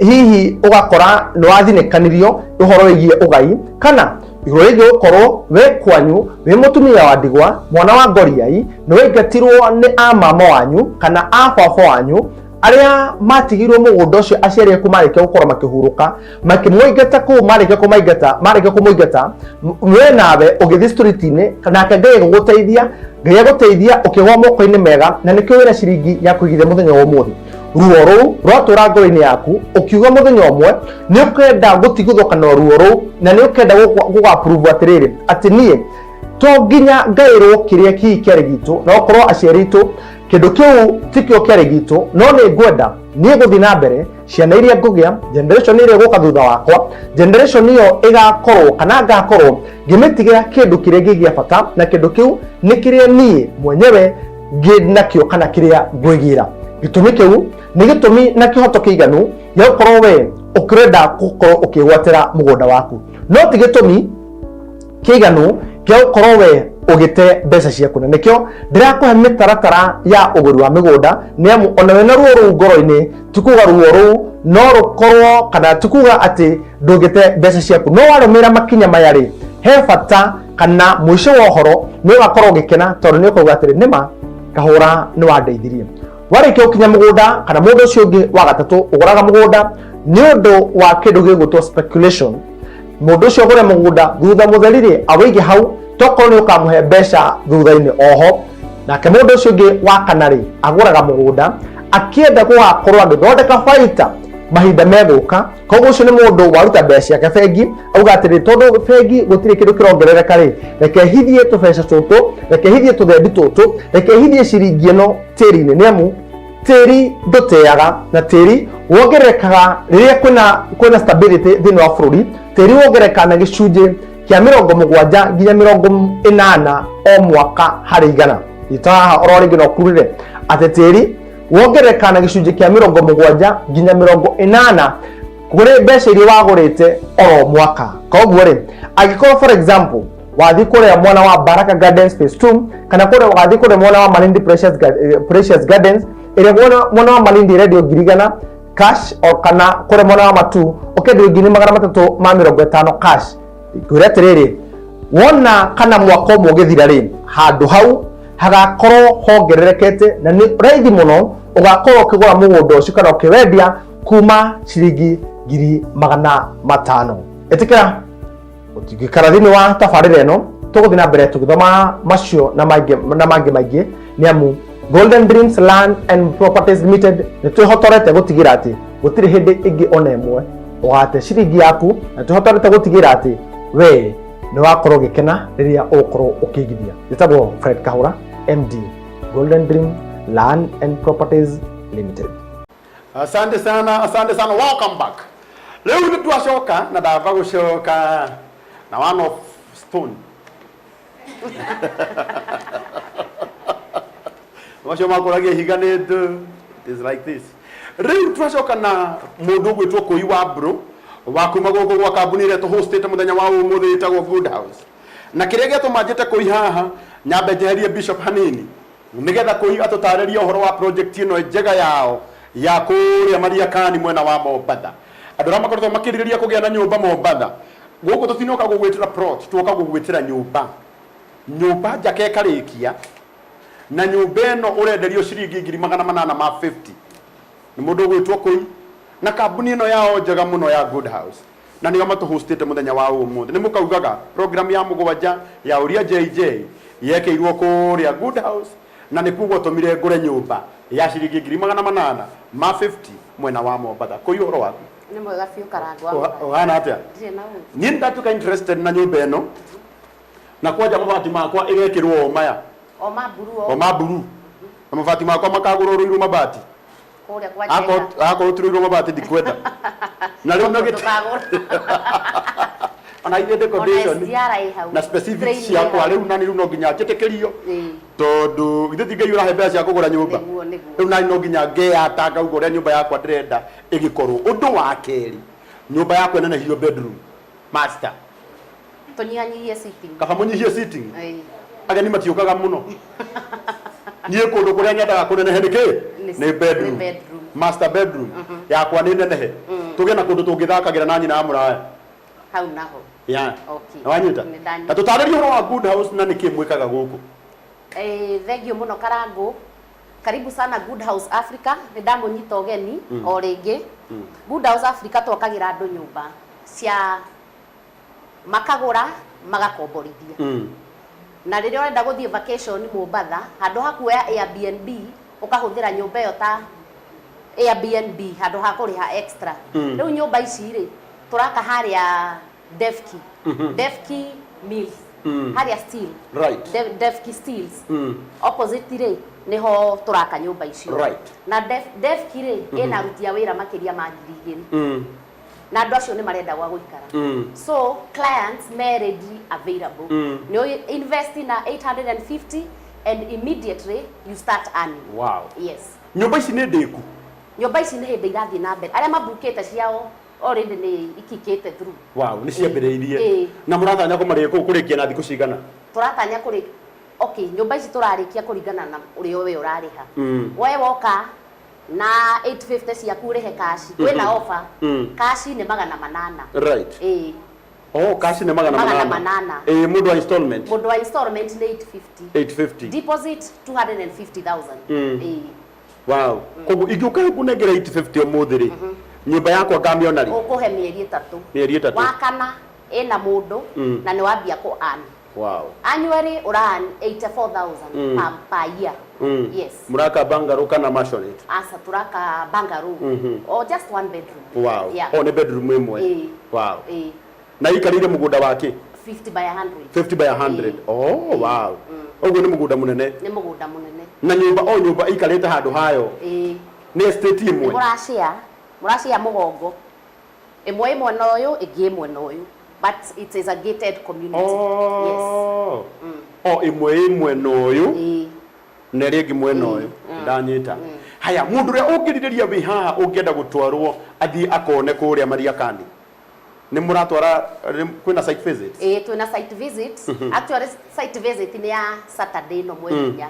hihi ugakora ni wathinekanirio uhoro wigie ugai kana iguru rigi gukorwo we kwanyu we mutumia wa ndigwa mwana wa ngoriai ni wengatirwo ni a mama wanyu kana a baba wanyu aria matigirwo mugunda ucio aciari aku mareke gukorwo makihuruka makimwingata ku mareke kumuingata we nawe ugithii street-ini kana Ngai guguteithia ukigwa moko-ini mega na nikio wina ciringi ya kuigithia muthenya wa umuthi ruo ruu rwatura ngoro-ini yaku ukiuga muthenya umwe ni ukenda gutigithũka na ruo ruu na ni ukenda guga-approve atiriri ati nie to nginya ngairwo kiria kii kiari gitu na okorwo aciari itu kindu kiu tikio kiari gitu no ni ngwenda nie guthi na mbere ciana iria ngugia generation iria guka thutha wakwa generation iyo igakorwo kana ngakorwo ngimitigira kindu kiria ngigia bata na kindu kiu ni kiria nie mwenyewe nginakio kana kiria ngwigira gitumi kiu ni gitumi na kihoto kiiganu ya gukorwo we ukirenda gukorwo ukigwatira mugunda waku no ti gitumi kiiganu kia gukorwo we ugite mbeca ciaku na nikio ndirakuhe mitaratara ya uguri wa migunda ni amu ona we na ruo ruu ngoro-ini tikuga ruo ruu no rukorwo kana tikuga ati ndugite mbeca ciaku no warumira makinya maya ri he bata kana mwisho wa uhoro ni ugakorwo ugikena tondu ni ukuga atiri nima Kahura ni wandeithirie warikio kinya mugunda kana mundu ucio ungi wa gatatu uguraga mugunda ni undu wa kindu gigutwo speculation mundu ucio ugure mugunda thutha mutherire awige hau toko ni ukamuhe mbeca thutha-ini oho nake mundu ucio ungi wa kanari aguraga mugunda akienda gugakorwo agithondeka baita mahinda meguka koguo ucio ni mundu waruta mbeca ciake bengi auga atiri tondu bengi gutiri kindu kirongerereka ri reke hithie tubeca tutu reke hithie tuthendi tutu reke hithie ciringi ino tiri-ini ni amu tiri nduteaga na tiri wongerekaga riria kwina stability thini wa bururi tiri wongereka na gicunji kia 70 nginya 80 o mwaka hari igana itaha ororingi no kurire ati tiri wongereka na gicunji kia 70 nginya 80 kuri mbeca iria wagurite oro mwaka koguo ri agikorwo for example wathi kuria mwana wa Baraka Gardens Phase 2 kana kuria wathi kuria mwana wa Malindi Precious Gardens iria mwana wa Malindi radio girigana cash o kana kuria mwana wa Matu okendio ngiri 350 cash kuria tiriri wona kana mwako mugithira ri handu hau hagakorwo hongererekete na ni raithi muno ugakorwo ukigura mugunda ucio kana ukiwendia kuma ciringi 500,000. Etikira utigikara thini wa tabarira ino tuguthi na mbere tugithoma macio na mangi maingi ni amu Golden Dreams Land and Properties Limited ni twihotorete gutigira ati gutiri hindi ingi ona imwe ugate ciringi yaku na twihotorete gutigira ati we ni wakorwo gikena riria ukorwo ukigithia. Gitagwo Fred Kahura, MD, Golden Dream Land and Properties Limited. Asante sana, welcome back. Leo ni tuashoka na dava gushoka na one of stone. Washo makoragia higanetu. It is like this. Leo tuashoka na mundu gwitwo kuiwa bro wa kuma goko gwa kambuni ile to hostete muthenya wa umuthi itagwo Good House. Na kiria geto manjete kuihaha nyambe jeherie Bishop hanini. Nigetha kuiga tutariria uhoro wa project ino njega yao ya kuria Mariakani mwena wa Mombatha. Andu ra makoretwo makiriria kugia na nyumba Mombatha. Guku tutinoka gugwitira plot, tuoka gugwitira nyumba. Nyumba njake karikia na nyumba ino urenderio ciringi 850. Ni mundu gwitwo Koi na kambuni ino yao njega muno ya Good House. Na niyo matuhostete muthenya wa umuthi. Ni mukaugaga program ya mugwanja ya Uria Jj yekeirwo kuria Good House na nikugo tumire ngure nyumba ya ciringi 850 mwena wa Mombatha. Koi uhoro waku ni mwega biu karangwa wana atia ni ndatuka interested na nyumba eno na kwaja mabati makwa igekirwo maya o maburu na mabati makwa makagurwo ruiru mabati kuria kwa jenda ako turuiru mabati dikwenda na leo nugget ona ide decoration na specific cia kwa leo nani runo nginya jetekerio tondu ithe tingai ura hebe cia kugura nyumba riu nani no nginya ngeya tanga ugure nyumba yakwa ndirenda igikorwo undu wa keri nyumba yakwa nene hiyo bedroom master tunyihanyihie sitting kaba munyihie sitting ageni matiukaga muno nie kundu kuria nyendaga kunenehe niki ni bedroom master bedroom yakwa ni nenehe tuge na kundu tungithakagira na nyina amuraya hau naho ya okay wanyita na tutaririo wa Good House na nikimwikaga guku thengio muno karangu karibu sana Good House Africa ni ndamunyita ogeni o ringi Good House Africa twakagira andu nyumba cia makagura magakomborithia na riria urenda guthie vacation Mombatha handu hakuoya Airbnb ukahuthira nyumba iyo ta Airbnb handu ha kuriha extra riu nyumba ici ri turaka haria Defki Mills haria steel right Defki Steels opposite ri niho turaka nyumba icio right na Defki ri ina rutia wira makiria ma 2,000 na andu acio ni marenda gwa guikara so clients may ready available no invest in 850 and immediately you start earning. Wow. Yes. Nyumba ici ni ndiku. Nyumba ici ni hindi irathie na mbere aria mabukite ciao already ni ikikite through. Wow, ni ciambiriirie na muratanya kumarikia kurikia na thiku cigana? Turatanya kuri okay, nyumba ici turarikia kuringana na urio we urariha we woka na 850 ciaku rihe cash kwina offer cash ni 800. Right. Oh, cash ni 800. Mundu wa installment ni 850. Deposit 250,000. Wow. Kogu igiuka kunengera 850 omuthiri nyumba yakwa ngamiona ri ukuhe mieri 3 wakana ina mundu na ni wambia ku earn. Wow. Annually ura 84,000 per year. Yes. Muraka bungalow kana maisonette? Asa turaka bungalow or just one bedroom. Wow. Yeah. Oh, ni bedroom imwe. Wow. Na ikarire mugunda wake 50 by 100. 50 by 100. Oh, wow. Ogo ni mugunda munene. Ni mugunda munene. Na nyumba ikarite handu hayo. Ni estate imwe. Murashia mugongo. Imwe mwena uyu ingi mwena uyu. But it is a gated community. Oh. Yes. Oh, imwe noyo. Na ringi mwena uyu. Ndanyita. Haya, mundu ria ungiriria wi haha ungienda gutwarwo athii akone kuria Mariakani. Ni muratwara kwina site visits? Twina site visits. Actually site visit ni ya Saturday no mwenya.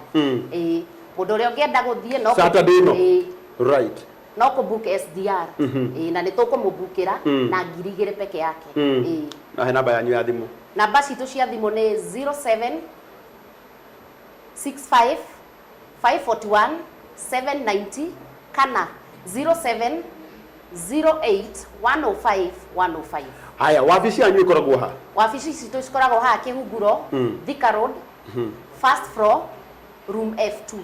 Mundu ria ungienda guthie no Saturday no. Right. No ko book SDR na ni tukumubukira na 2,000 peke yake. Na namba yanyu ya thimu? Namba citu cia thimu ni 0765 541 790 kana 07 08 105 105. Haya, wabici yanyu ikoragwo ha? Wabici citũ cikoragwo ha Kĩhunguro, Thika Road, first floor, room F2.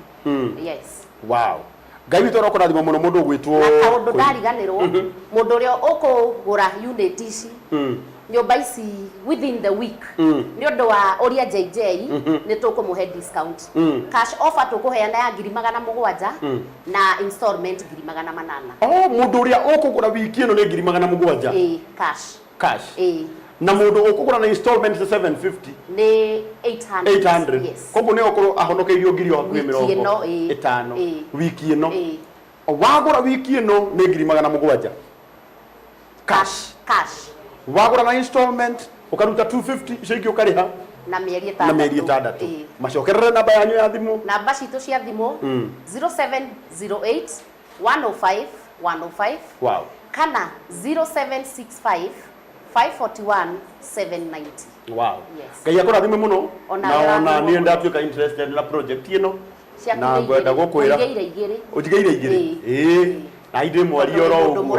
Yes. Wow. Ngai witũ arokũrathima mũno mũndũ ũgwĩtwo na kaũndũ ndariganĩrwo mũndũ ũrĩa ũkũgũra unit ici nyũmba ici within the week nĩ ũndũ wa Uria Jj nĩ tũkũmũhe discount. Cash offer tũkũheana ya 700 na installment 800. Mũndũ ũrĩa ũkũgũra wiki ĩno nĩ 700? Cash. Na mũndũ ũkũgũra na installment 750 nĩ 800. Yes. Koguo nĩ ũkorwo ahonokeirio ngiri hakuhĩ 50 wiki ĩno. Wagũra wiki ĩno nĩ 700 cash. Wagũra na installment ũkaruta 250 ciringi ũkarĩha na mĩeri 6. Macokerere namba yanyu ya thimũ. Namba citũ cia thimũ 0708 105 105. Wow. Kana 0765 541 790. Wow. Ngai akũrathime mũno na niĩ ndatuĩka interested na project ĩno na ngwenda gũkwĩra ũnjigeire igĩrĩ. Na inde mwari oro ũguo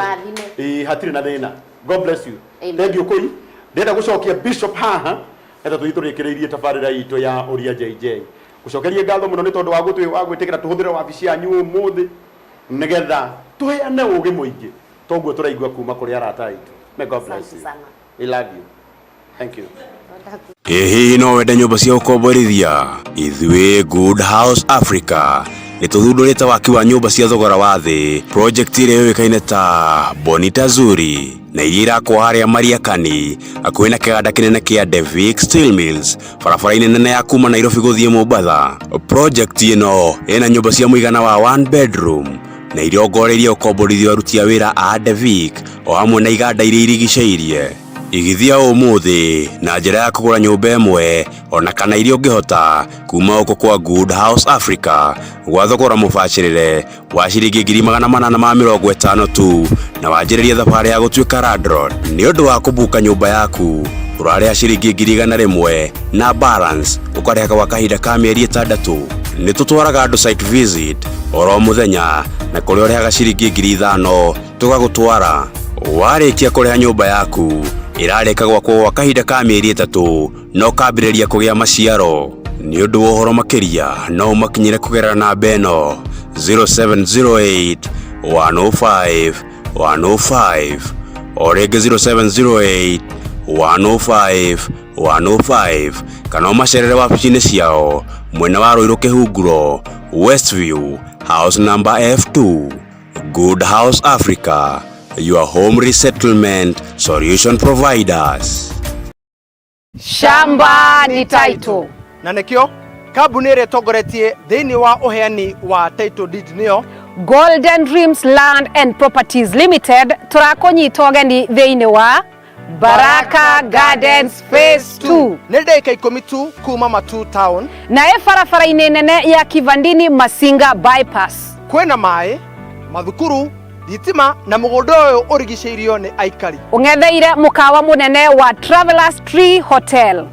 hatirĩ na thĩna. God bless you. Thank you koi. Ndenda gũcokia Bishop haha eta tũitũrĩkĩrĩirie tabarĩra itũ ya Uria JJ. Gũcokeria ngatho mũno nĩ tondũ wa gwĩtĩkĩra tũhũthĩre wabici yanyu ũmũthĩ nĩgetha tũheane ũũgĩ mũingĩ toguo tũraigua kuma kũrĩ arata aitũ. May God bless you. We love you. Thank you. Hihi no wende nyũmba cia gũkomborithia? Ithuĩ Good House Africa nĩ tũthundũrĩte waki wa nyũmba cia thogora wa thĩ, project ĩrĩa yũĩkaine ta Bonita Zuri na iria irakwo harĩa Mariakani hakuhĩ na kĩganda kĩnene kĩa Devik Steel Mills barabara-inĩ nene ya kuma Nairobi gũthiĩ Mombasa. Project ĩno ĩna nyũmba cia mũigana wa 1 bedroom na irongoreirie gũkomborithio aruti a wĩra a Devik o hamwe na iganda iria irigicĩirie. Igithia ũmũthĩ na njĩra ya kũgũra nyũmba ĩmwe ona kana iria ũngĩhota kuma gũkũ kwa Good House Africa gwa thogora mũbacĩrĩre wa ciringi 850 tu na wanjĩrĩria thabarĩ ya gũtuĩka landlord. Nĩ ũndũ wa kũbuka nyũmba yaku ũrarĩha ciringi 100 na balance ũkarĩha gwa kahinda ka mĩeri 6. Nĩ tũtwaraga andũ site visit oro mũthenya na kũrĩa ũrĩhaga ciringi 5,000 tũgagũtwara. Warĩkia kũrĩha nyũmba yaku ĩrarĩka gwakwo gwa kahinda ka mĩeri 3 no kambĩrĩria kũgĩa maciaro. Nĩ ũndũ wa ũhoro makĩria no ũmakinyĩre kũgerera namba ĩno 0708 105 105 o rĩngĩ 0708 105 105 kana ũmacerere wabici-inĩ ciao mwena wa Ruiru Kĩhunguro Westview house number F2. Good House Africa, your home resettlement solution providers. Shamba ni title. Na nekio kambuni ĩrĩa ĩtongoretie thĩinĩ wa ũheani wa title deed nĩyo Golden Dreams Land and Properties Limited. Tũrakũnyita ũgeni thĩinĩ wa Baraka Gardens Phase 2. Nĩ ndagĩka 10 tu kuma Matu Town na barabara-inĩ nene ya Kivandini Masinga bypass. Kwĩna maĩ, mathukuru, thitima na mũgũnda ũyũ ũrigicĩirio nĩ aikari. Ũng'etheire mũkawa mũnene wa Travelers Tree Hotel.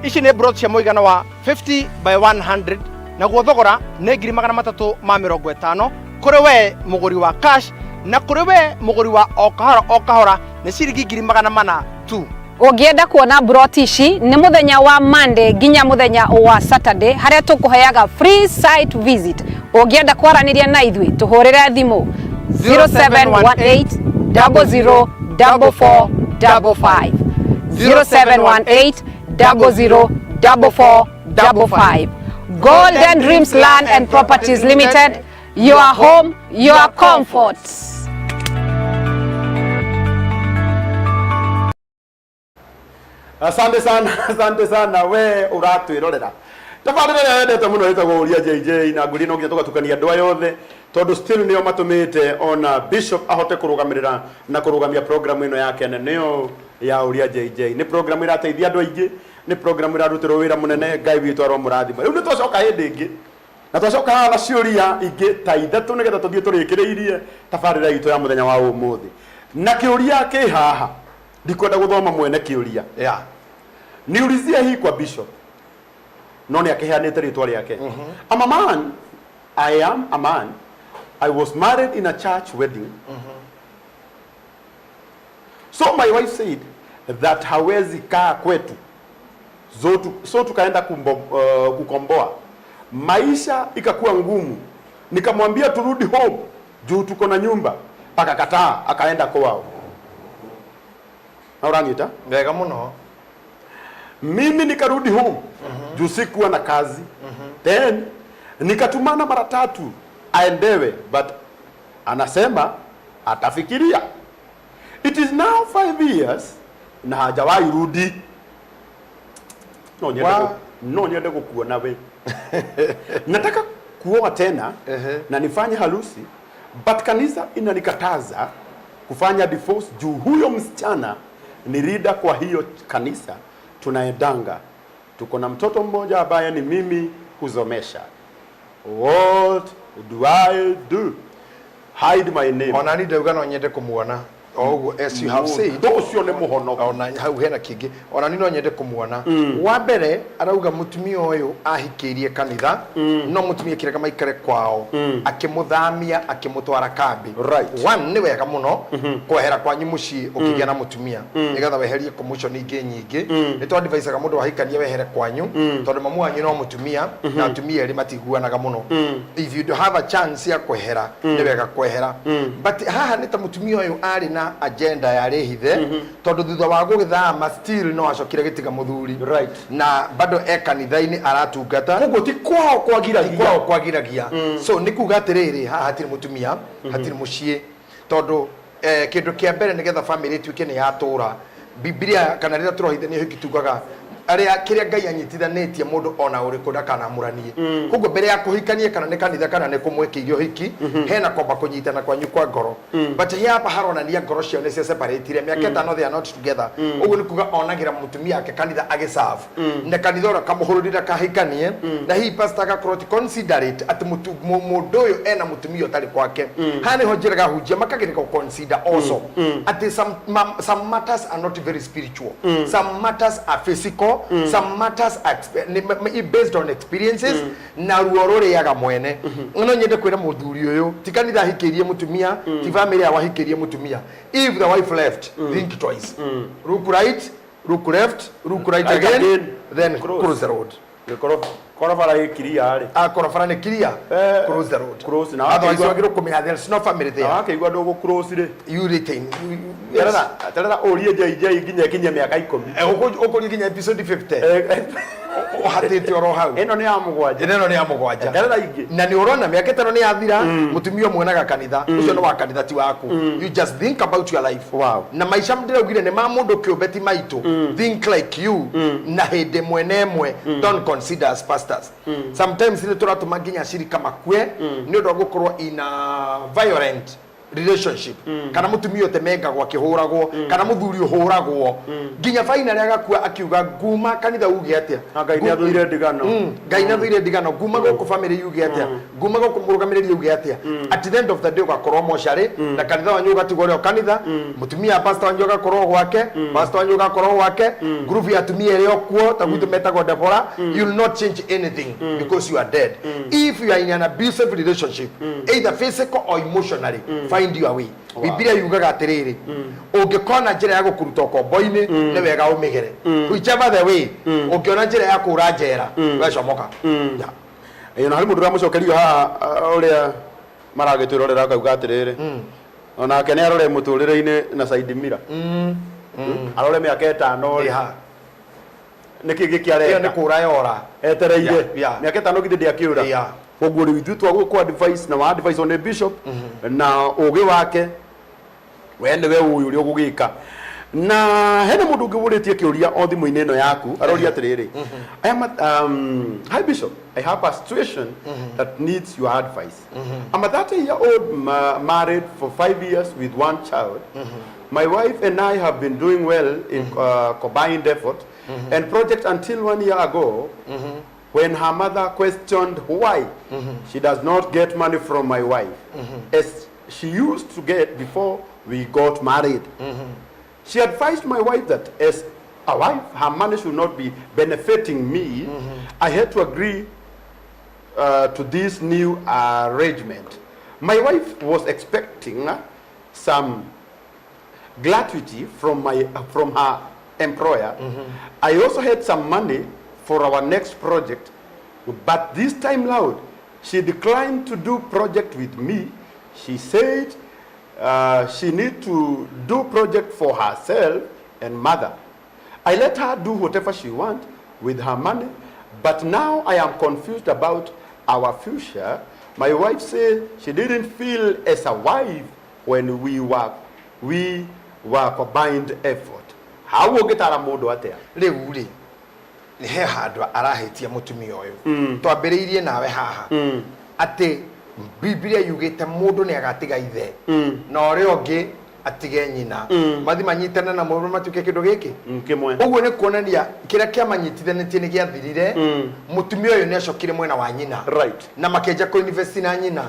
Ici nĩ brot cia mũigana wa 50 by 100 na thogora nĩ 350 kũrĩ we mũgũri wa cash na kũrĩ we mũgũri wa o kahora nĩ ciringi 400 tu. Ũngĩenda kuona brot ici nĩ mũthenya wa Monday nginya mũthenya wa Saturday harĩa tũkũheaga free site visit. Ũngĩenda kwaranĩria na ithuĩ tũhũrĩre thimũ 0718 00 4455 0718 00 4455. Golden Dreams Land and Properties Limited, your home, your comfort. Asante sana we uratwirorera. Tabarĩra ĩrĩa yendete mũno ĩtagwo Uria JJ na ngũri no nginya tũgatukania andũ ayothe tondũ still nĩo matũmĩte ona Bishop ahote kũrũgamĩrĩra na kũrũgamia program ĩno yake nĩyo ya Uria JJ. Nĩ program ĩrateithia andũ aingĩ, nĩ program ĩrarutirwo wĩra mũnene, Ngai witũ aromũrathima. Rĩu nĩ twacoka hĩndĩ ĩngĩ na twacoka haha na ciũria ingĩ ta ithatũ nĩgetha tũthiĩ tũrĩkĩrĩirie tabarĩra itũ ya mũthenya wa ũmũthĩ. Na kĩũria kĩ haha ndikwenda gũthoma mwene kĩũria. Niulizia hii kwa Bishop. No nĩ akĩheanĩte rĩtwa rĩake. I'm a man. I am a man I was married in a church wedding. So my wife said that hawezi kaa kwetu. So tukaenda kukomboa. Maisha ikakuwa ngumu. Nikamwambia turudi home juu tuko na nyumba. Akakataa, akaenda kwao. Na urangita? Wega muno. Mimi nikarudi home juu sikuwa na kazi. Then nikatumana mara 3 aendewe, but anasema atafikiria. It is now 5 years na hajawahi rudi. No niende kukuona we. Nataka kuoa tena na nifanye harusi, but kanisa inanikataza kufanya divorce juu huyo msichana ni leader kwa hiyo kanisa tunaendanga. Tuko na mtoto mmoja ambaye ni mimi kuzomesha. What do I do? Hide my name. Ona ni ndauga no nyende kumuona. As you have said, docio ne muhonoka. Ona hau hena kingi. Ona ni no nyende kumuona. Wa mbere arauga mutumia uyu ahikirie kanitha, no mutumia kireka maikare kwao, akimuthamia, akimutwara kambi. Right. One ni wega muno kwehera kwanyu mucii ukigia na mutumia. Nigetha weherie commotion ingi nyingi. Ni to advice ga mundu wahikania wehere kwanyu, tondu mamu wanyu no mutumia na atumia eri matiguanaga muno. If you do have a chance ya kwehera, ni wega kwehera. But haha ni ta mutumia uyu ari na agenda ya rehithe tondu thutha wa gugithama still no acokire gitiga muthuri na bado kanitha-ini aratungata koguo ti kwao kwagiragia so ni kuga atiriri haha hatiri mutumia hatiri mucii tondu kindu kia mbere nigetha family tuike ni yatura Biblia kana rira turohithania hiki tugaga aria kiria Ngai anyitithanitie mundu ona uriku ndakanamuranie koguo mbere ya kuhikania kana ni kanitha kana ni kumwekirio hiki hena kwamba kunyitana kwanyu kwa ngoro but here hapa haronania ngoro cio ni separate miaka 5 they are not together uguo ni kuga onagira mutumia ake kanitha agiserve na kanitha ora kamuhururira kahikanie na hii pastor ga considerate at mundu uyu ena mutumia utari kwake hani hojira ga hujia makagirika consider also at some matters are not very spiritual some matters are physical some matters are based on experiences na ruorore yaga mwene no nyende kwira muthuri uyu tikanitha hikirie mutumia ti family ya wahikirie mutumia if the wife left think twice look right look left look right again then cross the road korofara ikiria ari korofara ni kiria cross the road cross na otherwise wagiro kumenya there's no family there akaigwa ndogo cross ri you retain terera Uria Jj kinya miaka 10 ukuri kinya episode 50 hatete oro hau eno ni ya mugwanja terera ingi na ni urona miaka 5 ni yathira mutumia mwenaga kanitha ucio no wa kanitha ti waku you just think about your life na maisha ndiraugire ni ma mundu kiumbeti maitu think like you na hinde mwenemwe don't consider as pastors sometimes ni turatuma nginya shirika makue ni undu gukorwo in a violent relationship kana mutumia utemenga gwa kihuragwo kana muthuri uhuragwo nginya final agakua akiuga nguma kanitha uge atia Ngai ni athuire ndigano Ngai ni athuire ndigano nguma goku family uge atia nguma goku murugamiriri uge atia at the end of the day ugakorwo moshari na kanitha wanyu ugatigoreo kanitha mutumia pastor wanyu ugakorwo gwake pastor wanyu ugakorwo gwake group ya atumia ere okuo tagutu metagwo Deborah you will not change anything because you are dead if you are in an abusive relationship either physical or emotionally find your way Biblia yugaga atiriri ungikona njira ya gukuruta kombo-ini ni wega umigere whichever the way ungiona njira ya kura njera wecomoka na hari mundu ramucokerio haha uria maragitwirorera akauga atiriri ona ke ni arore muturire-ini na side mirror arore miaka 5 ri niki gikiareka iyo ni kura yora etereire miaka 5 githĩ ndiakĩũra koguo rĩu ithuĩ twagũkwo advice na wa advice on a bishop na ũgĩ wake we nĩwe ũyũ ũrĩa ũgũgĩka na hena mũndũ ũngĩ ũrĩtie kĩũria o thimũ-inĩ ĩno yaku aroria atĩrĩrĩ hi bishop I have a situation that needs your advice I'm a 30-year-old married for 5 years with 1 child my wife and I have been doing well in combined effort and project until 1 year ago when her mother questioned why she does not get money from my wife as she used to get before we got married. She advised my wife that as a wife, her money should not be benefiting me. I had to agree to this new arrangement. My wife was expecting some gratuity from her employer. I also had some money for our next project, but this time loud, she declined to do project with me. She said she need to do project for herself and mother. I let her do whatever she want with her money, but now I am confused about our future. My wife said she didn't feel as a wife when we were combined effort. How will get our modo at there? Really? Ni he handå arahetia mutumia uyu twambiriirie nawe haha ati Biblia yugite mundu ni agatiga ithe na uri ongi atige nyina mathi manyitana na mundu matuke kindu giki kimwe uguo ni kuonania kiria kia manyitithanitie ni giathirire mutumia uyu ni acokire mwena wa nyina na makenja ko invest na nyina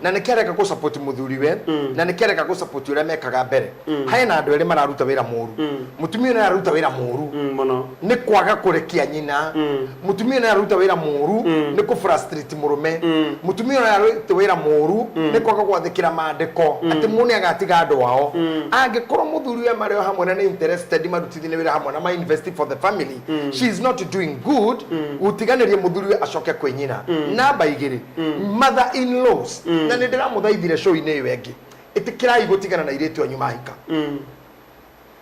na ni kereka ku support muthuriwe na ni kereka ku support uria mekaga mbere haina andu eri mararuta wira muru mutumia ni araruta wira muru muno ni kwaga kurekia nyina mutumia ni araruta wira muru ni ku frustrate murume mutumia ni araruta wira muru ni kwaga gwathikira maandiko ati muni agatiga andu wao angekorwo muthuriwe mario hamwe na ni interested marutithine wira hamwe na ma invest for the family she is not doing good utiganirie muthuriwe acoke kwi nyina namba igiri mother in laws na ni ndira muthaithire show ine wengi itikirai gutigana na iretu anyu mahika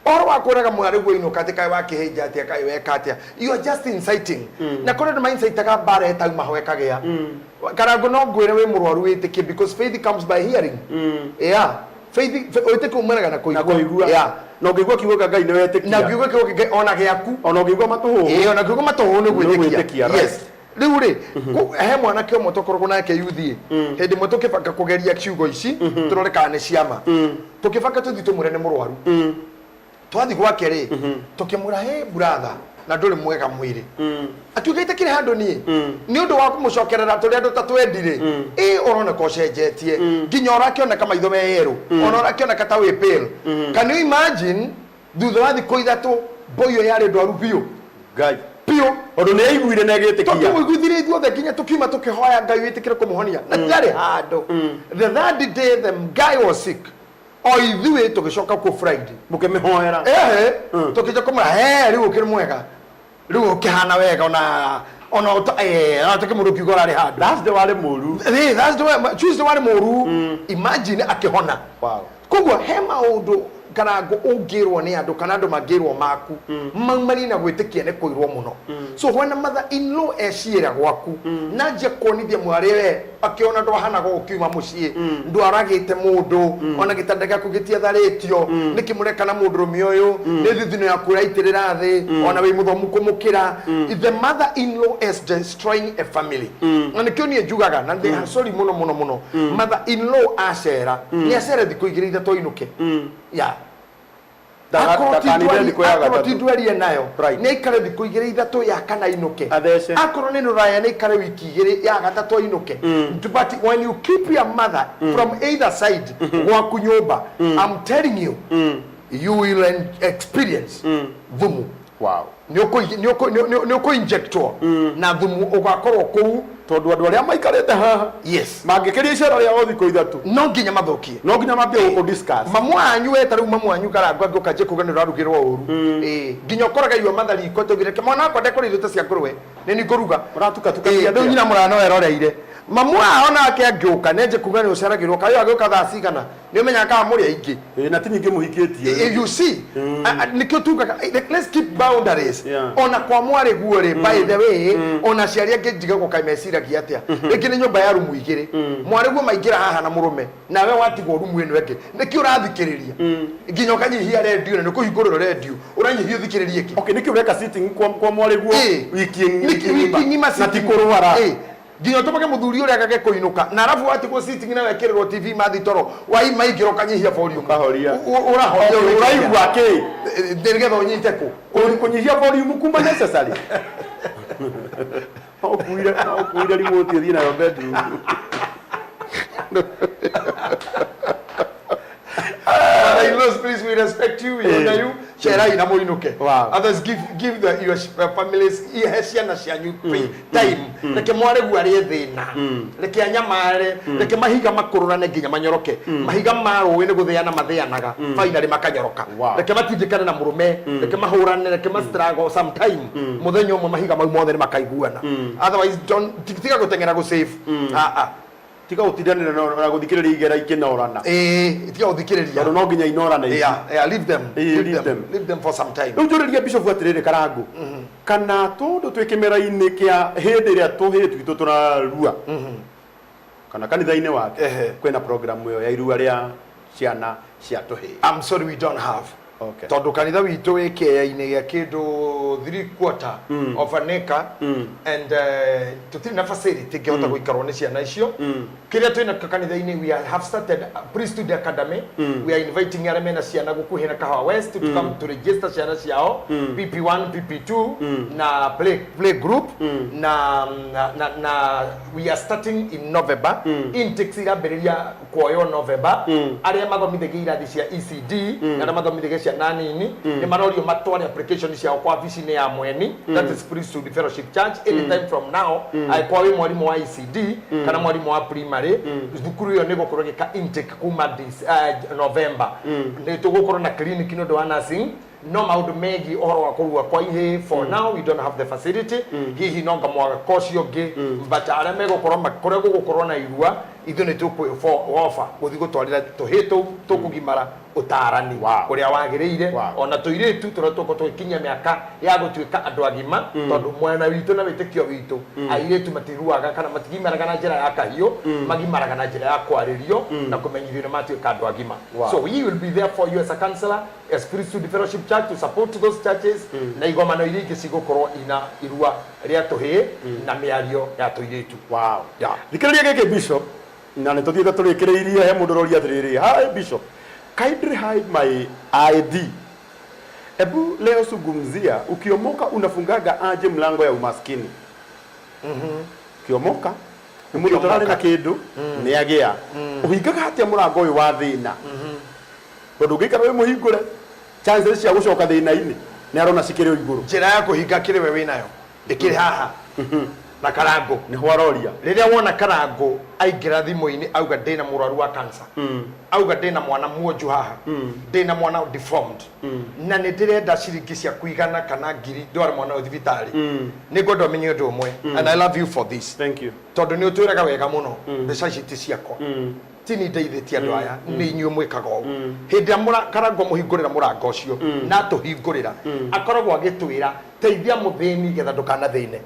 oro wakoraga mwari gweino katika wake heja atia kai weka atia you are just inciting na kore ma incitaga bare eta mahwekaga karago no gwire we murwaru witike because faith comes by hearing yeah faith oite kumanaga na kuigua yeah no ngigua kiugo Ngai ni wetikia na ngigua kiugo Ngai ona giaku ona ngigua matuhu ona ngigua matuhu ni gwitikia yes riu ri he mwana ke motokorwo nake yuthie hindi motokebaka kugeria kiugo ici turore kana ni ciama tukibaka tuthi tumurene murwaru twathi gwake ri tukimura he brother na nduri mwega mwiri atugeite kire handu ni undu wa kumucokerera turi andu tatwendire urona ko cenjetie nginya urakiona kama itho meyeru ona urakiona kata we pale can you imagine thutha wa thikũ ithatũ boyo yari ndwaru biũ Ngai biũ ondu ni aiguire na agitikia tũkĩmũiguithire ithuothe nginya tũkiuma tũkĩhoya Ngai wĩtĩkĩre kũmũhonia na ndarĩ handũ the third day the guy was sick o ithuĩ tũgĩcoka ku Friday mũkĩmĩhoera tũkĩja kũmũra rĩu ũkĩrĩ mwega rĩu ũkĩhana wega ona tũkĩmũndũ kiugo rarĩ handũ that's the wale mũru that's the way Tuesday wale mũru imagine akĩhona koguo he maũndũ kanago ungirwo ni andu kana andu mangirwo maku mamari na gwitikia ne kuirwo muno so when mother in law eciira gwaku naje kuonithia mwariwe akiona ndo hana go kiuma mucii ndu aragite mundu ona gitanda gyaku gitiatharitio nikimureka na mundu rumi uyu ni thithino ya kuraitirira thi ona wi muthomu kumukira the mother in law is destroying a family na nikio ni njugaga na ndi sorry muno mother in law acera ni acera thikũ igĩrĩ ithatũ inuke yeah akotindwerie nayo ni ikare thikũ igĩrĩ ithatũ ya kana inuke akorwo ni ruraya ni ikare wiki igĩrĩ ya gatatũ inuke but when you keep your mother from either side gwaku nyũmba I'm telling you you will experience thumu wow ni uko injectwo na thumu ugakorwo kuu tondu andu aria maikarite haha yes mangikiria icera ria thikũ ithatũ no nginya mathokie no nginya mambie ku discuss mamu anyu weta riu mamu anyu karangwa ngukanje kuga ni rarugirwo uru nginya ukoraga iwa mathari iko tugire mwana akwa ndekora iruta cia ngũrwe ni ni nguruga uratuka ndu nyina murano eroreire mamu aona ake angiuka nenje kuga ni uceragirwo kayo agioka thaa cigana ni umenya ka muri aingi na ti nyingi muhikitie you see nikio tugaga let's keep boundaries ona kwa mwari guore by the way ona ciaria ngijiga ko kaimeciragia atia iki ni nyumba ya rumu igire mwari guo maingira haha na murume nawe watigwo rumu eno eke nikio urathikiriria nginya kanyihia radio na nikuhinguriro radio uranyihia thikiriria iki okay nikio ureka sitting kwa mwari guo wiki ngima na tikurwara nginya tumake muthuri uria agage kuinuka na arafu watigwo sitting na wekererwo TV mathitoro wai maigiro kanyihia volume kahoria urahoria uraigua ki ndirgetho unyite ku kunyihia volume kuma necessary okuire remote thina yo bedroom in-laws, please, we respect you, we honor you. cherai na muinuke others give your families ciana cianyu time reke mwaregu ari thina reke anyamare reke mahiga makururane nginya manyoroke mahiga maruwi ni gutheana matheanaga finally makanyoroka reke matindikane na murume reke mahurane reke struggle sometime muthenyo umwe mahiga mau mothe ni makaiguana otherwise don't tiga gutengera go save tiga utidanira na guthikiriria igera ikinorana tiga guthikiriria no nginya inorana leave them for some time njuriria bishop atirire karangu kana tundu twikimera-ini kia hindi ria tuhitu gitu turarua kana kanitha-ini wake kwina program yo ya irua ria ciana cia tuhi. I'm sorry we don't have. Okay. Tondu kanitha witu wikeya-ini gia kindu 3/4 of an acre and tutiri na facility ngihota guikarwo ni ciana icio kiria twina kanitha-ini we have started a priesthood academy. We are inviting arĩa mena ciana gukuhira Kahawa West to come to register ciana ciao PP1 PP2 na play group na we are starting in November. Intakes irambĩrĩria kuoyo November. Arĩa mathomithagia irathi cia ECD na arĩa mathomithagia nani ni marorio matware application ciao kwa vici-ini ya mweni that is Priesthood Fellowship Church anytime from now. Aikwa wi mwarimu wa ECD kana mwarimu wa primary thukuru yo ni gukorwo gika intake kuma November ni tugukorwo na clinic no do nursing no maundu megi ohoro wa kurua kwa ihe for now we don't have the facility hihi no ngamwaga kosi ongi but ara megukorwo makore gukorwo na irua ithu ni tukwe for offer guthi gutwarira tuhitu tukugimara utarani kuria wagiriire ona tuiritu turatuko twikinya miaka ya gutuika andu agima tondu mwana witu na witikio witu airetu matiruaga kana matigimaraga na njira ya kahio magimaraga na njira ya kwaririo na kumenyithio na matuika andu agima. So we will be there for you as a counselor as Priesthood Fellowship Church to support those churches na igomano iria ingi cigukorwo ina irua ria tuhi na miario ya tuiritu. Thikiriria giki bishop na nituthiete turikiriirie he mundu roria atiriri hi bishop kindly hide my ID. Ebu leo sugumzia ukiomoka unafungaga aje mlango ya umaskini. Ukiomoka ni mundu tarari na kindu ni agia uhingaga hatia murango uyu wa thina tondu ngikara wi muhingure chances cia gucoka thina-ini ni arona cikiri iguru njira ya kuhinga kiri we winayo ikiri haha na karango ni hwaroria riria wona karango aingira thimu-ini auga ndina murwaru wa cancer auga ndina mwana muonju haha ndina mwana deformed na ni ndirenda ciringi cia kuigana kana ngiri ndware mwana thibitari ni ngondo menye undu umwe and I love you for this. Thank you tondu ni utwiraga wega muno mbeca citi ciakwa tini ndeithitie andu aya ni inyuĩ mwikaga ũguo hĩndĩ ĩrĩa karango mũhingũrĩra mũrango ũcio na tũhingũrĩra akoragwo agĩtwĩra teithia mũthĩni getha ndũkanathĩne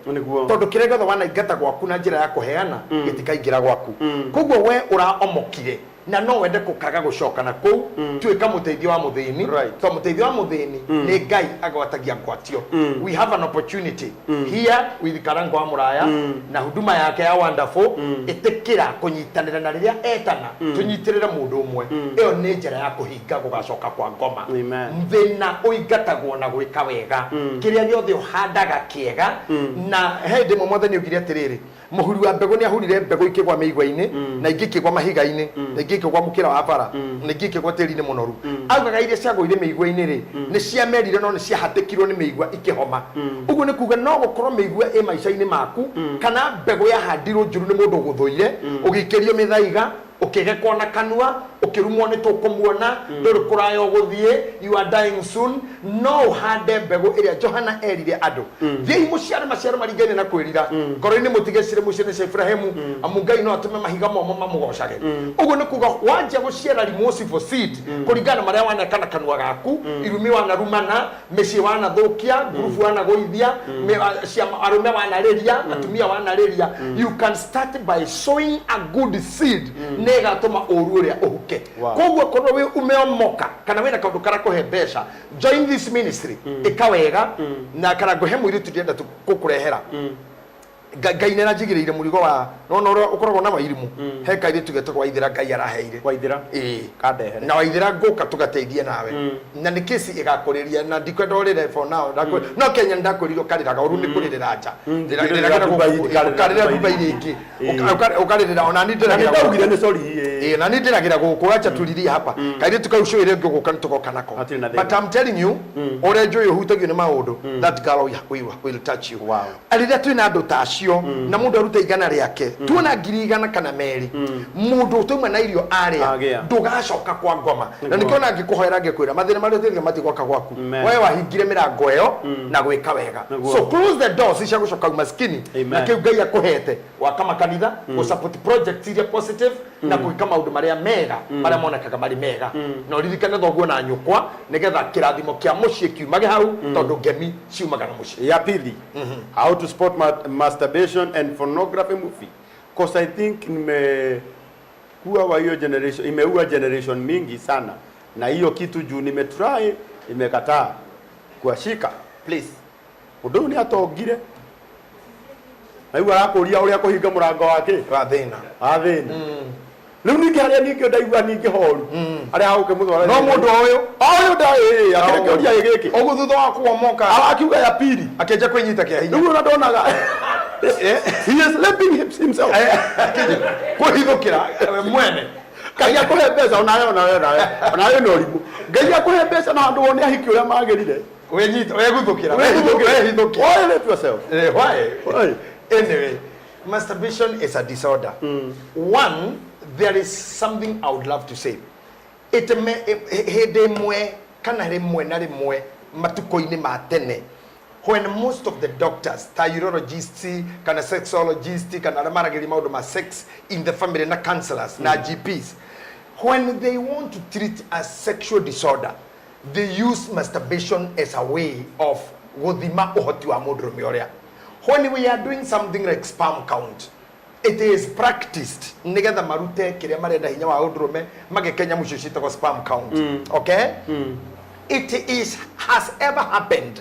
tondũ kĩrĩa gĩothe wanaingata gwaku na njĩra ya kũheana gĩtikaingĩra gwaku koguo we ũraomokire na no wende kukaga gucoka na kuu tuika muteithio wa muthini to muteithio wa muthini ni Ngai agwatagia ngwatio. We have an opportunity here with Karango wa Muraya na huduma yake ya wonderful itikira kunyitanira na riria etana tunyitirira mundu umwe iyo ni njira ya kuhinga gugacoka kwa ngoma mthina uingatagwo na gwika wega kiria giothe uhandaga kiega na hindi mumothe ni ugiria tiriri muhuri wa mbegu ni ahurire mbegu ikigwa miigwa-ini na ingikigwa mahiga-ini na ingikigwa mukira wa bara na ingikigwa tiri-ini munoru augaga iria ciagwire miigwa-ini ri ni ciamerire no ni ciahatikirwo ni miigwa ikihoma uguo ni kuga no gukorwo miigwa i maica-ini maku kana mbegu yahandirwo njuru ni mundu guthuire ugikirio mithaiga ukigekwo na kanua ukirumwo ni tukumuona nduri kuraya guthie you are dying soon no hande mbegu iria Johana erire andu thii muciare maciaro maringane na kwirira ngoro-ini mutigecire muciene cia Ibrahimu amu Ngai no atume mahiga momo mamugocage uguo ni kuga wanja guciara rimosive seed kuringana maria waneka na kanua gaku irumi wanarumana meci wanathukia ngurubu wanagoithia cia arume wanariria atumia wanariria you can start by sowing a good seed nega tuma ururia uhuke koguo korwo we umeomoka kana wena kaundu karakuhe mbeca join this ministry ikawega na Karango he mwiri tudienda kukurehera Ngai nä njigä mũrigo wa no ũkoragwo na wairimu he kairä tugetwo Waithĩra Ngai araheire Waithĩra kandehere na Waithĩra ngũka tũgateithie nawe na nĩ kesi ĩgakũrĩria na ndikwenda ũrĩre for now no Kenya ndakwĩrirwo karĩraga ũru nĩ kũrĩrĩra nja karĩra Dubai rĩngĩ ũkarĩrĩra ona nĩ ndĩragĩra nĩ sorry na nĩ ndĩragĩra gũkũ acha tulirie hapa kairä tukau show ĩrĩa ngĩ gũka nĩtũgoka nako but I'm telling you ũrĩa njũĩ ũhutagio nĩ maũndũ that girl will touch you rĩrĩa twĩna andũ ta acio na mundu aruta igana riake tuona 100 kana meri mundu tumwe na irio aria ndugacoka kwa ngoma na nikiona ngikuhoera ngikwira mathina mari thiria matigwaka gwaku wewe wahingire mirango eyo na gwika wega so close the doors cia gucoka maskini na kiu Ngai akuhete wakama kanitha go support project iria positive na gwika maundu maria mega maria monekaga mari mega na uririkane thoguo na nyukwa nigetha kirathimo kia mucii kiumage hau tondu ngemi ciumaga na mucii ya pili how to spot masturbation and pornography movie because I think imekuwa wa hiyo generation, imeua generation mingi sana na hiyo kitu juu nimetry imekataa kuashika please undu ni atongire aiwa yakuria uria kuhinga murango wake athina riu ningi haria ningi ndaigua ningi horu aria hauke muthwara no mundu oyo ndai akĩrĩkĩria gĩkĩ ogu thutha wa kuomoka akiuga ya pili akĩnja kwĩnyita kĩa hinya rĩu ndonaga he is slapping himself kuhithũkĩra we mwene Ngai akũhe mbeca onawe nawe no rimu Ngai akũhe mbeca na andũ one ahiki ũrĩa magĩrire wenyita wegũthũkĩra wehithũkĩra why let yourself why anyway masturbation is a disorder one there is something I would love to say hĩndĩ ĩmwe kana rĩmwe na rĩmwe matukũ-inĩ ma tene when most of the doctors ta urologists kana sexologists kana arĩa maragĩria maũndũ ma sex in the family na counselors na GPs when they want to treat a sexual disorder they use masturbation as a way of gũthima ũhoti wa mũndũrũme ũrĩa when we are doing something like sperm count it is practiced nigetha marute kiria marenda hinya wa ũndũrũme magekenya mũcio citagwo sperm count okay it has ever happened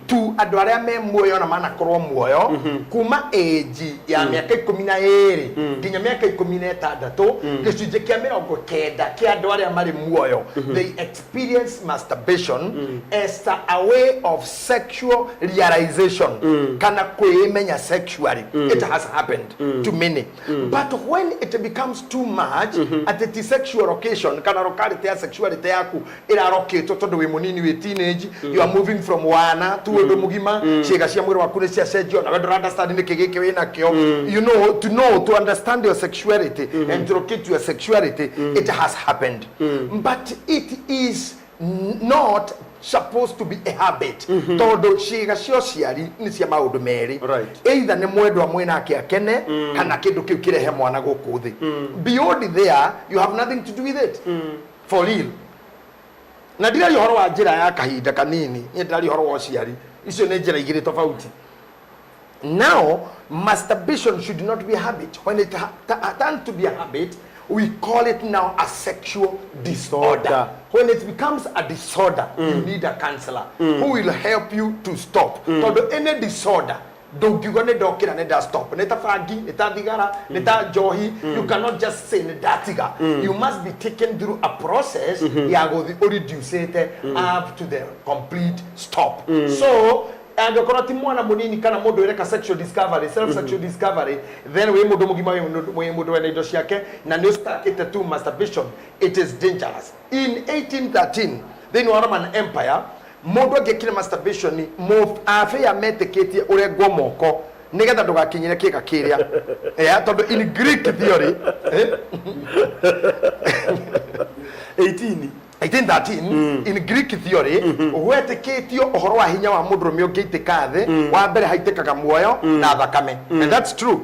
to andũ arĩa me muoyo na manakorwo muoyo kuma age ya mĩaka 12 nginya mĩaka 16 gĩcunjĩ kĩa 90 kĩa andũ arĩa marĩ muoyo they experience masturbation as a way of sexual realization kana kwĩmenya sexually it has happened to many but when it becomes too much at the sexual occasion kana locality ya sexuality yaku iraroketwo tondu wĩ munini wĩ teenage you are moving from wana to ũndũ mugima ciĩga cia mwĩrĩ waku nĩ ciacenjio na wendo understand nĩ kĩgĩkĩ wĩ nakĩo you know to understand your sexuality and to locate your sexuality it has happened but it is not supposed to be a habit tondu ciĩga cio ciari nĩ cia maũndũ merĩ either nĩ mwendwa mwĩnake akene kana kĩndũ kĩu kĩrehe mwana gũkũ thĩ beyond there you have nothing to do with it for real na ndĩrari ũhoro wa njĩra ya kahinda kanini nĩ ndĩrari ũhoro wa ũciari icio nĩ njĩra igĩrĩ tofauti now masturbation should not be a habit when it turns to be a habit we call it now a sexual disorder when it becomes a disorder you need a counselor who will help you to stop tondu any disorder ndũngiuga nĩ ndokĩra nĩ nda stop nĩ ta bangi nĩ ta thigara nĩ ta njohi you cannot just say nĩ ndatiga you must be taken through a process ya gũthi reducete up to the complete stop so angĩkorwo ti mwana mũnini kana mũndũ ũreka sexual discovery self sexual discovery then wĩ mũndũ mũgima wĩ mũndũ wena indo ciake na nĩ ũstarkĩte to masturbation it is dangerous in 1813 thĩinĩ wa Roman Empire mundu angĩkire masturbation afia metĩkĩtie ũrengwo moko nigetha ndũgakinyire kĩga kĩrĩa tondu in Greek theory 1813 in Greek theory gwetĩkĩtio ũhoro wa hinya wa mũndũrũme ũngĩitĩka thĩ wa mbere haitĩkaga muoyo na thakame and that's true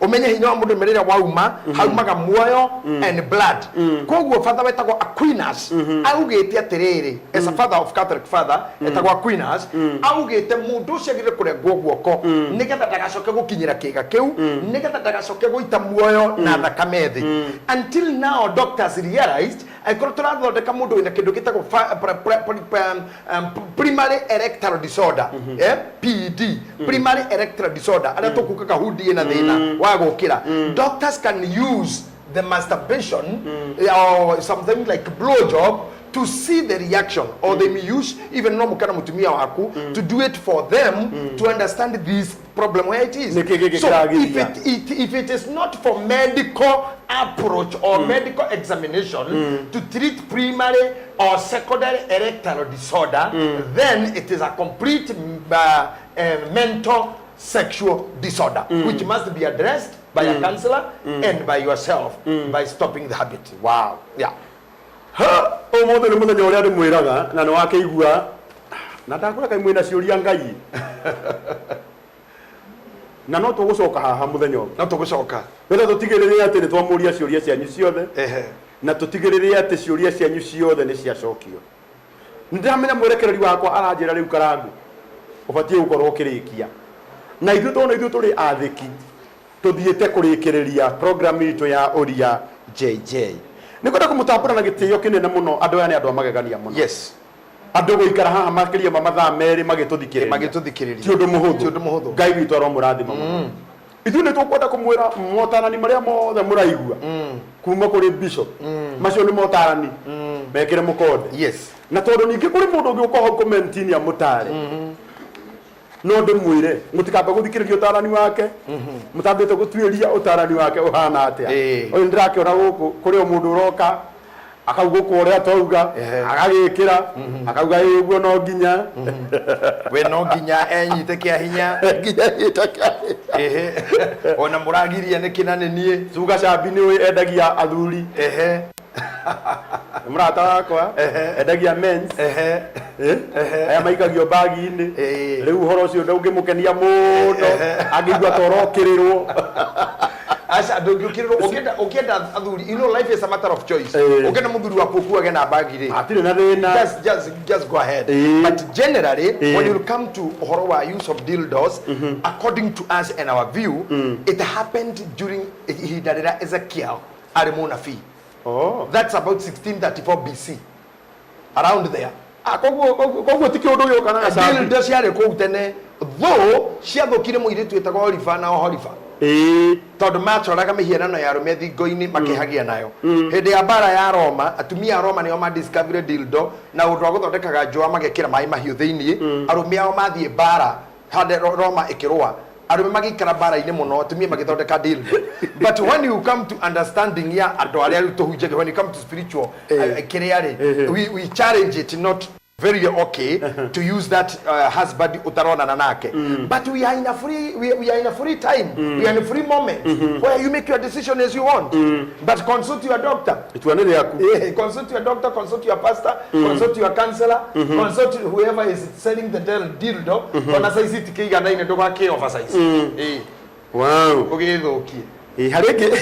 umenye hinya wa mundu merera wauma haumaga muoyo and blood koguo father wetagwo Aquinas augite atiriri as a father of Catholic father etagwo Aquinas augite mundu ucio agire kurengwo guoko nigetha ndagacoke gukinyira kiga kiu nigetha ndagacoke guita muoyo na thakame thi until now doctors realized aikoro turathondeka mundu wina kindu gitagwo primary erectile disorder PED primary erectile disorder aria tukukaga hudi na thina wa gukira doctors can use the masturbation or something like blowjob to see the reaction, or they may use even no mukana mutumia waku to do it for them to understand this problem where it is. So if it is not for medical approach or medical examination to treat primary or secondary erectile disorder, then it is a complete mental sexual disorder which must be addressed by a counselor and by yourself by stopping the habit. Wow. Yeah. O mo de muthenya uria ndi mwiraga na ni wakeigua na ndakura kai mwina ciuria ngai na no tugucoka haha muthenya no tugucoka wetha tutigiririe ati ni twamuria ciuria cianyu ciothe na tutigiririe ati ciuria cianyu ciothe ni ciacokio ndamenya mwerekereri wakwa aranjira riu karangu ubatie gukorwo ukirikia na ithuĩ tũrĩ athĩki tuthiĩte kũrĩkĩrĩria program itu ya Uria JJ nikwenda kumutambura na gĩtĩo kĩnene mũno andũ aya nĩ andũ magegania mũno yes andũ gũikara haha makĩria mathaa merĩ magĩtũthikĩrĩria ti ũndũ mũhũthũ Ngai witũ aromũrathima mũno ithuĩ nĩ tũkwenda kũmwĩra motarani marĩa mothe mũraigua kuma kũrĩ bishop macio nĩ motarani mekĩre mũkonde yes na tondũ ningĩ kũrĩ mũndũ ũngĩ ũkoho comment-inĩ amũtare no ndimwire mutikamba guthikiriria utarani wake mutambite gutwiria utarani wake uhana atia oyu ndirakiona guku kuri o mundu uroka akauga kuria twauga agagikira akauga iguo no nginya we no nginya enyite kia hinya nginya itaka ona muragiria ni kinane nie tuga cabi ni endagia athuri murata wakwa endagia mens aya maikagio bagi-ini riu horo ucio ndungimukenia muno angigua torokirirwo asa ndungiukirwo ukienda athuri you know life is a matter of choice ukenda muthuri waku kuage na bagi ri atire na thina just go ahead but generally when you come to horo wa use of dildos according to us and our view it happened during Hidarira Ezekiel Arimunafi. Oh, that's about 1634 BC around there. Koguo ti kiundu gioka na sabi dildo ciare kou tene though ciathukire muiritu etagwo Oliver na Oholifa tondu macoraga mihianano ya arume thingo-ini makihagia nayo hindi ya bara ya Roma atumia a Roma nio ma discover dildo na undu wa guthondekaga njũa magekira mai mahiũ thĩinĩ arume ao mathie bara hande Roma ikirwa arume magikara bara-ini muno atumia magithondeka dildo but when you come to understanding ya andu aria riu tuhunjaga when you come to spiritual kiriari we challenge it not very okay to use that husband utaronana nake but we are in a free time we are in a free moment where you make your decision as you want but consult your doctor itwanele yaku consult your doctor, consult your pastor consult your counselor consult whoever is selling the dildo ona size tikiga na ine ndoga ke oversize wow ugithukie hareke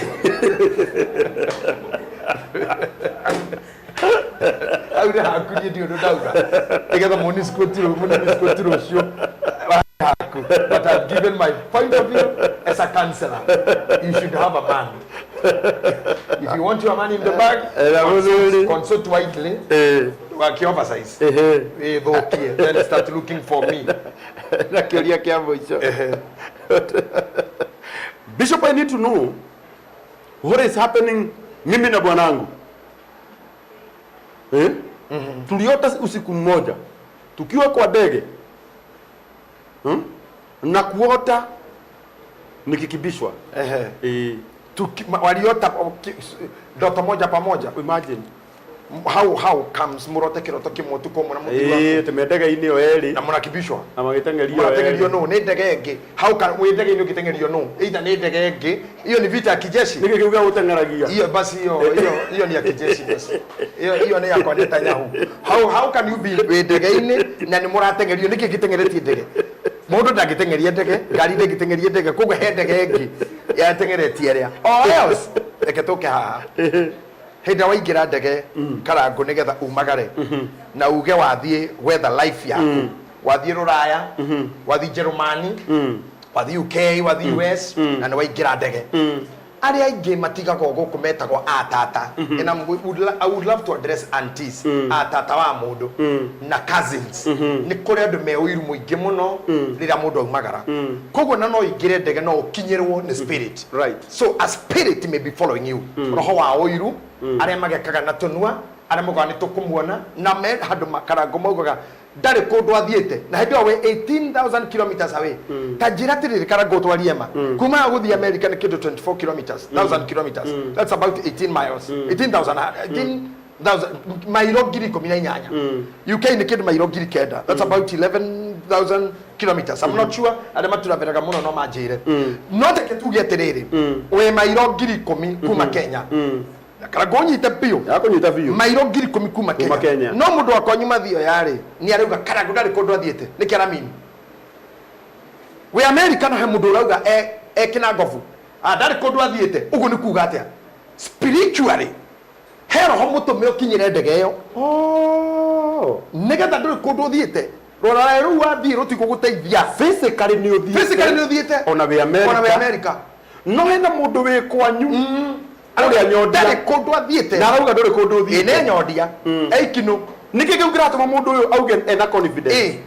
aure hakurie ndio ndauga egetha munisco cio haku but I've given my point of view as a counselor. You should have a man. If you want your man in the bag, consult widely waki oversize thokie then start looking for me na kiuria kia mwico. Bishop, I need to know what is happening mimi na bwanangu. Tuliota usiku mmoja tukiwa kwa ndege na kuota nikikibishwa waliota ndoto moja pamoja. Imagine how comes murote kiroto kimwe tuko mwana muthiro tumendega inio eri na munakibishwa na magitengerio no ni ndege ngi how can we ndege inio gitengerio no either ni ndege ngi hiyo ni vita ya kijeshi niki kiuga utengeragia hiyo basi hiyo ni ya kijeshi basi hiyo ni ya kwa Netanyahu. How can you be ndege ini na ni muratengerio niki gitengeretie ndege mundu ndagitengeria ndege ngari ndagitengeria ndege koguo he ndege ngi ya tengeretie ria o else reke tuke haha henda waingira ndege karango nigetha umagare na uge wathie gwetha life yaku wathie Ruraya wathie Germany wathie UK wathie US na waingira ndege ari aingi matigaga guku metagwo atata and I would love to address aunties atata wa mundu na cousins ni kuri andu me uiru muingi muno rira mundu aumagara koguo na no ingire ndege no ukinyirwo ni spirit right so a spirit may be following you roho wa uiru ari magekaga na tunua ari mugo ni tukumuona na me handu makarango maugaga ndari kundu athiete na hindi we 18,000 kilometers away tajira tiriri karango twariema kuma guthi America ni kindu 24 kilometers 1000 kilometers that's about 18 miles 18,000 mailo ngiri 18 UK ni kindu mailo ngiri 9 that's about 11,000 kilometers I'm not sure ade maturaveraga muno no manjire no teke tuge tiriri we mailo ngiri 10 kuma Kenya karango nyite pio yakunyita pio mairo ngiri 10 kuma Kenya no mundu wakwa nyuma thio yari ni arauga karango ndari kundu athiete ni kiaramini we America no he mundu urauga kina ngovu ndari kundu athiete ugu ni kuga atia spiritually hero ho mutume ukinyire ndege yo nigetha nduri kundu athiete rora ru wathi rutiko guteithia physically ni uthiete ona we America no hena mundu we kwanyu aria nyondia ndari kundu athiete na arauga nduri kundu athiete ine nyondia eikino niki giugiratuma mundu uyu auge ena confidence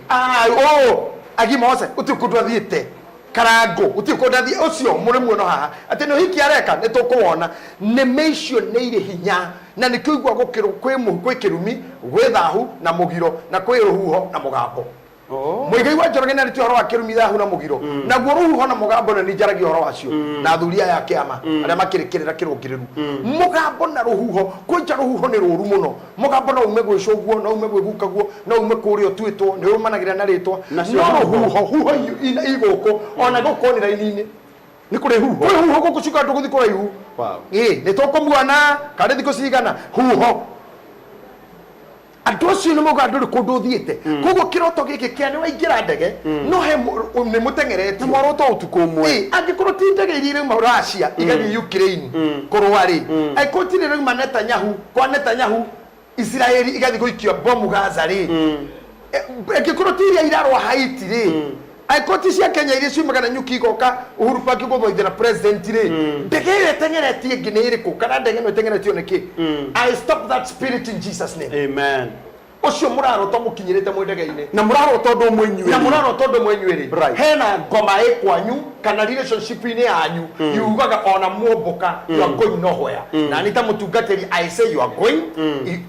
agi mose uti kundu athiete karango uti kundu athiete ucio muri muono haha ati no hiki areka ni tukuona ni mecio ni ire hinya na ni kuigwa gukiro kwi kirumi gwithahu na mugiro na kwi ruhuho na mugambo muigai wa njoroge na ritio horo wa kirumi thahu na mugiro na guo ruhuho na mugambo na ni njaragia horo wacio na thuria ya kiama aria makirikirira kirungiriru mugambo na ruhuho kwinja ruhuho ni ruru muno mugambo no ume gwicoguo no ume gwigukaguo no ume kurio twitwo ni umanagira na ritwa no ruhuho iguko ona guko ni raini ni kuri huho guku cuka nduguthi kuraihu ni tukumuona kandi thiko cigana huho adocio ni muga nduri kundu thiete koguo kiroto giki kiane waingira ndege no he ni mutengerete mwaroto utuku umwe angikorwo ti ndege irire ma Russia igathi Ukraine kurwari aikotire ro ma Netanyahu Israeli igathi guikio bomu Gaza ri angikorwo ti iria irarwa Haiti ri aikoti cia Kenya iria ciumaga na nyuki igoka Uhuru Park guthoithira president ri ndege ire tengeretie ngine iriku kana ndege no tengeretio niki I stop that spirit in Jesus name amen ucio muraro to mukinyirite mwendege-ini na muraro tondu mwenyuiri hena ngoma ikwanyu kana relationship ini yanyu yugaga ona muomboka you are going nowhere na nita mutungatiri I say you are going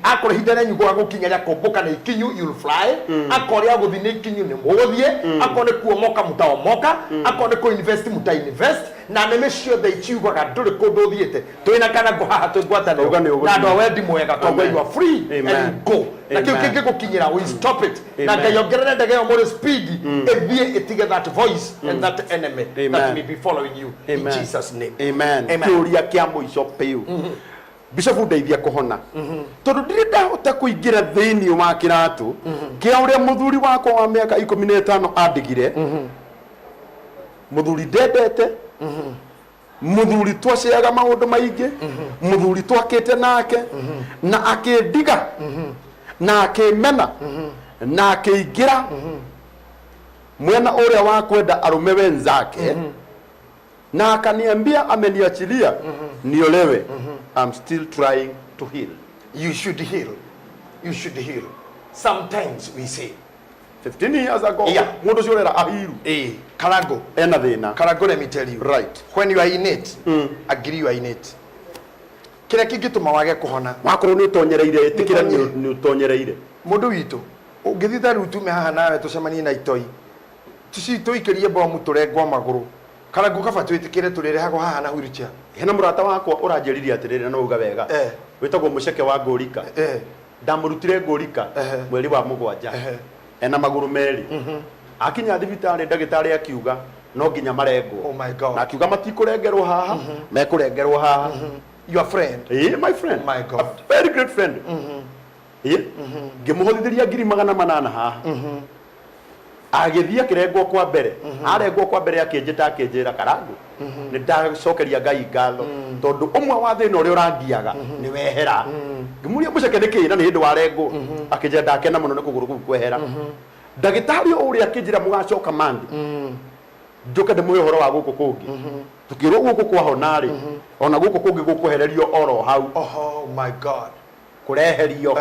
akore hindana nyugo gukinyira komboka na ikinyu you'll fly akore aguthi ni ikinyu ni muguthie akore kuomoka mutaomoka akore ko invest muta invest na neme ciothe ikiugaga nduri kundu thiete twina kana ngo haha twigwatana na ndo wendi mwega tondu you are free and go na kiu kingi gukinyira we stop it na ngayongerera ndege yo more speed ethie itige that voice and that enemy that may be following you in Jesus name amen kiuria kia muico piu Bishop ndeithia kuhona tondu ndiri ndahota kuingira thiini wa kiratu kia uria muthuri wakwa wa miaka 15 andigire muthuri ndendete muthuri twaciaga maundu maingi muthuri twakite nake na akindiga na akimena na akiingira mwena uria wa kwenda arume wenzake na akaniambia ameniachilia niolewe I'm still trying to heal. You should heal sometimes we say 15 years ago mundu ciorera ahiru karango ena thina karango let me tell you right when you are in it agree you are in it kira kingituma wage kuhona wakorwo ni utonyereire itikira ni utonyereire mundu witu ungithitha riu tume haha nawe tucemanie na itoi tuikirie bomu turengwa maguru karango kaba twitikire turirehagwo haha na wheelchair hena murata wakwa uranjeriria atiriri no uga wega witagwo muceke wa ngurika ndamurutire ngurika mweri wa mugwanja ena maguru meri akinya thibitari ndagitari akiuga no nginya marengwo oh my god na akiuga matikurengerwo haha mekurengerwo haha your friend my friend my god a very great friend ngimuhothithiria ngiri 800 haha agithia kirengwo kwa mbere arengwo kwa mbere akinjita akinjira Karangu ni ndacokeria Ngai ngatho tondu umwe wa thina uria urangiaga ni wehera ngimuria muceke niki na ni hindi warengwo akinjira ndakena muno ni kuguru kwehera ndagitari uria akinjira mugacoka mandi njuke ndimuhe horo wa guku kungi tukirwo guku kwa honari ona guku kungi gukuhererio oro hau Oh my God. kureherio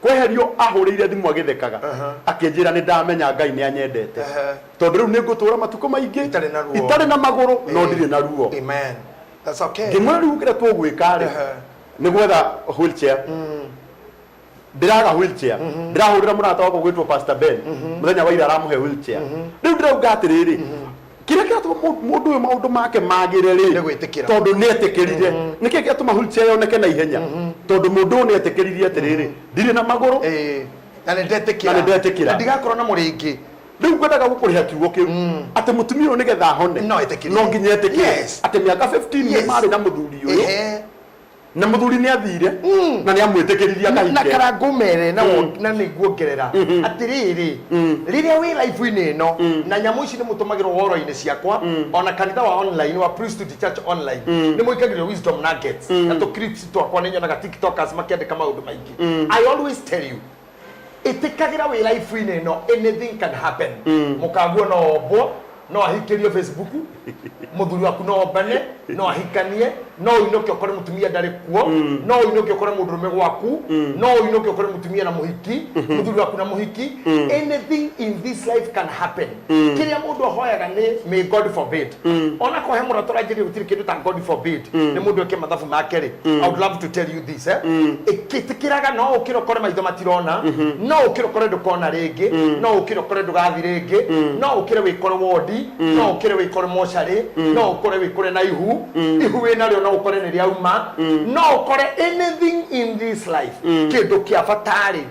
kweherio ahurire thimu agithekaga akinjira ni ndamenya Ngai ni anyendete tondu riu ningutura matuko maingi itari na maguru no ndiri na ruo. Amen. That's okay. Ngimwe riu kire tugwika ri ni gwetha wheelchair ndiraga wheelchair ndirahurira murata wako gwitwo Pastor Ben muthenya wa ira aramuhe wheelchair riu ndirauga atiriri kire kiatu mundu uyu maundu make magire ri tondu ni etikirire niki giatuma wheelchair yoneke na ihenya tondu mundu ni etikirire atiriri ndiri na maguru na ndetikira ndigakorwo na muringi riu ngwendaga gukuriha kiugo kiu ati mutumia uyu nigetha hone no nginya etikire ati miaka 15 ni mari na muthuri uyu na muthuri ni athire na ni amwitikiriria kahike na Karangu mere na niguongerera atiriri riria wi life ini no na nyamu ici ni mutumagirwo woro-ini ciakwa ona kanitha wa online wa priesthood church online ni muikagirwo wisdom nuggets na to clips twakwa ni nyonaga tiktokers makiandika maundu maingi. I always tell you itikagira wi life ini no anything can happen mukaguo no obo no ahikirio Facebook muthuri waku no mbane no ahikanie no inoke okore mutumia ndari kuo no inoke okore mundurume gwaku no inoke okore mutumia na muhiki muthuri waku na muhiki anything in this life can happen kiria mundu ahoyaga ni may God forbid ona ko he murato rajiri gutiri kindu ta God forbid ni mundu eke mathafu makeri. I would love to tell you this ikitikiraga no ukiro okore maitho matirona no ukiro okore ndukona ringi no ukiro okore ndugathi ringi no ukire wikore wodi no ukire wikore moshari no ukore wikore na ihu wina rio no ukore ni riauma no ukore anything in this life kindu kia fatari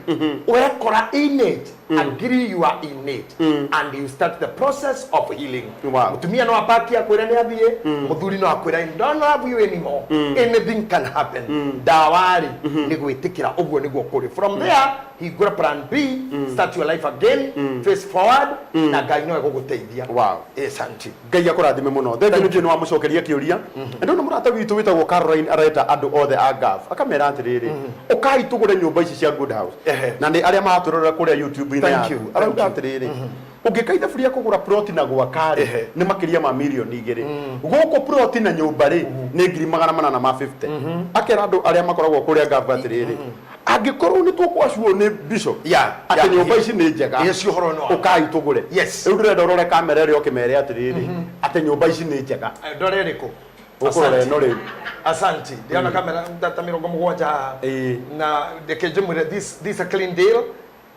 urekora in it agree you are in it and you start the process of healing. Mutumia no apaki akwira ni athie muthuri no akwira don't love you anymore anything can happen dawari ni gwitikira uguo niguo kuri from there he got plan B start your life again face forward na Ngai no eguguteithia. Santi Ngai akurathime muno thethio ni wa mucokeria kiuria ndo no murata witu witagwo Caroline areta andu othe agaf akamera atiriri ukai tugure nyumba ici cia Good House na ni aria maturora kuria YouTube ina yaku arauga atiriri ungikaitha free kugura plot na gwakari ni makiria ma milioni 2 guku plot na nyumba ri ni 450 akera andu aria makoragwo kuria gava atiriri angikorwo ni tukwacuo ni bishop ati nyumba ici ni njega yesu horo no ukai tugure riu ndirenda urore kamera ri okimere atiriri ati nyumba ici ni njega ndore riko ukore no ri asanti ndiona kamera ndata 70 na dekejumure this a clean deal.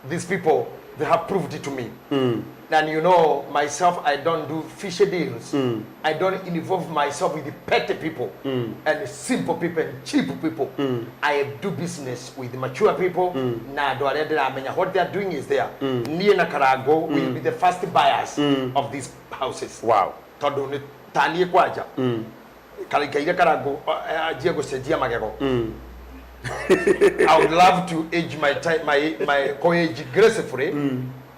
These people they have proved it to me and you know myself I don't do fishy deals I don't involve myself with the petty people and simple people and cheap people I do business with mature people na do already amenya what they are doing is there nie na Karangu will be the first buyers of these houses. Tondu ni tanie kwaja kalikaire Karangu ajie gucenjia magego I would love to age my time, my co-age gracefully.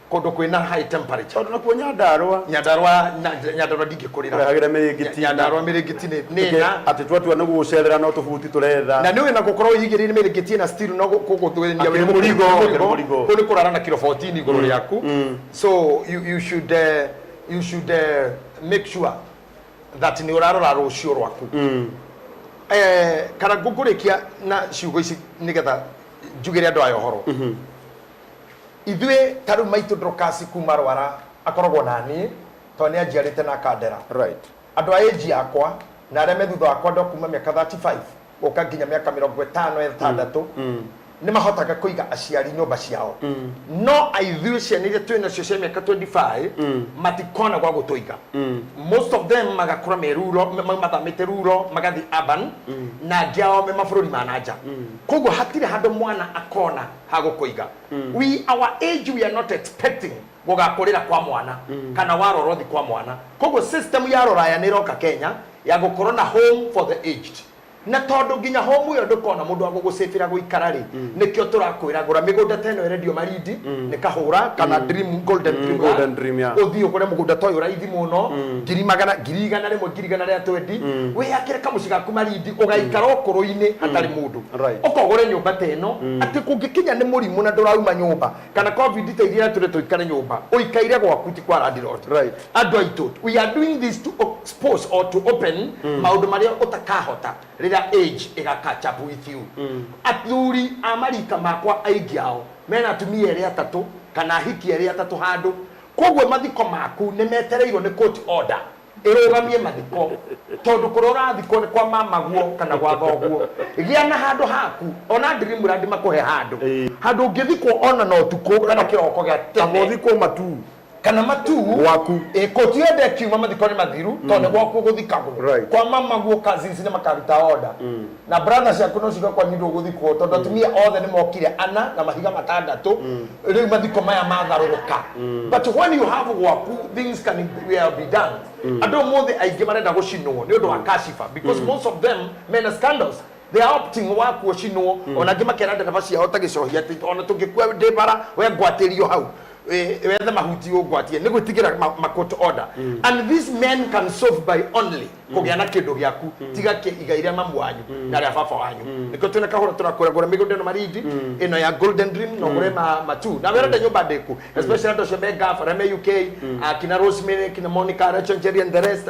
Kodo kwina high temperature. Tondu nakuo nyandarwa ndingikurira. Hagire mirigiti. Nyandarwa mirigiti ni na ati twatu na gucerera no tufuti turetha. Na niwe na gukorwo yigirire mirigiti na still no kuguthwenia we murigo. Kuni kurara na kilo 14 iguru yaku. So you should make sure that ni urarora rucio rwaku. Karangu kurikia na ciugo ici nigetha njugire andu ayo horo ithwe taru maitu ndrokasi kuma rwara akoragwo nani to ni ajiarite na kandera andu a age yakwa na arĩa me thutha wakwa ndo kuma miaka 35 goka nginya miaka 50 6 ni mahotaga kuiga aciari nyumba ciao no aithwe ciana iria twina cio cia miaka 25 matikona gwa gutuiga most of them magakura meruro mathamite ruro magathi urban na ngiao me mabũrũri ma nanja koguo hatire handu mwana akona hagukuiga our age we are not expecting gugakurira kwa mwana kana warorothi kwa mwana koguo system ya roraya ni roka Kenya ya gukorwo na home for the aged na tondu nginya home yo ndukona mundu wa gugucifira guikara ri nikio turakwira gura migunda teno erendio marindi nikahura kana dream golden dream ya uthio kure mugunda toyo raithi muno ngiri igana rimwe ngiri igana ria 20 we yakire kamuciga ku marindi ugaikara okuruini hatari mundu ukogore nyumba teno ati kungikinya ni murimu na ndurauma nyumba kana covid itaithira turi tuikare nyumba uikaire gwaku ti kwa landlord andu aitu we are doing this to expose or to open maundu maria utakahota rira age igaka chap with you athuri amarika makwa aigiao mena atumia eri atatu kana hiki eri atatu handu kogwe mathiko maku ni metereirwo ni court order irugamie mathiko tondu kurora thiko ni kwa mama guo kana gwa thoguo gia na handu haku ona ndirimu randi makuhe handu ngithikwo ona no tuko kana kiroko gya tene thiko matu kana matu waku koti yende kiuma mathiko ni mathiru tondu gwaku guthikagwo kwa mama guo cousins ni makaruta order na brothers yaku no ciga kwa nyindo guthikwo tondu atumia othe ni mokire ana na mahiga matandatu riu mathiko maya matharuruka but when you have gwaku things can be done ando mothe aingi marenda gucinwo ni undu wa kashifa because most of them men scandals they are opting waku gucinwo ona ngima keranda nafasi ya otagicohia ati ona tungikua ndebara we ngwatirio hau whether mahuti ugwatie ni gwitigira court order and these men can solve by only kugiana kindu giaku tiga igairia mamu wanyu na ria baba wanyu niko tuna kahora turakora migunda no maridi ino ya golden dream no gure matu na wera nyumba ndeku especially ndo shebe gafa rame UK kina Rosemary kina Monica Rachel Jerry and the rest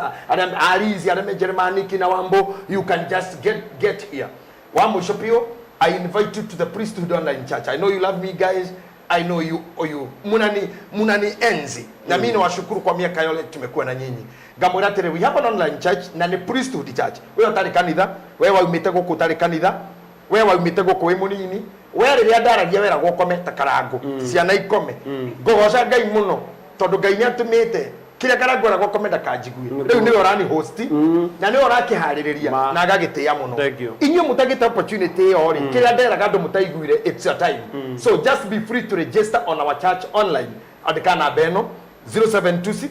Arizi rame Germany kina Wambo you can just get here Wambo Shopio I invite you to the priesthood online church I know you love me guys I know you munani enzi na mimi nawashukuru kwa miaka yote tumekuwa na nyinyi ngamwira tere we have an online church na ni priesthood church wewe utari kanitha wewe umite guku utari kanitha wewe umite guku we munini wewe riria ndaragia wera gukome takarangu ciana ikome ngogoca Ngai muno tondu Ngai ni atumite kire karangora gukomenda kanjigui riu ni orani host na ni orakihariria na agagitia muno inyo mutagita opportunity ori kire nderaga andu mutaiguire it's your time so just be free to register on our church online adikana beno 0726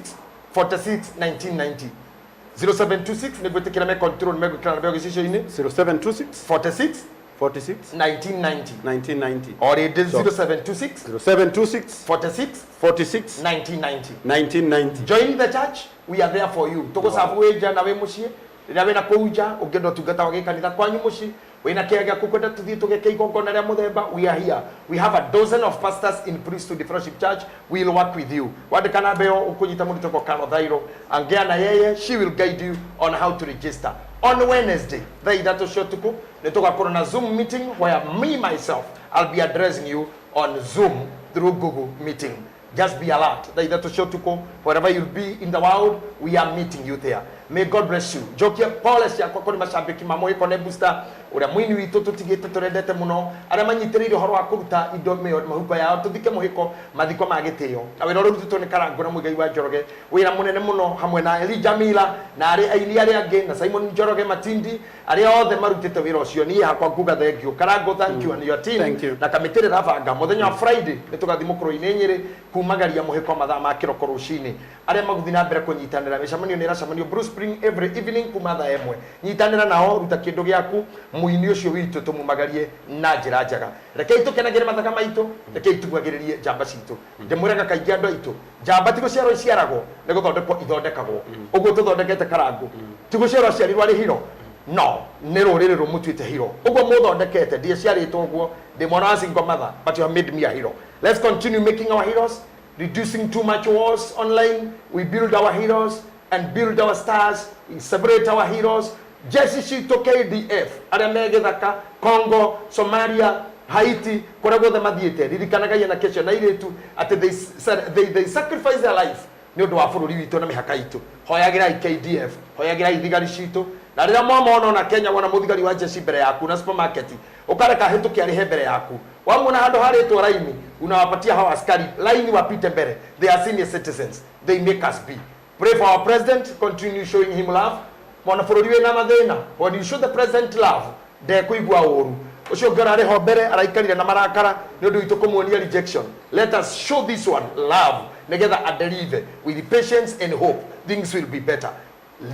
46 1990 0726 ni gwetekira me control me gwikira bego gisho ini 0726 46 1990 or it is 0726 46 1990 join the church we are there for you toko safu eja na we mushie rira we na kuja ugendo tugata wage kanitha kwanyu mushie we na kiaga kukwenda tuthie tugeke igongona ria muthemba we are here we have a dozen of pastors in priesthood fellowship church we will work with you wadikana beo ukunyita mundu toko kano thairo angea na yeye she will guide you on how to register on Wednesday thaitatu shotuku nitugakora na Zoom meeting where me myself I'll be addressing you on Zoom through Google meeting just be alert thaitatu shotuku wherever you'll be in the world we are meeting you there may God bless you jokia policy yakwa kuri mashabiki mamwe kone booster uria mwini witu tutigite turendete muno aria manyitiriire horo wa kuruta indo mahuko yao tuthike muhiko mathiko magitio na wira rutu tuni karangura muigai wa Njoroge wira munene muno hamwe na Elijah Mila na ari aini ari ange na Simon Njoroge Matindi ari othe marutite wira ucio ni hakwa nguga thank you karango thank you and your team na kamitire rabanga muthenya wa Friday nitugathi mukuru inenyire kumagaria muhiko mathaa ma kiroko rucini aria maguthi na mbere kunyitanira micamanio ni racamanio Bruce Spring every evening kumatha emwe nyitanira nao ruta kindu giaku muini ucio witu tumumagarie na njira njaga rekei tukenagire mathaka maitu rekei tugwagiririe njamba citu ndimurega kaingi andu aitu njamba tigo ciaro iciaragwo ni guthondekwo ithondekagwo uguo tuthondekete karangu tigo ciaro ciarirwo ari hiro no ni ruriri rumutuite hiro uguo muthondekete ndie ciaritwo uguo ndimona single mother but you have made me a hero let's continue making our heroes reducing too much wars online we build our heroes and build our stars we celebrate our heroes Jesse to KDF aria megethaka Congo Somalia Haiti kuragwo the mathiete ririkanaga yana kesho na iretu ati they sacrifice their life ni undu wa bururi witu na mihaka itu hoyagira KDF hoyagira ithigari citu na rira mwana na Kenya wana muthigari wa Jesse mbere yaku na supermarket ukareka hituki ari mbere yaku wamuna handu haritwo raini unawapatia hawa askari laini wapite mbere they are senior citizens they make us be pray for our president continue showing him love mwana bururi we na mathina when you show the president love de kuigwa uru ucio ngara ri ho mbere araikarire na marakara ni undu itu kumuonia rejection let us show this one love together and deliver with patience and hope things will be better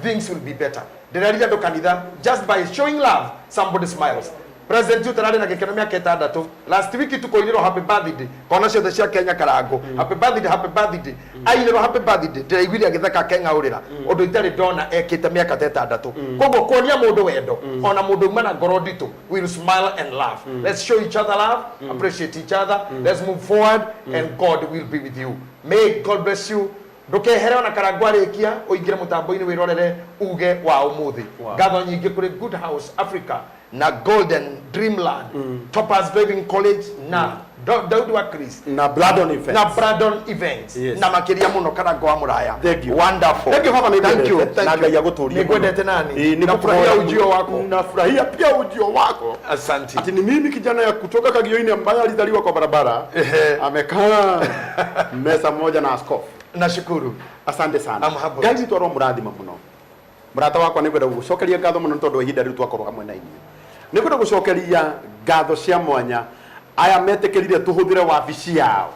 things will be better. Ndĩrerire andũ kanitha, just by showing love, somebody smiles. President you tarari na gĩkeno mĩaka 6. Last week tukoinirwo happy birthday. Kona ciothe cia Kenya Karango. Happy birthday, happy birthday. Ainirwo happy birthday. Ndĩraiguire agĩtheka Keng'aũrĩra. Ũndũ itarĩ ndona ekĩte mĩaka 6. Koguo kuonia mũndũ wendo. Ona mũndũ umana ngoro nditũ. We'll smile and laugh. Let's show each other love, appreciate each other. Let's move forward and God will be with you. May God bless you. Ndukehere ona Karango arĩkia ũingĩre mũtambo-inĩ wĩrorere uge wa ũmũthĩ. Ngatho nyingĩ kũrĩ Good House Africa na Golden Dreamland, Topaz Driving College na Daudi wa Chris na Bradon Events, na Bradon Events, na makiria muno Karango wa Muraya. Thank you. Wonderful. Thank you Papa, thank you. Na Ngai agũtũrie. Nikwendete nani? Nafurahia ujio wako. Nafurahia pia ujio wako. Asante. Ati ni mimi kijana ya kutoka Kagioini ambaye alizaliwa kwa barabara. Amekaa mesa moja na askofu. Nashukuru. Asante sana. Ngai twarwo mũrathima mũno. Murata wakwa nĩngwenda gũcokeria ngatho mũno tondũ wa ihinda rĩu twakorwo hamwe na inyuĩ. Nĩngwenda gũcokeria ngatho cia mwanya aya metĩkĩrire tũhũthĩre wabici yao.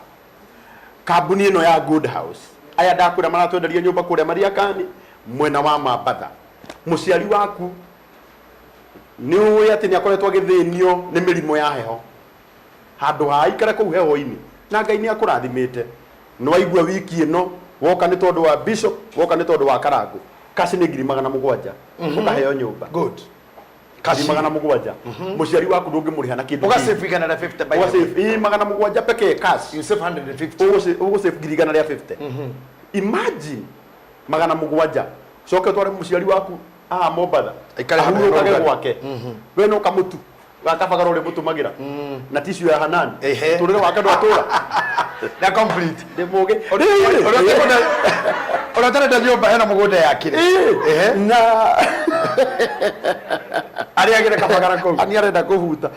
Kambuni ĩno ya Good House. Aya ndakwĩra maratwenderia nyũmba kũrĩa Mariakani mwena wa Mambatha. Mũciari waku nĩ ũĩ atĩ nĩ akoretwo agĩthĩnio nĩ mĩrimũ ya heho. Handũ ha aikare kũu heho-inĩ. Na Ngai nĩ akũrathimĩte. No waigua wiki ĩno woka nĩ tondũ wa Bishop, woka nĩ tondũ wa Karango. Kaci nĩ 7,000 ũkaheo nyũmba. Good. Kaci 7,000. Mũciari waku ndũngĩmũrĩha na kĩndũ. Uga save 150 by. Uga save 700 pekee cash. You save 150. Uga save 150. Imagine 700. Coke tware mũciari waku Mombatha. Aikare hamwe gwake. We no kamutu. Wakabagara ule mũtũmagĩra. Na tissue ya Hanan. Tũrĩre wake ndwatũra. Na complete. Ndemoge. Ona tena nyumba hena mũgũnda yakire. Na ari agire kabagara kũu. Ani arenda kũhuta.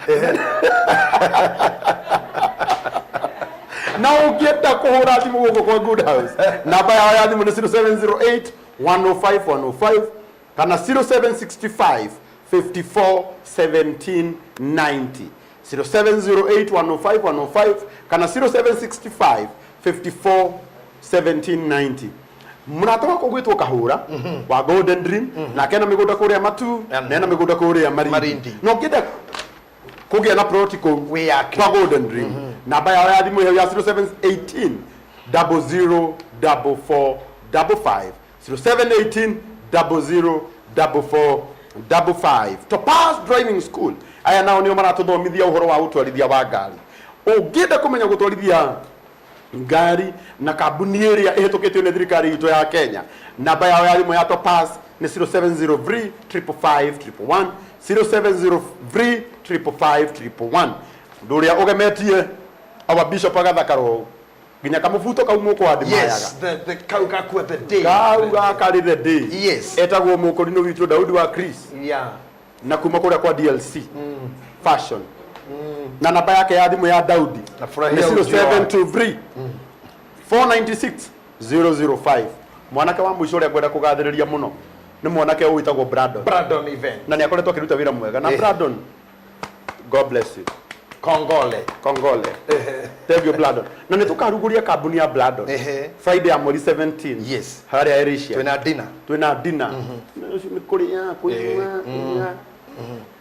Na ũngĩenda kũhũra thimũ gũkũ kwa Good House. Namba yao ya thimũ nĩ 0708 105 105 kana 0765 54 17 90. 0708 105 105 kana 0765 54 17 90. Mnatoka kugwitwo kahura wa Golden Dream na kena migunda kuria Matu na migunda kuria Marindi. No ngida kugia na protocol we yake kwa Golden Dream. Namba yao ya thimu ya 0718 004455 0718 004455. Topaz Driving School aya nao nio maratuthomithia uhoro wa utwarithia wa ngari. Ungida kumenya gutwarithia ngari na kambuni ĩrĩa ĩhetũkĩtio nĩ thirikari itũ ya Kenya. Namba yao ya thimũ ya Topaz nĩ 0703 555 111 0703 555 Nduria ugemetie our bishop agathakaro nginya kamubuto kaumwo kwa ndimayaga. Yes, the kauka the day. Kauga kari the day. Yes. Etagwo mũkũrinũ witũ Daudi wa Chris. Yeah. Na kuma kũrĩa kwa DLC. Fashion. Na namba yake ya thimũ ya Daudi na furahia 0723 496 005. Mwanake wa mũico ũrĩa ngwenda kũgathĩrĩria mũno nĩ mwanake ũwĩtagwo Bradon. Bradon Event. Na nĩ akoretwo akĩruta wĩra mwega. Na Bradon, God bless you. Kongole. Thank you Bradon. Na nĩ tũkarugũria kambuni ya Bradon. Friday ya mweri 17. Yes. Harĩa Ayrshire. Twĩna dinner. Nĩ kũrĩa kũnyua.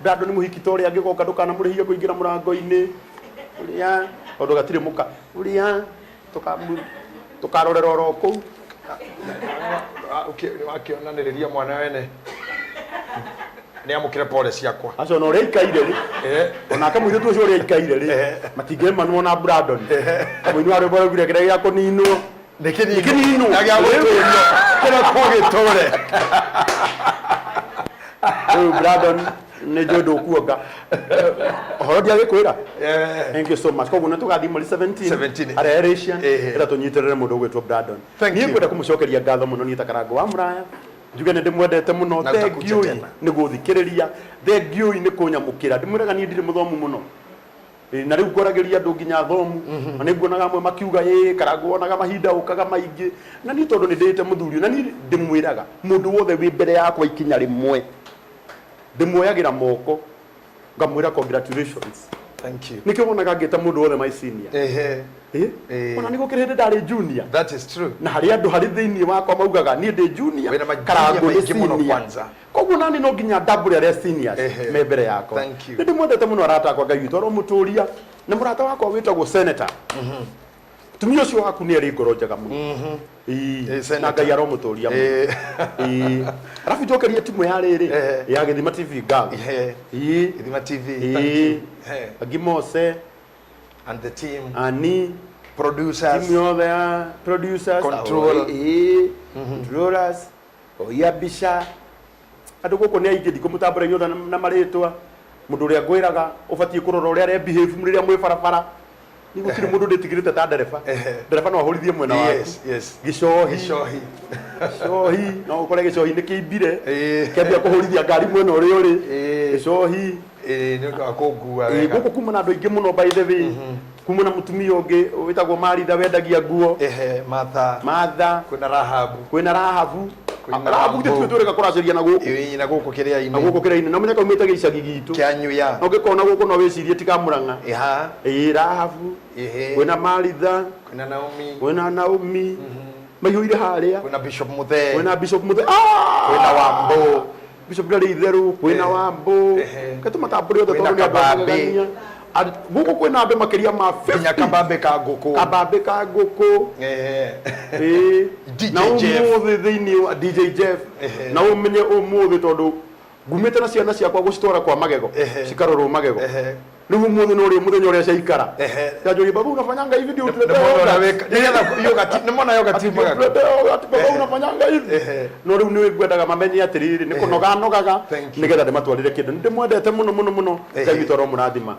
Bradon mũhiki ta ũrĩa angĩgoka ndũkanamũrĩhie kũingĩra mũrango-inĩ. Ũrĩa ũndũ gatirĩ mũka. Ũrĩa tukarorera oro kũu. Wakĩonanĩrĩria mwana wene nĩ amũkĩre pole ciakwa. Acio no ũrĩa ikaire rĩ. Onake mũirĩtu ũcio ũrĩa ikaire rĩ. Matingĩmanwo na Bradon. Mũini wa rwĩmbo rũgire kĩrĩa gĩa kũninwo. Nĩ kĩninwo. Na gĩa gũtũrio. Kĩrĩa kũgĩtũre. Bradon nĩ njũndũ kuonga. Ũhoro ndiagĩkwĩra. Thank you so much. Koguo nĩ tũgathiĩ mweri 17. Harĩa Ayrshire. Ĩra tũnyitĩrĩre mũndũ ũgwĩtwo Bradon. Niĩ ngwenda kũmũcokeria ngatho mũno niĩ ta Karango wa Muraya. Njuge nĩ ndĩmwendete mũno. Thengiũ nĩ gũthikĩrĩria. Thengiũ nĩ kũnyamũkĩra. Ndĩmwĩraga niĩ ndirĩ mũthomu mũno. Na rĩu ngoragĩria andũ nginya thomu. Na nĩ nguonaga amwe makiuga Karango onaga mahinda ũkaga maingĩ. Na niĩ tondũ nĩ ndĩte mũthuri. Na niĩ ndĩmwĩraga mũndũ wothe wĩ mbere yakwa ikinya rĩmwe ndĩmuoyagĩra moko ngamwĩra congratulations Thank you. Niki wonaga ngita mundu wothe my senior. Ona niko kirende ndari junior. That is true. Na hari andu hari thiini wakwa maugaga ni ndi junior. Wena makarangå maingĩ mũno kwanza. Koguo nani no nginya double aria seniors me mbere yakwa. Thank you. Ndi mwendete muno arata akwa Ngai witũ ro muturia na murata wakwa witagwo senator. Tumio cio waku ni ari ngoro njega muno. Na Ngai aro muturia muno. Arafu njokeria timu ya riri ya Githima TV Gang. Githima TV. Agimose and the team. Ani producers. Team yothe producers. Controllers. Oya bisha. Andu guku ni aingi ndikumutambura inyothe na maritwa. Mundu uria ngwiraga ubatie kurora uria re behave riria mwi barabara. Ni gukire mundu nditigirite ta ndereba. Ndereba no ahorithie mwena waku. Yes. Gicohi. No ukore gicohi ni kiimbire. Kiambia kuhorithia ngari mwena uria uri. Gicohi. Ni ngakungua wega. Guku kuma na andu aingi muno by the way. Kuma na mutumia ungi witagwo Marital wendagia nguo. Martha. Kwina Rahabu. Rahabu githĩ twĩtũrĩka kũracaria na gũkũ. Na gũkũ kĩrĩa-inĩ. Na gũkũ kĩrĩa-inĩ. Na ũmenyeka umĩte gĩcagi gitũ. Kĩa Nyuya. Na ũngĩkona gũkũ no wĩcirie ti Kamũrang'a. Rahabu. Kwĩna Marital. Kwĩna Naomi. Maihũire harĩa. Kwĩna Bishop Muthee. Kwĩna Bishop Muthee. Kwĩna Wambũ. Bishop ndarĩ itherũ. Kwĩna Wambũ. Katũmatambũre othe tondũ nĩ andũ magegania. Guku kwina andu makiria ma 50 kabambe ka nguku na umuthi thiini wa DJ Jeff na umenye umuthi tondu ngumite na ciana ciakwa gucitwara kwa magego cikarorwo magego riu umuthi no ri muthenya uria ciaikara yajoria babu unafanyanga hivi ndio nimona yoga timaga babu unafanyanga hivi no riu ni ngwendaga mamenye atiriri ni kunoga nogaga nigetha ndimatwarire kindu ndimwendete muno Ngai witũ mũrathima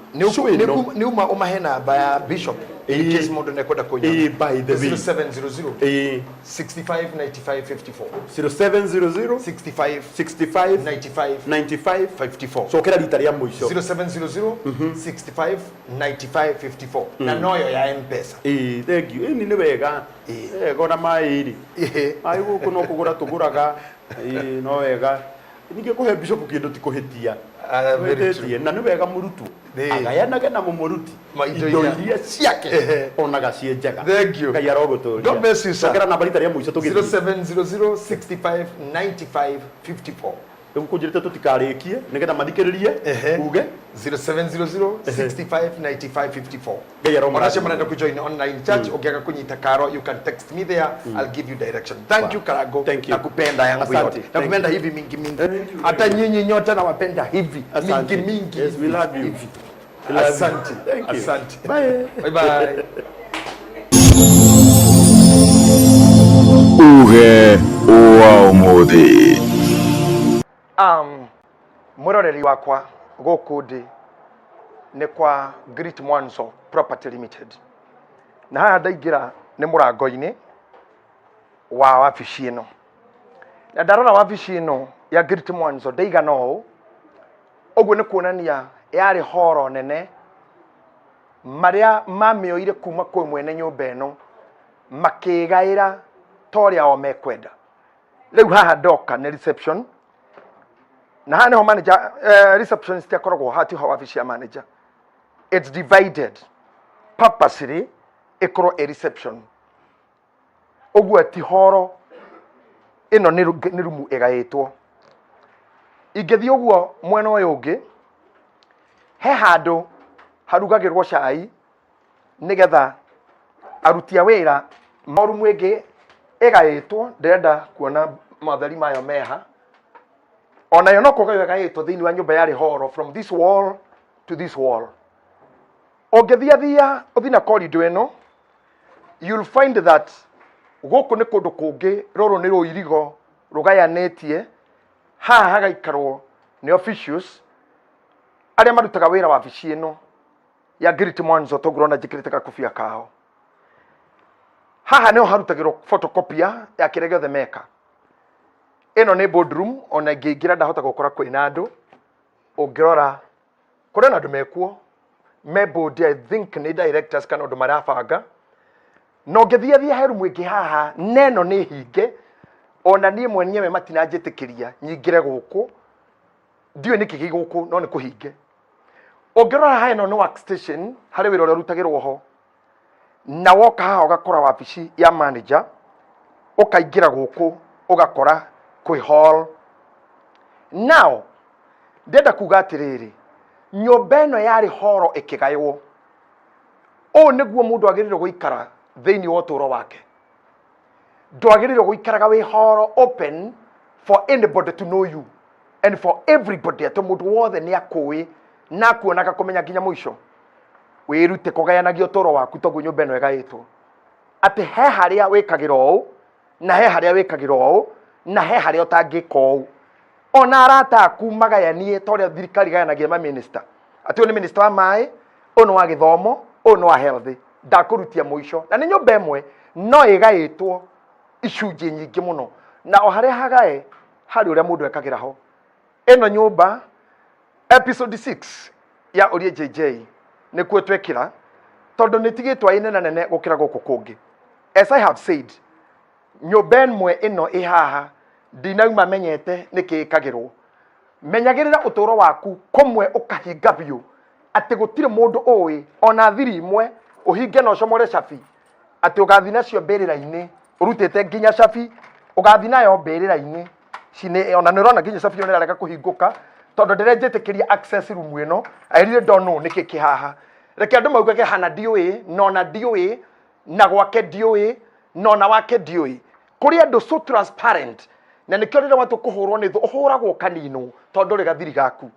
ni uma umahe namba ya Bishop in case mundu nekwenda kunya by the way 0700 65 95 54 0700 65 65 95 54 so kera rita ria muico 0700 65 95 54 na noyo ya M-Pesa. Thank you. Ni wega. Gona mairi. Ai guku no kugura tuguraga. No wega. Ninge kuhe Bishop kindu ti kuhitia. Na ni wega murutu. Agayanage na muruti. Indo iria ciake. Onaga cie njega. Thank you. Ngai arogotoria. God bless you sir. Kera namba rita ria muico tugi 0700 65 95 54. Tukujirite tutikarikie nigetha mathikiririe uge 0700 65 95 54. Ngai aromara. Mwanashe mnaenda kujoin online church ukiaga kunyita karo you can text me there I'll give you direction. Thank you Karago. Nakupenda yangu yote. Nakupenda hivi mingi. Hata nyinyi nyote nawapenda hivi mingi. Yes, we love you. Asante. Asante. Bye. Uge wa umuthi. Mwiroreri wakwa gũkũ ndĩ nĩ kwa Great Mwanzo Property Limited. Na haha ndaingĩra nĩ mũrango-inĩ wa wabici ĩno. Na ndarora wabici ĩno ya Great Mwanzo ndaigana ũũ. Ũguo nĩ kuonania yarĩ horo nene marĩa mamĩoire kuma kwĩ mwene nyũmba ĩno makĩgaĩra torĩa o mekwenda. Rĩu haha ndoka nĩ reception. Na hane ho manager receptionist yakoragwo hati ho wabici ya manager. It's divided purposely ikorwo a reception. Ogwo ti horo ino ni rumu egaitwo. Igethi ogwo mwena uyu ungi he handu harugagirwo cai nigetha aruti a wira marumu ingi egaitwo ndirenda kuona mathari mayo meha. Ona yo no kugayo gaitwo thiini wa nyumba yari horo from this wall to this wall. Ogethia uthina corridor eno you'll find that guku ni kundu kungi roro ni ruirigo rugayanetie haha hagaikarwo ni officials aria marutaga wira wa wabici eno ya Great Mwanzo tongorona njikirite kakufia kao. Haha niho harutagirwo photocopia ya kire giothe meka. Eno ni boardroom ona ngĩingĩra ndahota gũkora kwĩna andũ ũngĩrora kũrĩ na andũ mekuo me board I think ni directors kana andũ marabanga no ngĩthiathia he room ĩngĩ haha neno nĩ hinge ona niĩ mwenyewe matinanjĩtĩkĩria nyingĩre gũkũ ndiũ nĩ kĩgĩ gũkũ no nĩ kũhinge Ongerora haha ĩno nĩ workstation harĩ wĩra ũrĩa ũrutagĩrwo ho. Na woka haha ũgakora wabici ya manager, ũkaingĩra gũkũ ũgakora kwĩ hall. Now ndenda kuga atĩrĩrĩ, nyũmba ĩno yarĩ horo ĩkĩgaywo. Ũũ nĩguo mũndũ agĩrĩirwo gũikara thĩinĩ wa ũtũũro wake. Ndwagĩrĩirwo gũikaraga wĩ horo open for anybody to know you and for everybody, atĩ mũndũ wothe nĩ akũĩ na kuonaga kũmenya nginya mũico. Wĩrute kũgayanagia ũtũũro waku tondũ nyũmba ĩno ĩgaĩtwo. Atĩ he harĩa wĩkagĩra ũũ, na he harĩa wĩkagĩra ũũ, na he harĩa ũtangĩka ũũ. Ona arata aku magayanie ta ũrĩa thirikari gayanagia ma-minister. Atĩ ũyũ nĩ minister wa maĩ, ũyũ nĩ wa gĩthomo, ũyũ nĩ wa health. Ndakũrutia mũico. Na nĩ nyũmba ĩmwe no ĩgaĩtwo icunjĩ nyingĩ mũno. Na o harĩa hagae harĩ ũrĩa mũndũ ekagĩra ho. Ĩno nyũmba episode 6 ya Uria Jj nĩkuo twekĩra tondũ nĩtigĩtwo ĩnene nene gũkĩra gũkũ kũngĩ. As I have said, nyũmba ĩmwe ĩno ĩ haha ndinauma menyete nĩkĩ ĩkagĩrwo. Menyagĩrĩra ũtũũro waku kũmwe ũkahinga biũ atĩ gũtirĩ mũndũ ũĩ ona thiri imwe ũhinge na ũcomore cabi atĩ ũgathi nacio mbĩrĩra-inĩ ũrutĩte nginya cabi ũgathi nayo mbĩrĩra-inĩ cine ona nĩ ũrona nginya cabi ĩyo nĩrarega kũhingũka tondũ ndĩrenjĩtĩkĩria access room ĩno aĩrire ndonũ nĩkĩ kĩhaha. Reke andũ maugage hana ndiũĩ nona ndiũĩ na gwake ndiũĩ nona wake ndiũĩ. Kũrĩ andũ so transparent na nĩkĩo rĩrĩa watu kũhũrwo nĩ thũ ũhũragwo kanino tondũ ndũrĩ gathiri gaku.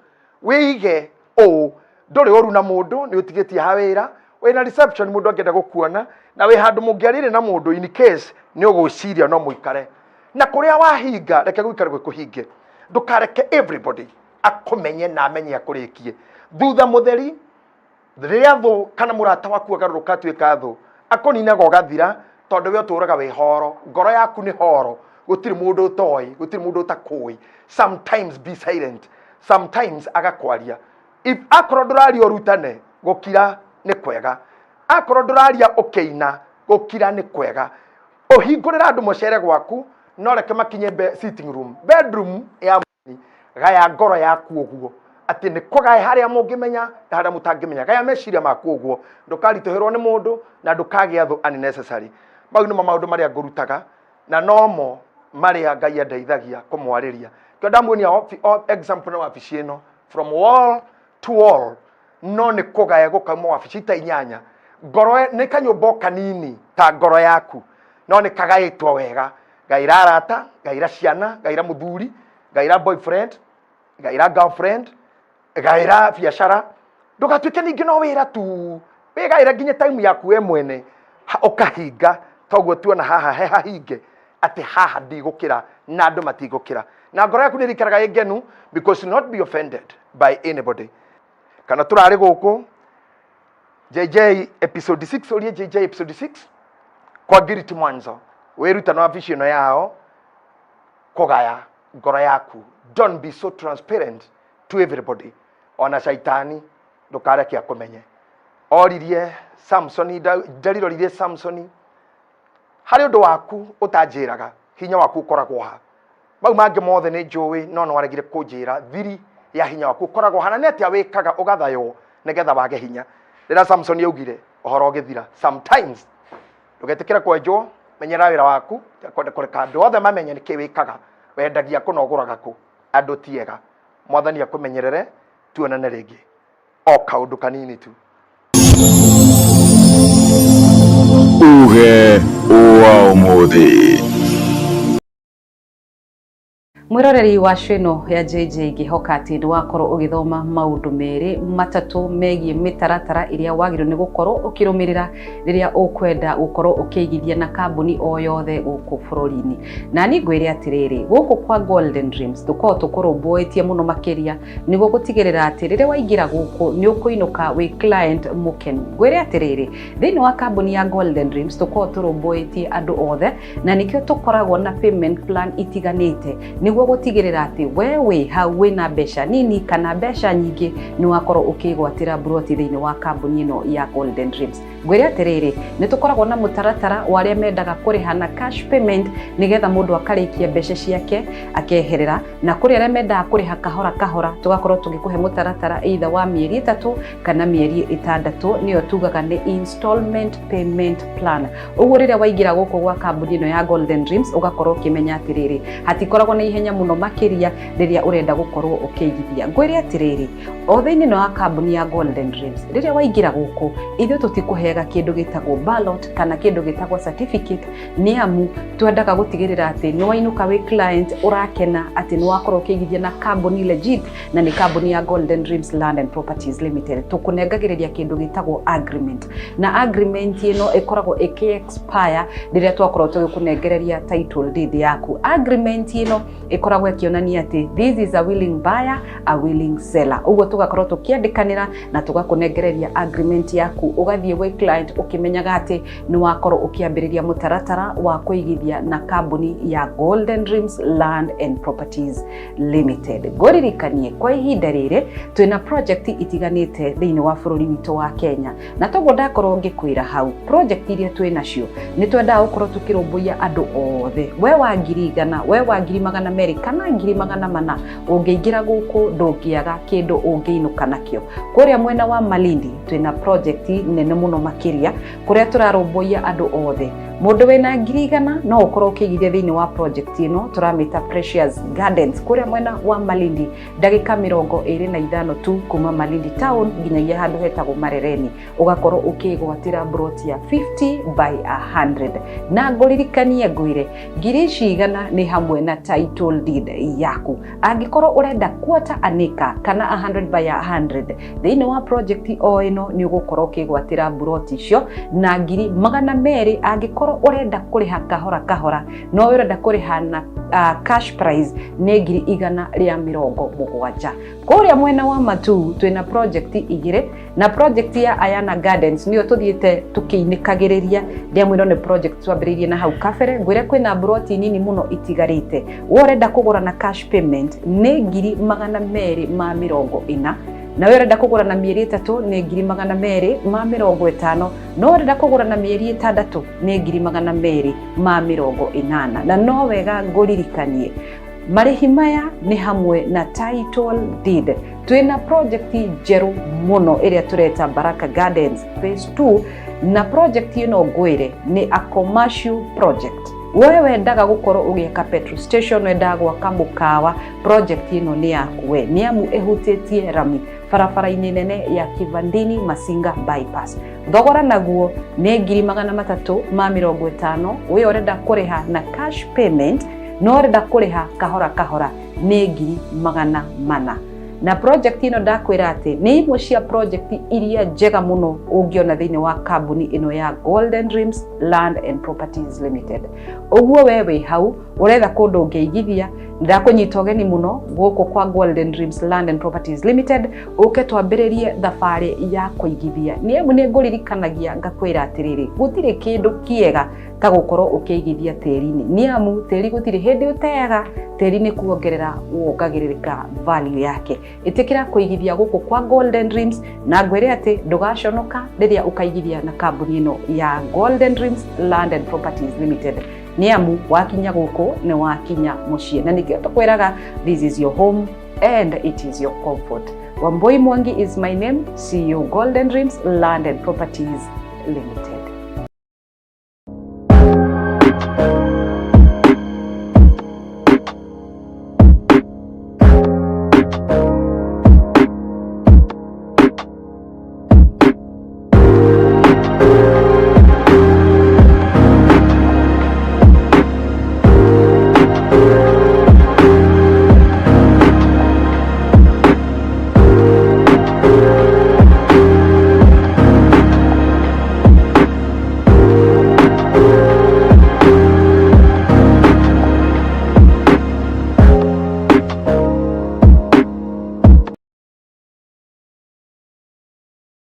Wĩige ũũ ndũrĩ ũru na mũndũ nĩ ũtigĩtie ha wĩra wĩna reception mũndũ angĩenda gũkuona na wĩ handũ mũngĩarĩre na mũndũ in case nĩ ũgũciria no mũikare. Na kũrĩa wahinga reke gũikare gwĩkũhinge. Ndũkareke everybody akũmenye na amenye akũrĩkie. Thutha mũtheri rĩrĩa thũ kana mũrata waku agarũrũka atuĩka thũ akũninaga ũgathira tondũ we ũtũũraga wĩ horo. Ngoro yaku nĩ horo. Gũtirĩ mũndũ ũtoĩ, gũtirĩ mũndũ ũtakũĩ. Sometimes be silent, sometimes agakwaria. If akorwo ndũraria ũrutane gũkira nĩ kwega. Akorwo ndũraria ũkĩina gũkira nĩ kwega. Ũhingũrĩra andũ mũcere gwaku no reke makinye sitting room, bedroom ya mũni. Gaya ngoro yaku ũguo atĩ nĩ kũgae harĩa mũngĩmenya na harĩa mũtangĩmenya. Gaya meciria maku ũguo. Ndũkaritũhĩrwo nĩ mũndũ na ndũkagĩa thũ unnecessary. Mau nĩmo maũndũ marĩa ngũrutaga na nomo marĩa Ngai andeithagia kũmwarĩria. Kĩo ndamuonia example na wabici ĩno from wall to wall no nĩ kũgae gũkauma wabici ta 8. Ngoro nĩ kanyũmba kanini ta ngoro yaku no nĩ kagaĩtwo wega. Gaira arata, gaira ciana, gaira mũthuri, gaira boyfriend, gaira girlfriend, gaira biacara. Ndũgatuĩke ningĩ no wĩra tu. Wĩgaĩra nginya time yaku we mwene ũkahinga toguo tuona haha he hahinge atĩ haha ndigũkĩra na andũ matigũkĩra. Na ngoro yaku nĩrikaraga ĩngenu because not be offended by anybody. Kana tũrarĩ gũkũ JJ episode 6 Uria JJ episode 6 kwa Giriti mwanzo. Wĩruta na wabici ĩno yao kũgaya ngoro yaku. Don't be so transparent to everybody. Ona shaitani ndũkareke akũmenye. Oririe Samsoni, ndariroririe Samsoni. Harĩ ũndũ waku ũtanjĩraga hinya waku ũkoragwo ha. Mau mangĩ mothe nĩ njũĩ no no waregire kũnjĩra thiri ya hinya waku ũkoragwo hana nĩ atĩa wĩkaga ũgathaywo nĩgetha wage hinya. Rĩrĩa Samson yaugire ũhoro ũgĩthira. Sometimes ndũgetĩkĩra kwenjwo, menyera wĩra waku kũreka andũ othe mamenye nĩkĩ wĩkaga. Wendagia kũnogũraga kũ andũ tiega. Mwathani akũmenyerere tuonane rĩngĩ. O kaũndũ kanini tu. Uge wa ũmũthĩ. Mwiroreri wa sheno ya JJ ngihoka ati nĩ wakorwo ũgĩthoma maũndũ merĩ matatũ megiĩ mĩtaratara iria wagĩrĩirwo nĩ gũkorwo ũkĩrũmĩrĩra rĩrĩa ũkwenda gũkorwo ũkĩigithia na kambuni o yothe gũkũ bũrũri-inĩ. Na niĩ ngwĩre atĩrĩrĩ, gũkũ kwa Golden Dreams tũkorwo tũkũrũmbũĩtie mũno makĩria nĩguo gũtigĩrĩra atĩ rĩrĩa waingĩra gũkũ nĩ ũkũinũka wĩ client mũkenu. Ngwĩre atĩrĩrĩ, thĩinĩ wa kambuni ya Golden Dreams tũkorwo tũrũmbũĩtie andũ othe na nĩkĩo tũkoragwo na payment plan itiganĩte nĩguo niguo gutigirira ati wewe hau wina mbeca nini kana mbeca nyingi ni wakorwo ukigwatira broti thiini wa kambuni ino ya Golden Dreams. Ngwire atiriri ni tukoragwo na mutaratara wa aria mendaga kuriha na cash payment nigetha mundu akarikia mbeca ciake akeherera, na kuri aria mendaga kuriha kahora kahora tugakorwo tugikuhe mutaratara either wa mieri 3 kana mieri 6 niyo tugaga ni installment payment plan. Uguo riria waingira guku gwa kambuni ino ya Golden Dreams ugakorwo ukimenya atiriri hatikoragwo na ihenya muno makiria riria urenda gukorwo ukigithia. Ngwire atiriri o thiini no kambuni ya Golden Dreams riria waingira guku ithu tutikuheaga kindu gitagwo ballot kana kindu gitagwo certificate, ni amu twendaga gutigirira ati no wainuka wi client urakena ati ni wakorwo ukigithia na kambuni legit na ni kambuni ya Golden Dreams Land and Properties Limited. Tukunengagiriria kindu gitagwo agreement, na agreement ino ikoragwo expire riria twakorwo tugikunengereria title deed yaku. Agreement ino ikoragwo ikionania ati this is a willing buyer, a willing seller. Uguo tugakorwo tukiandikanira na tugakunengereria agreement yaku ugathie we client ukimenyaga ati ni wakorwo ukiambiriria mutaratara wa kuigithia na kambuni ya Golden Dreams Land and Properties Limited. Ngoririkanie kwa ihinda riri twina project itiganite thiini wa bururi witu wa Kenya, na togo ndakorwo ngikwira hau project iria twinacio ni twenda gukorwo tukirumbuia andu othe, we wa ngiri 100, we wa ngiri 200 kana ngiri 400 ungiingira guku ndungiaga kindu ungiinuka nakio. Kuria mwena wa Malindi twina project nene muno makiria kuria turarumbuia andu othe. Mundu wina ngiri 100 no ukorwo ukigithia thiini wa project ino turamita Precious Gardens kuria mwena wa Malindi, ndagika 25 tu kuma Malindi town nginyagia handu hetagwo Marereni, ugakorwo ukigwatira broti ya 50 by 100. Na nguririkanie ngwire ngiri 100 ni hamwe na title deed yaku. Angikorwo urenda quarter anika kana 100 by 100 thiini wa project o ino ni ugukorwo ukigwatira broti cio, na ngiri 200 angikorwo urenda kuriha kahora kahora no urenda kuriha na cash price ni ngiri 170. Kuria mwena wa Matu twina project igire, na project ya Ayana Gardens niyo tuthiete tukiinikagiriria ndemu ino ni project twambiririe na hau kabere. Ngwire kwina broti nini muno itigarite, urenda kugura na cash payment ni ngiri 240, na urenda kugura na mieri 3 ni ngiri 250, no urenda kugura na mieri 6 ni ngiri 280. Na no wega nguririkanie marihi maya ni hamwe na title deed. Twina project jeru muno iria tureta Baraka Gardens phase 2, na project ino ngwire ni a commercial project. Wewe ndaga gukorwo ugieka petrol station, wendaga gwaka mukawa, project ino ni yakuwe, ni amu ehutitie rami barabara-ini nene ya Kivandini Masinga bypass. Thogora naguo ni ngiri 350. we urenda kuriha na cash payment no urenda kuriha kahora kahora ni ngiri 400. Na project ino ndakwira ati ni imwe cia project iria njega muno ungiona thiini wa kambuni ino ya Golden Dreams Land and Properties Limited. Uguo wewe hau uretha kundu ungeigithia, ndakunyita ugeni muno guku kwa Golden Dreams Land and Properties Limited, uke twambiririe thabari ya kuigithia. Ni nguririkanagia ngakwira atiriri gutire kindu kiega kagukorwo ukiigithia tiri-ini, ni amu tiri gutire hindi uteaga, tiri ni kuongerera wongagiririka value yake. Itikira kuigithia guku kwa Golden Dreams, na ngwire ati ndugaconoka riria ukaigithia na kambuni ino ya Golden Dreams Land and Properties Limited, ni amu wakinya guku ni wakinya mucie, na nikio tukwiraga this is your home and it is your comfort. Wambui Mwangi is my name. See you Golden Dreams Land and Properties Limited.